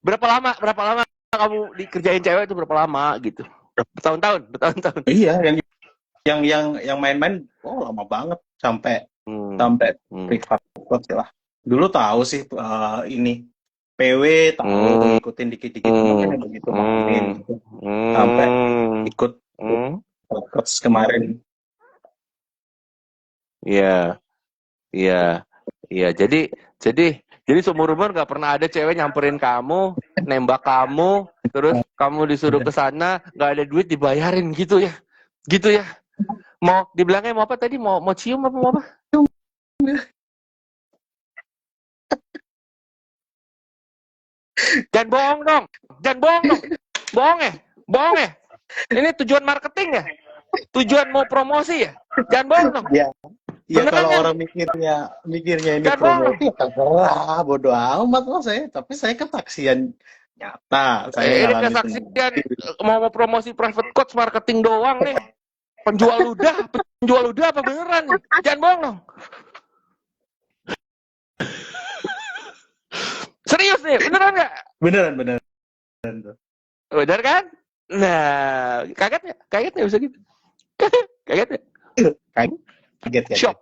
Berapa lama kamu dikerjain cewek itu berapa lama gitu? Bertahun-tahun. Iya, yang main-main lama banget sampai privat lah. Dulu tahu sih ini PW tahu ikutin dikit-dikit makanya begitu main sampai ikut podcast kemarin. Iya. Jadi seumur umur nggak pernah ada cewek nyamperin kamu, nembak kamu, terus kamu disuruh ke sana, nggak ada duit dibayarin gitu ya? Gitu ya? Mau dibilangnya mau apa tadi? Mau cium apa mau apa? Jangan bohong dong. Bohong ya. Ini tujuan marketing ya? Tujuan mau promosi ya? Jangan bohong dong. Iya kalau orang mikirnya ini promosi ya terserah, bodo amat lah saya. Tapi saya kesaksian nyata. Saya ini kesaksian mau promosi private coach marketing doang nih. Penjual ludah apa beneran nih? Jangan bohong dong. Serius nih, beneran nggak? Beneran. Bener kan? Nah, kaget nggak bisa gitu? Kaget ya? Kaget. Shock.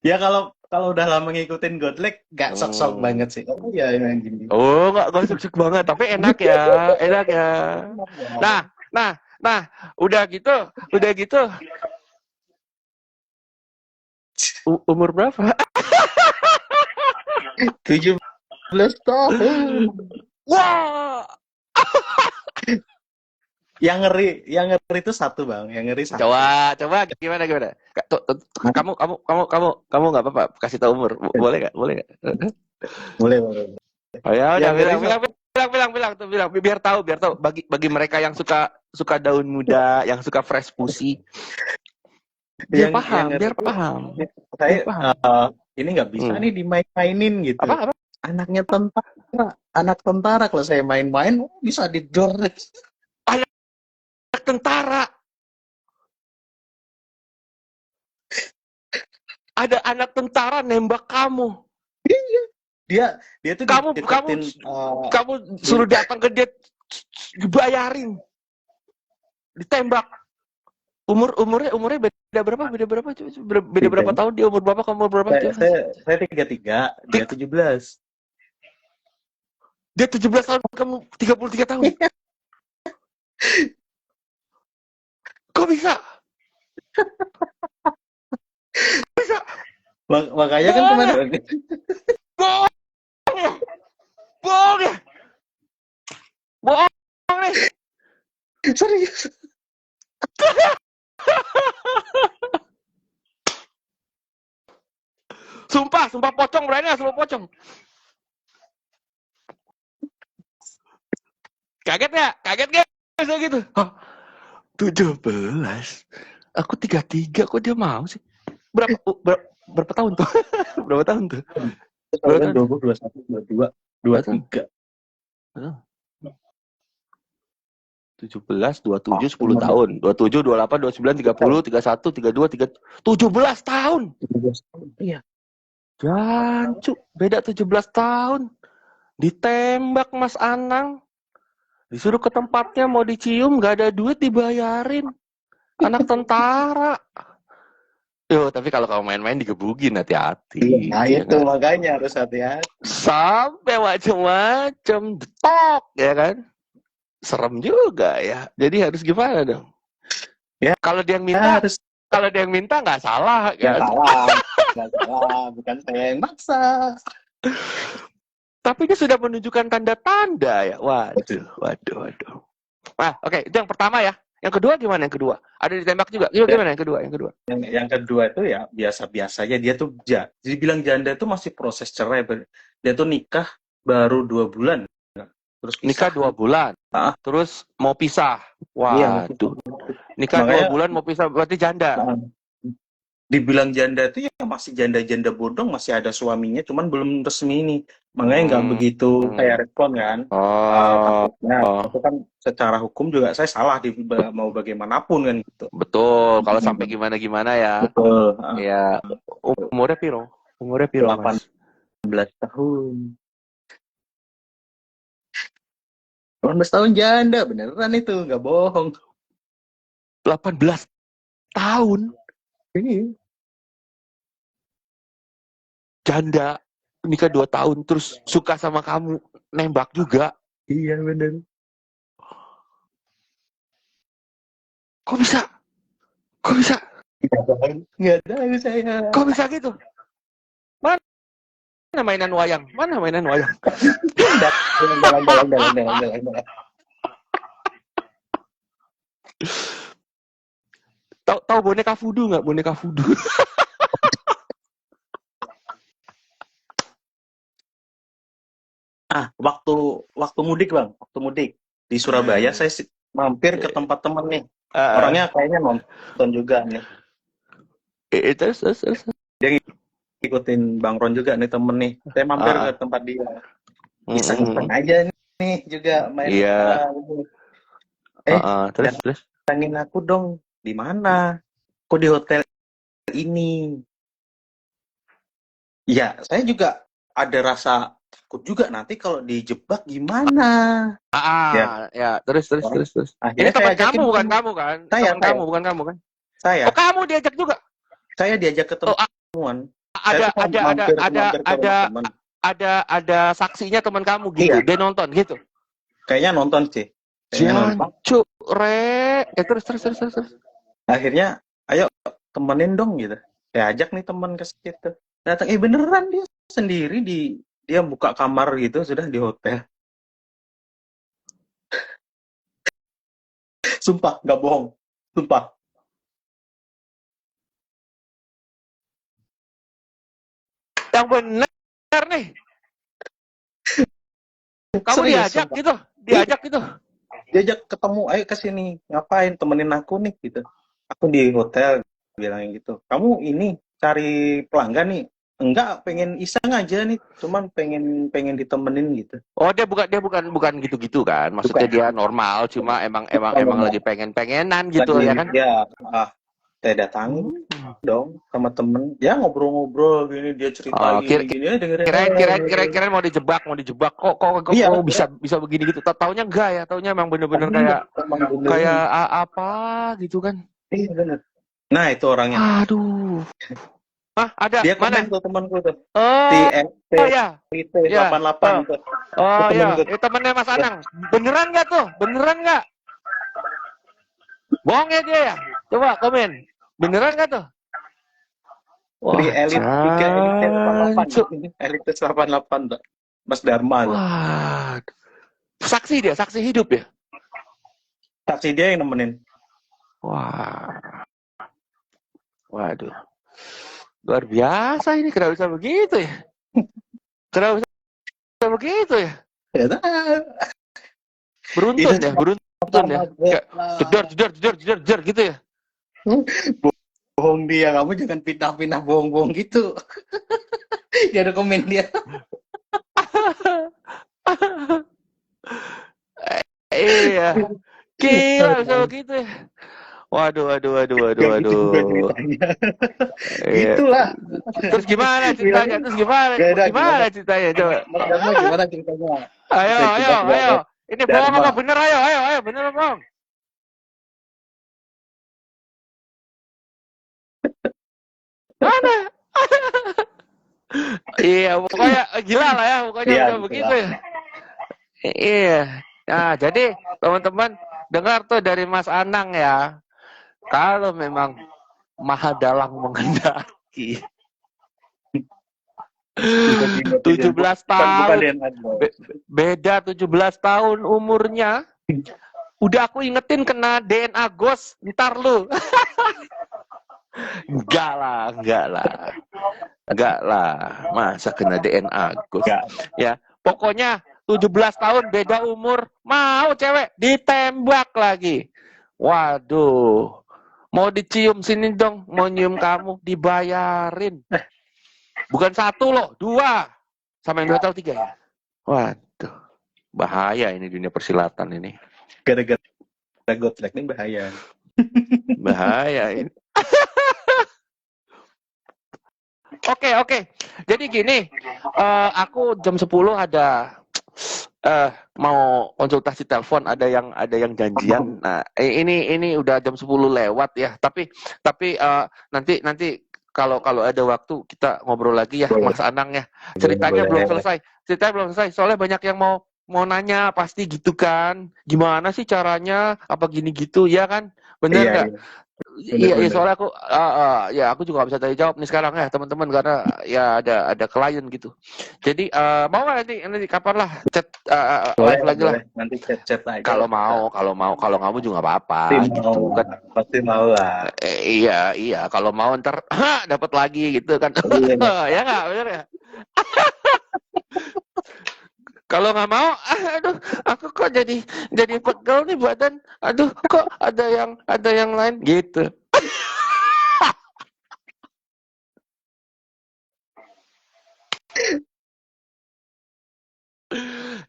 Ya kalau udah lama ngikutin Godlek gak sok-sok banget sih. Oh iya yang gini. Oh, nggak sok-sok banget, tapi enak ya. Nah, udah gitu. Umur berapa? 17 tahun. Wah. Yang ngeri itu satu bang, yang ngeri satu. Coba gimana? Kamu nggak apa-apa kasih tahu umur, boleh nggak? Boleh. Oh ya udah bilang biar tahu bagi mereka yang suka daun muda, yang suka fresh pussy. Biar paham. Saya ini nggak bisa nih dimain-mainin gitu. Apa? Anak tentara kalau saya main-main bisa didor. Tentara. Ada anak tentara nembak kamu. Dia tuh kamu suruh datang ke dia, dibayarin, ditembak. Umurnya beda berapa? Beda berapa tahun dia umur berapa? Kamu umur berapa? Saya 33, dia 17. Dia 17 tahun, kamu 33 tahun. Kok bisa? Makanya kan kemarin bohong nih. Serius. Sumpah pocong, berani nggak sumpah pocong? Kaget nggak bisa gitu? 17. Aku 33, kok dia mau sih? Berapa tahun tuh? Berapa tahun tuh? 20, 21, 22, 23. 17, 27, 10 tahun. 27, 28, 29, 30, 31, 32, 3, 17 tahun. 17 tahun. Iya. Jancuk, beda 17 tahun. Ditembak Mas Anang. Disuruh ke tempatnya mau dicium, gak ada duit dibayarin. Anak tentara. Yo, tapi kalau kamu main-main digebugin, hati-hati. Nah, ya itu kan? makanya harus hati-hati. Sampai macem-macem, detok, ya kan? Serem juga ya. Jadi harus gimana dong? Ya, kalau dia yang minta, harus kalau dia yang minta nggak salah nggak kan? salah. Nggak salah, bukan saya yang maksa. Tapi dia sudah menunjukkan tanda-tanda ya. Waduh. Nah, oke, itu yang pertama ya. Yang kedua gimana yang kedua? Ada ditembak juga. Gimana yang kedua? Yang kedua itu ya biasa-biasa aja. Dia tuh dibilang janda itu masih proses cerai. Dia tuh nikah baru 2 bulan. Terus Nikah pisah. 2 bulan. Terus mau pisah. Iya, Waduh. Nikah makanya, 2 bulan mau pisah berarti janda. dibilang janda itu ya masih janda-janda bodong, masih ada suaminya, cuman belum resmi nih. Makanya nggak begitu kayak respon kan. Takutnya itu kan secara hukum juga saya salah mau bagaimanapun kan gitu. Betul, kalau sampai gimana-gimana ya. Betul. Ya, umurnya piro? Umurnya piro, Mas? 18 tahun. 18 tahun janda, beneran itu, nggak bohong. 18 tahun? Ini janda, nikah 2 tahun, terus suka sama kamu, nembak juga. iya bener. Kok bisa? Nggak tahu saya. Kok bisa gitu? Mana mainan wayang? Dalang. Tahu boneka voodoo nggak? Boneka voodoo. Waktu mudik bang, di Surabaya saya mampir ke tempat temen nih. Orangnya kayaknya nonton juga nih. Terus. Dia ngikutin Bang Ron juga nih temen nih. Saya mampir ke tempat dia. Iseng-iseng aja nih juga main. Iya. Terus. Tangin aku dong, di mana? Kok di hotel ini? Ya, saya juga ada rasa takut juga nanti kalau dijebak gimana. Ya, terus. Ini Akhirnya teman saya ajakin kamu bukan kamu kan? Teman kamu bukan kamu kan? Saya. Oh, kamu diajak juga? Saya diajak ketemuan. Ada saksinya teman kamu gitu. Iya. Dia nonton gitu. Kayaknya nonton sih. Jancuk, terus. Akhirnya, ayo temenin dong gitu. Saya ajak nih teman ke situ. Datang, beneran dia sendiri dia buka kamar gitu sudah di hotel. Sumpah, nggak bohong. Sumpah. Yang benar nih. Kamu diajak gitu? Diajak ketemu, ayo ke sini. Ngapain? Temenin aku nih gitu. Aku di hotel bilang gitu. Kamu ini cari pelanggan nih? Enggak, pengen iseng aja nih. Cuman pengen ditemenin gitu. Oh, dia bukan gitu-gitu kan? Maksudnya dia normal, cuma emang lagi pengenan gitu ya kan? Ya, saya datangin dong sama temen. Ya ngobrol-ngobrol gini, dia cerita gini. Kirain mau dijebak. Kok bisa begini gitu? Taunya enggak ya? Taunya emang bener-bener kayak apa gitu kan? Iya bener. Nah itu orangnya. Aduh. Ada. Dia mana? Tuh temanku tuh. Ya. Itu 88 tuh. Oh iya, itu temennya Mas Anang. Beneran nggak tuh? Bohong ya dia ya? Coba komen. Beneran nggak tuh? Wah, Elite 88 tuh. Mas Dharma. Wah. Saksi hidup ya? Saksi dia yang nemenin. Wah. Waduh. Luar biasa ini, kenapa bisa begitu ya? Beruntun ya? Kayak jedor gitu ya? Bohong dia, kamu jangan pindah-pindah bohong-bohong gitu. Dia ada komen dia. Iya. Gila bisa begitu ya. Waduh, waduh, waduh, waduh, Gak gitu juga waduh. ceritanya. Iya. Gitulah. Terus gimana ceritanya? Bilangin, Terus gimana? gimana, Gimana gimana? ceritanya? Coba. Mas Dharma gimana ceritanya? Ayo, Oke, ayo, kita ayo. keluar Ini bohong Dharma. apa bener? Ayo, ayo, ayo. Bener apa bohong? Mana? Iya, pokoknya gila lah ya. Pokoknya Iya, bisa gitu begitu lah. ya. Iya. Nah, jadi teman-teman dengar tuh dari Mas Anang ya. Kalau memang Maha Dalang menghendaki Tiba-tiba 17 bukan tahun DNA dong. beda 17 tahun umurnya. Udah aku ingetin kena DNA ghost, ntar lu. Enggak lah, enggak lah. Enggak lah, masa kena DNA ghost. Enggak. Ya, pokoknya 17 tahun beda umur, mau cewek ditembak lagi. Waduh. Mau dicium sini dong, mau nyium kamu dibayarin. Bukan 1 loh, 2. Sama yang total 3 ya. Waduh. Bahaya ini dunia persilatan ini. Gara-gara Godlike ini bahaya. Bahaya ini. Oke. Jadi gini, aku jam 10 ada mau konsultasi telepon, ada yang janjian. Nah, ini udah jam 10 lewat ya. Tapi nanti kalau ada waktu kita ngobrol lagi ya, Boleh. Mas Anang ya. Ceritanya Boleh. belum selesai. Soalnya banyak yang mau nanya pasti gitu kan. Gimana sih caranya? Apa gini gitu ya kan? Bener nggak? Iya, Bener. soalnya aku juga nggak bisa tanya jawab nih sekarang ya teman-teman, karena ya ada klien gitu. Jadi mau nggak nanti kapan lah chat live lagi lah. Nanti chat lagi. Kalau nggak mau juga nggak apa-apa gitu kan. Pasti mau lah. Iya, kalau mau ntar dapat lagi gitu kan. Ya nggak, bener ya. Kalau nggak mau, aduh, aku kok jadi pegel nih badan. Aduh, kok ada yang lain gitu.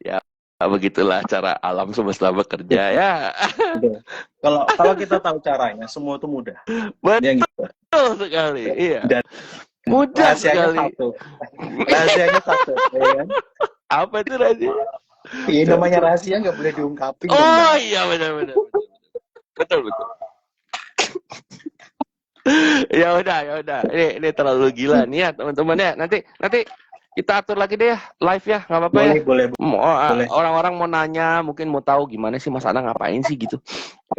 Ya, begitulah cara alam semesta bekerja ya. Kalau kita tahu caranya, semua itu mudah. Betul sekali, iya. Dan mudah sekali. Rahasianya satu, ya kan? Apa itu rahasia? Iya, namanya rahasia nggak boleh diungkapin. Oh iya, benar. Betul. Ya udah. Ini terlalu gila nih ya teman-teman ya. Nanti kita atur lagi deh ya, live ya, nggak apa-apa ya. Boleh. Orang-orang mau nanya, mungkin mau tahu gimana sih Mas Anang ngapain sih gitu.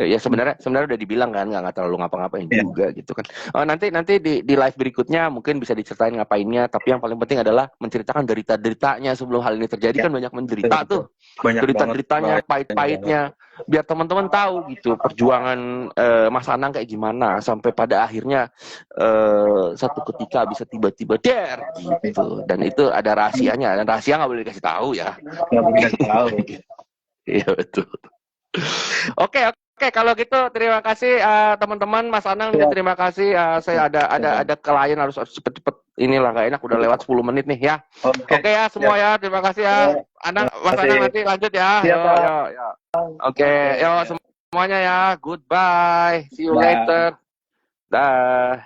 Ya sebenarnya udah dibilang kan, nggak terlalu ngapa-ngapain juga gitu kan. Nanti di live berikutnya mungkin bisa diceritain ngapainnya, tapi yang paling penting adalah menceritakan derita-deritanya sebelum hal ini terjadi. Kan banyak menderita tuh. Derita-deritanya, pahit-pahitnya, biar teman-teman tahu gitu perjuangan Mas Anang kayak gimana sampai pada akhirnya satu ketika bisa tiba-tiba gitu. Dan itu ada rahasianya, dan rahasia nggak boleh dikasih tahu ya. Nggak boleh dikasih tahu. Iya betul. Oke, kalau gitu terima kasih teman-teman. Mas Anang juga terima kasih. Saya ada klien harus cepet-cepet, inilah nggak enak udah lewat 10 menit nih ya. Oke ya semua ya, terima kasih ya. Mas Anang nanti lanjut ya. Yo. Oke, yo semuanya ya. Goodbye. See you later. Dah.